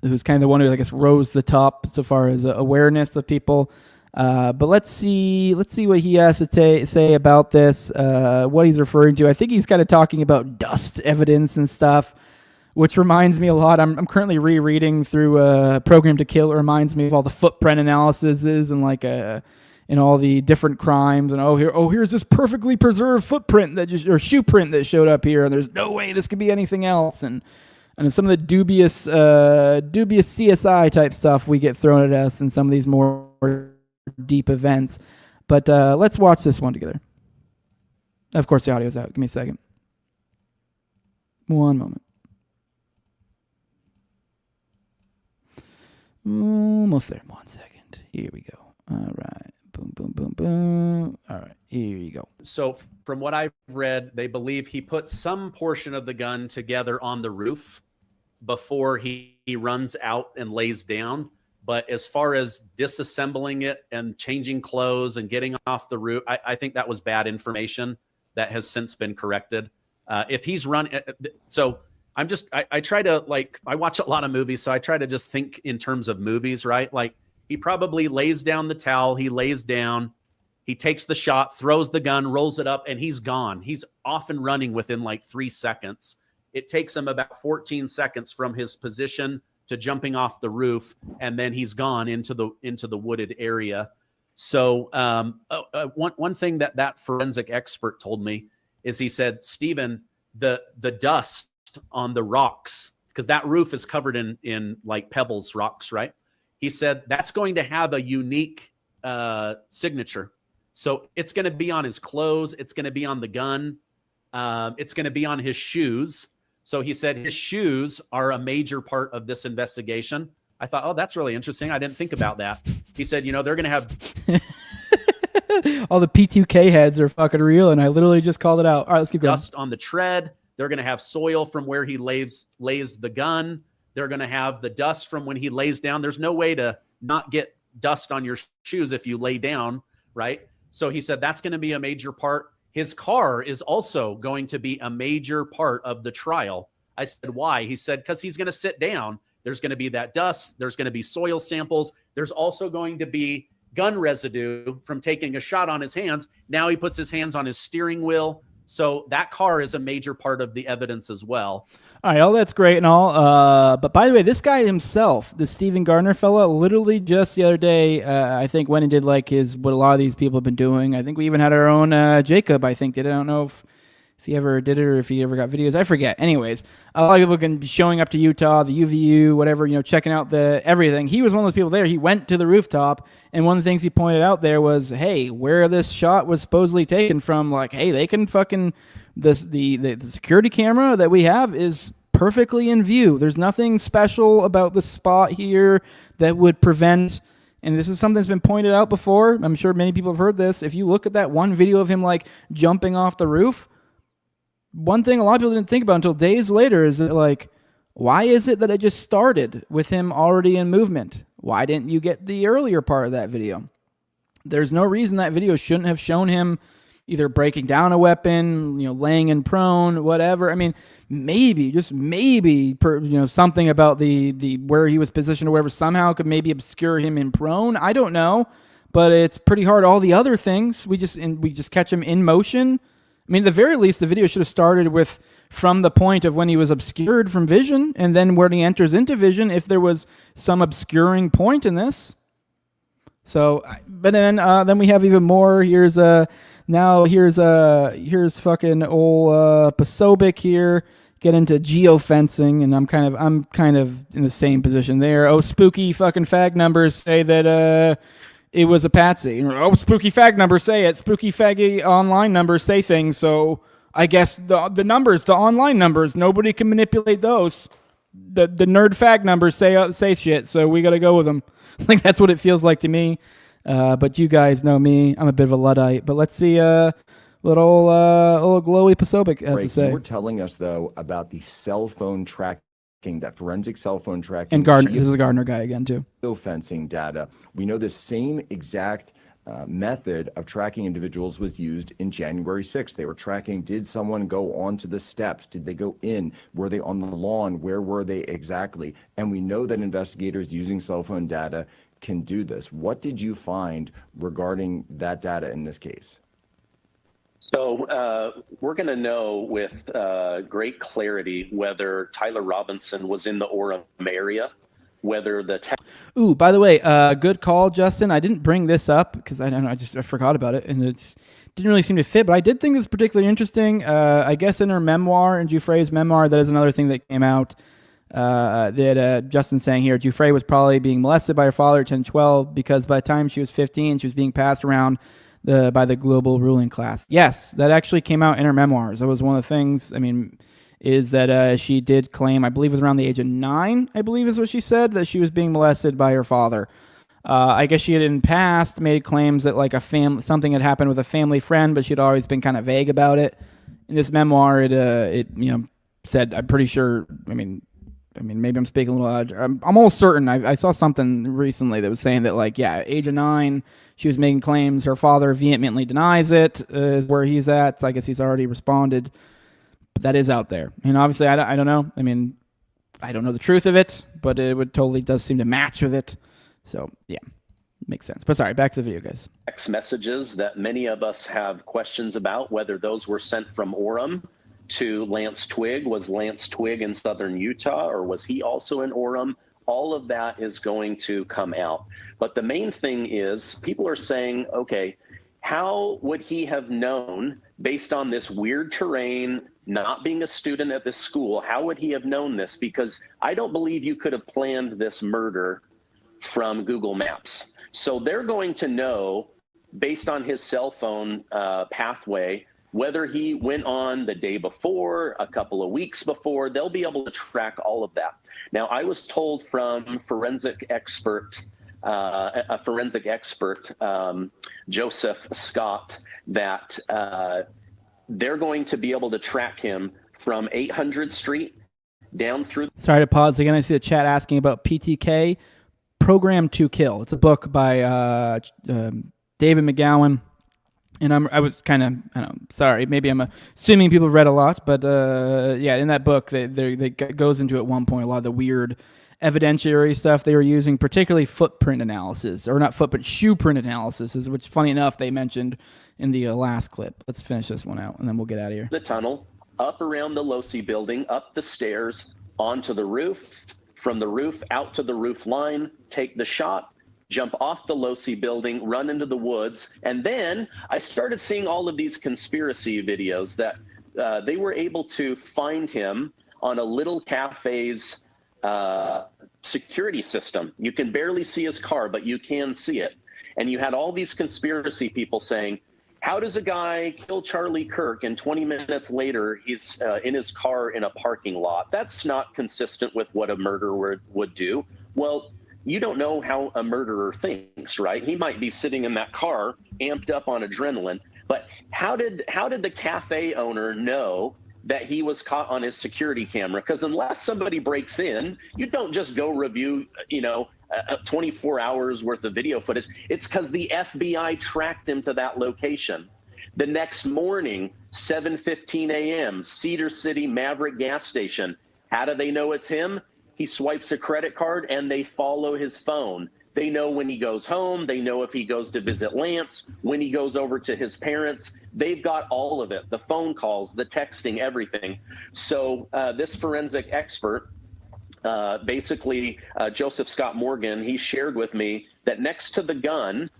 [SPEAKER 8] Who's kind of the one who, I guess, rose the top so far as awareness of people. But let's see what he has to say about this, what he's referring to. I think he's kind of talking about dust evidence and stuff, which reminds me a lot. I'm currently rereading through Program to Kill. It reminds me of all the footprint analyses and like and all the different crimes. And here's this perfectly preserved footprint or shoe print that showed up here, and there's no way this could be anything else. And some of the dubious CSI type stuff we get thrown at us in some of these more deep events. But let's watch this one together. Of course, the audio's out. Give me a second. One moment. Almost there. 1 second. Here we go. All right. Boom, boom, boom, boom. All right. Here you go.
[SPEAKER 18] So from what I've read, they believe he put some portion of the gun together on the roof before he runs out and lays down. But as far as disassembling it and changing clothes and getting off the roof, I think that was bad information that has since been corrected. If he's running, so I try to, like, I watch a lot of movies, so I try to just think in terms of movies, right? Like, he probably lays down the towel, he lays down, he takes the shot, throws the gun, rolls it up, and he's gone. He's off and running within like 3 seconds. It takes him about 14 seconds from his position to jumping off the roof, and then he's gone into the wooded area. So one thing that forensic expert told me is, he said, Stephen, the dust on the rocks, because that roof is covered in like pebbles, rocks, right? He said that's going to have a unique signature. So it's going to be on his clothes, it's going to be on the gun, it's going to be on his shoes. So he said his shoes are a major part of this investigation. I thought, oh, that's really interesting. I didn't think about that. He said, they're going to have...
[SPEAKER 8] All the P2K heads are fucking real, and I literally just called it out. All right, let's keep going.
[SPEAKER 18] Dust on the tread. They're going to have soil from where he lays the gun. They're going to have the dust from when he lays down. There's no way to not get dust on your shoes if you lay down, right? So he said that's going to be a major part. His car is also going to be a major part of the trial. I said, why? He said, because he's going to sit down. There's going to be that dust. There's going to be soil samples. There's also going to be gun residue from taking a shot on his hands. Now he puts his hands on his steering wheel. So that car is a major part of the evidence as well.
[SPEAKER 8] All right, all that's great and all. But by the way, this guy himself, the Stephen Gardner fella, literally just the other day, I think went and did like what a lot of these people have been doing. I think we even had our own Jacob, I think, did it. I don't know if he ever did it or if he ever got videos. I forget. Anyways, a lot of people can be showing up to Utah, the UVU, whatever, checking out the everything. He was one of those people there. He went to the rooftop, and one of the things he pointed out there was, hey, where this shot was supposedly taken from, like, hey, they can fucking... The security camera that we have is perfectly in view. There's nothing special about the spot here that would prevent, and this is something that's been pointed out before. I'm sure many people have heard this. If you look at that one video of him like jumping off the roof, one thing a lot of people didn't think about until days later is that, like, why is it that it just started with him already in movement? Why didn't you get the earlier part of that video? There's no reason that video shouldn't have shown him either breaking down a weapon, laying in prone, whatever. I mean, maybe, just maybe, something about the where he was positioned or whatever somehow could maybe obscure him in prone. I don't know, but it's pretty hard. All the other things, we just catch him in motion. I mean, at the very least, the video should have started with from the point of when he was obscured from vision, and then when he enters into vision, if there was some obscuring point in this. So, but then we have even more. Here's Now here's fucking old Pasobik here. Get into geofencing, and I'm kind of in the same position there. Oh, spooky fucking fag numbers say that it was a patsy. Oh, spooky fag numbers say it. Spooky faggy online numbers say things. So I guess the numbers, the online numbers, nobody can manipulate those. The nerd fag numbers say shit. So we got to go with them. Like that's what it feels like to me. But you guys know me. I'm a bit of a Luddite. But let's see what old glowy Pasobik has to say.
[SPEAKER 19] You were telling us, though, about the cell phone tracking, that forensic cell phone tracking.
[SPEAKER 8] And Gardner, this is a Gardner guy again, too.
[SPEAKER 19] Geofencing data. We know the same exact method of tracking individuals was used in January 6th. They were tracking, did someone go onto the steps? Did they go in? Were they on the lawn? Where were they exactly? And we know that investigators using cell phone data can do this. What did you find regarding that data in this case?
[SPEAKER 20] So we're going to know with great clarity whether Tyler Robinson was in the Orem area, whether the...
[SPEAKER 8] Ooh, by the way, good call, Justin. I didn't bring this up because I don't know, I forgot about it, and it didn't really seem to fit, but I did think this was particularly interesting. I guess in her memoir, in Giuffre's memoir, that is another thing that came out that Justin's saying here. Giuffre was probably being molested by her father at 10, 12, because by the time she was 15, she was being passed around by the global ruling class. Yes, that actually came out in her memoirs. That was one of the things, is that she did claim, I believe it was around the age of 9, I believe is what she said, that she was being molested by her father. I guess she had in the past made claims that like something had happened with a family friend, but she'd always been kind of vague about it. In this memoir, it said, I'm pretty sure, maybe I'm speaking a little odd. I'm almost certain. I saw something recently that was saying that, like, yeah, age of 9, she was making claims. Her father vehemently denies it, is where he's at. So I guess he's already responded. But that is out there. And obviously, I don't know. I don't know the truth of it, but it does seem to match with it. So, yeah, makes sense. But sorry, back to the video, guys.
[SPEAKER 20] Text messages that many of us have questions about, whether those were sent from Orem to Lance Twigg. Was Lance Twigg in southern Utah, or was he also in Orem? All of that is going to come out. But the main thing is people are saying, okay, how would he have known, based on this weird terrain, not being a student at this school, how would he have known this? Because I don't believe you could have planned this murder from Google Maps. So they're going to know, based on his cell phone pathway, whether he went on the day before, a couple of weeks before. They'll be able to track all of that. Now, I was told from a forensic expert, Joseph Scott, that they're going to be able to track him from 800 Street down through...
[SPEAKER 8] Sorry to pause again. I see the chat asking about PTK, Program to Kill. It's a book by David McGowan. And I was kind of, I don't know, sorry, maybe I'm assuming people have read a lot, but yeah, in that book, they goes into at one point a lot of the weird evidentiary stuff they were using, particularly footprint analysis, or not footprint, shoe print analysis, which, funny enough, they mentioned in the last clip. Let's finish this one out, and then we'll get out of here.
[SPEAKER 20] The tunnel, up around the Losi building, up the stairs, onto the roof, from the roof out to the roof line, take the shot, jump off the Losi building, run into the woods. And then I started seeing all of these conspiracy videos that they were able to find him on a little cafe's security system. You can barely see his car, but you can see it. And you had all these conspiracy people saying, how does a guy kill Charlie Kirk and 20 minutes later he's in his car in a parking lot? That's not consistent with what a murderer would do. Well, you don't know how a murderer thinks, right? He might be sitting in that car amped up on adrenaline, but how did the cafe owner know that he was caught on his security camera? Because unless somebody breaks in, you don't just go review, 24 hours worth of video footage. It's because the FBI tracked him to that location. The next morning, 7:15 a.m., Cedar City Maverick gas station. How do they know it's him? He swipes a credit card and they follow his phone. They know when he goes home. They know if he goes to visit Lance, when he goes over to his parents. They've got all of it, the phone calls, the texting, everything. So this forensic expert, Joseph Scott Morgan, he shared with me that next to the gun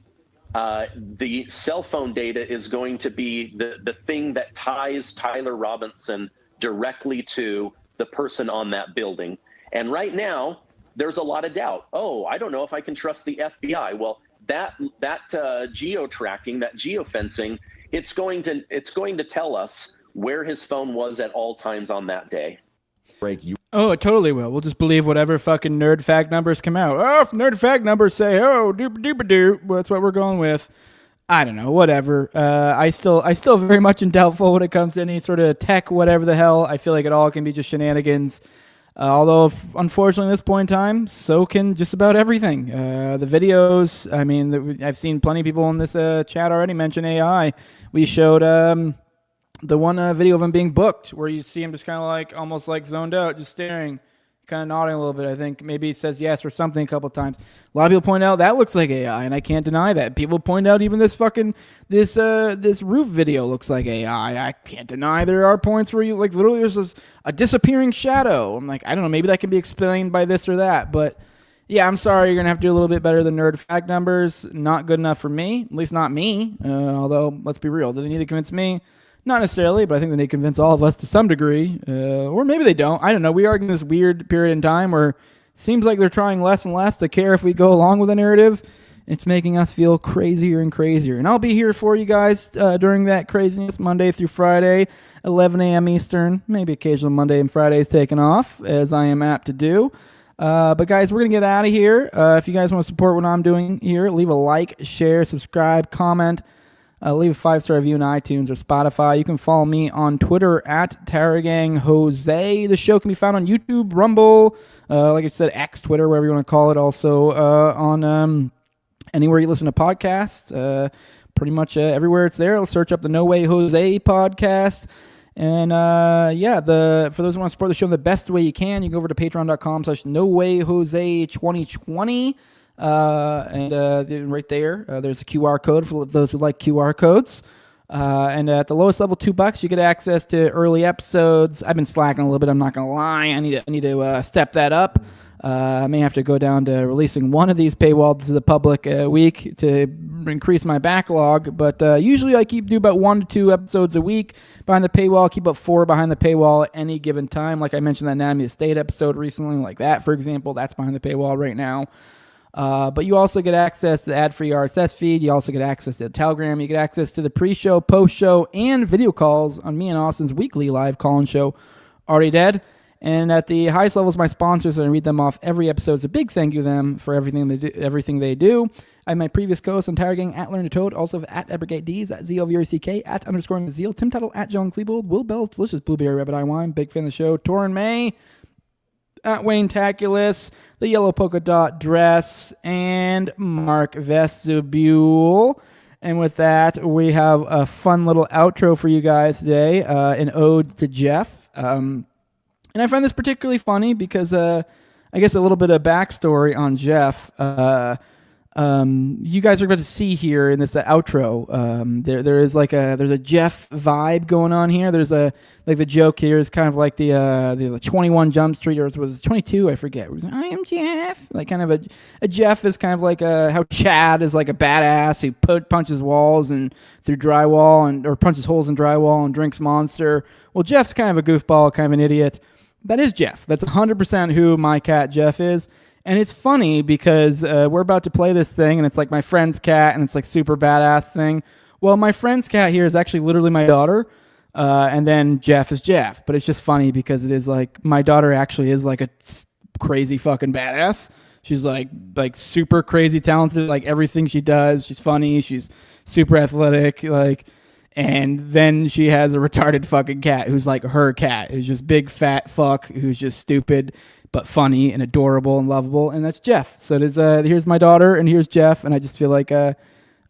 [SPEAKER 20] the cell phone data is going to be the thing that ties Tyler Robinson directly to the person on that building. And right now, there's a lot of doubt. Oh, I don't know if I can trust the FBI. Well, that geo-tracking, that geofencing, it's going to tell us where his phone was at all times on that day.
[SPEAKER 8] Oh, it totally will. We'll just believe whatever fucking nerd fact numbers come out. Oh, if nerd fact numbers say, oh, doop-a-doop-a-doop, well, that's what we're going with. I don't know, whatever. I still very much in doubtful when it comes to any sort of tech, whatever the hell. I feel like it all can be just shenanigans. Although, unfortunately, at this point in time, so can just about everything. The videos, I mean, I've seen plenty of people in this chat already mention AI. We showed the one video of him being booked where you see him just kind of like, almost like zoned out, just staring, kind of nodding a little bit. I think maybe he says yes or something a couple of times. A lot of people point out that looks like AI, and I can't deny that. People point out even this roof video looks like AI. I can't deny there are points where you like literally there's a disappearing shadow. I'm like, I don't know, maybe that can be explained by this or that, but yeah, I'm sorry, you're gonna have to do a little bit better than nerd fact numbers. Not good enough for me, at least not me. Although let's be real, do they need to convince me? Not necessarily, but I think they need to convince all of us to some degree. Or maybe they don't. I don't know. We are in this weird period in time where it seems like they're trying less and less to care if we go along with a narrative. It's making us feel crazier and crazier. And I'll be here for you guys during that craziness Monday through Friday, 11 a.m. Eastern. Maybe occasional Monday and Fridays taken off, as I am apt to do. But guys, we're going to get out of here. If you guys want to support what I'm doing here, leave a like, share, subscribe, comment. Leave a 5-star review on iTunes or Spotify. You can follow me on Twitter at TarragangJose. The show can be found on YouTube, Rumble, like I said, X, Twitter, whatever you want to call it. Also on anywhere you listen to podcasts. Pretty much everywhere it's there. I'll search up the No Way Jose podcast. And for those who want to support the show the best way you can go over to patreon.com/NoWayJose2020. And right there, there's a QR code for those who like QR codes. And at the lowest level, $2, you get access to early episodes. I've been slacking a little bit. I'm not gonna lie. I need to step that up. I may have to go down to releasing one of these paywalls to the public a week to increase my backlog. But usually I do about 1 to 2 episodes a week behind the paywall. Keep about 4 behind the paywall at any given time. Like I mentioned that Anatomy of the State episode recently, like that, for example, that's behind the paywall right now. But you also get access to the ad-free RSS feed. You also get access to the Telegram. You get access to the pre-show, post-show, and video calls on me and Austin's weekly live call-in show, Already Dead. And at the highest levels, my sponsors, and I read them off every episode. It's a big thank you to them for everything they do. I have my previous co-hosts on Tire Gang, at Learn to Toad, also at EbrightD's, at ZLVRCK, at _Mazeal, Tim Tuttle, at John Klebold, Will Bell's Delicious Blueberry Rabbit Eye Wine, big fan of the show, Torrin May, at Wayne Taculus, the Yellow Polka Dot Dress, and Mark Vestibule. And with that, we have a fun little outro for you guys today, an ode to Jeff. And I find this particularly funny because I guess a little bit of backstory on Jeff. You guys are about to see here in this outro. There is there's a Jeff vibe going on here. There's the joke here is kind of like the 21 Jump Street, or was it 22? I forget. I am Jeff. Like kind of a Jeff is kind of like how Chad is like a badass who punches walls and through drywall or punches holes in drywall and drinks Monster. Well, Jeff's kind of a goofball, kind of an idiot. That is Jeff. That's 100% who my cat Jeff is. And it's funny because we're about to play this thing, and it's like my friend's cat, and it's like super badass thing. Well, my friend's cat here is actually literally my daughter, and then Jeff is Jeff. But it's just funny because it is like my daughter actually is like a crazy fucking badass. She's like super crazy talented, like everything she does. She's funny. She's super athletic, and then she has a retarded fucking cat who's like her cat, who's just big fat fuck, who's just stupid but funny and adorable and lovable, and that's Jeff. So it is, here's my daughter, and here's Jeff, and I just feel like, I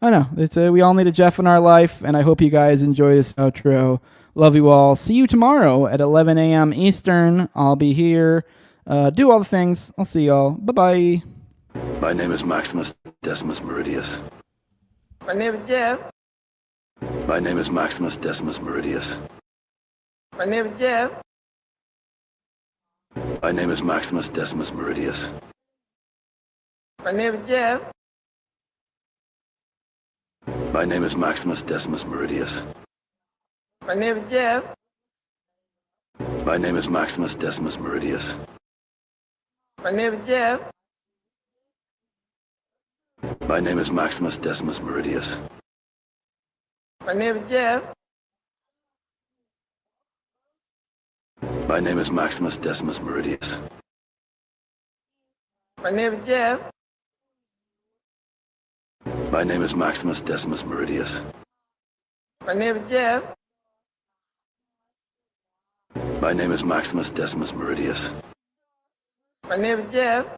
[SPEAKER 8] don't know, we all need a Jeff in our life, and I hope you guys enjoy this outro. Love you all. See you tomorrow at 11 a.m. Eastern. I'll be here. Do all the things. I'll see y'all. Bye-bye.
[SPEAKER 21] My name is Maximus Decimus Meridius.
[SPEAKER 2] My name is Jeff.
[SPEAKER 21] My name is Maximus Decimus Meridius.
[SPEAKER 2] My name is Jeff.
[SPEAKER 21] My name is Maximus Decimus Meridius.
[SPEAKER 2] My name is Jeff.
[SPEAKER 21] My name is Maximus Decimus Meridius.
[SPEAKER 2] My name is Jeff.
[SPEAKER 21] My name is Maximus Decimus Meridius.
[SPEAKER 2] My name is Jeff.
[SPEAKER 21] My name is Maximus Decimus Meridius.
[SPEAKER 2] My name is Jeff.
[SPEAKER 21] My name is Maximus Decimus Meridius.
[SPEAKER 2] My name is Jeff.
[SPEAKER 21] My name is Maximus Decimus Meridius.
[SPEAKER 2] My name is Jeff.
[SPEAKER 21] My name is Maximus Decimus Meridius.
[SPEAKER 2] My name is Jeff.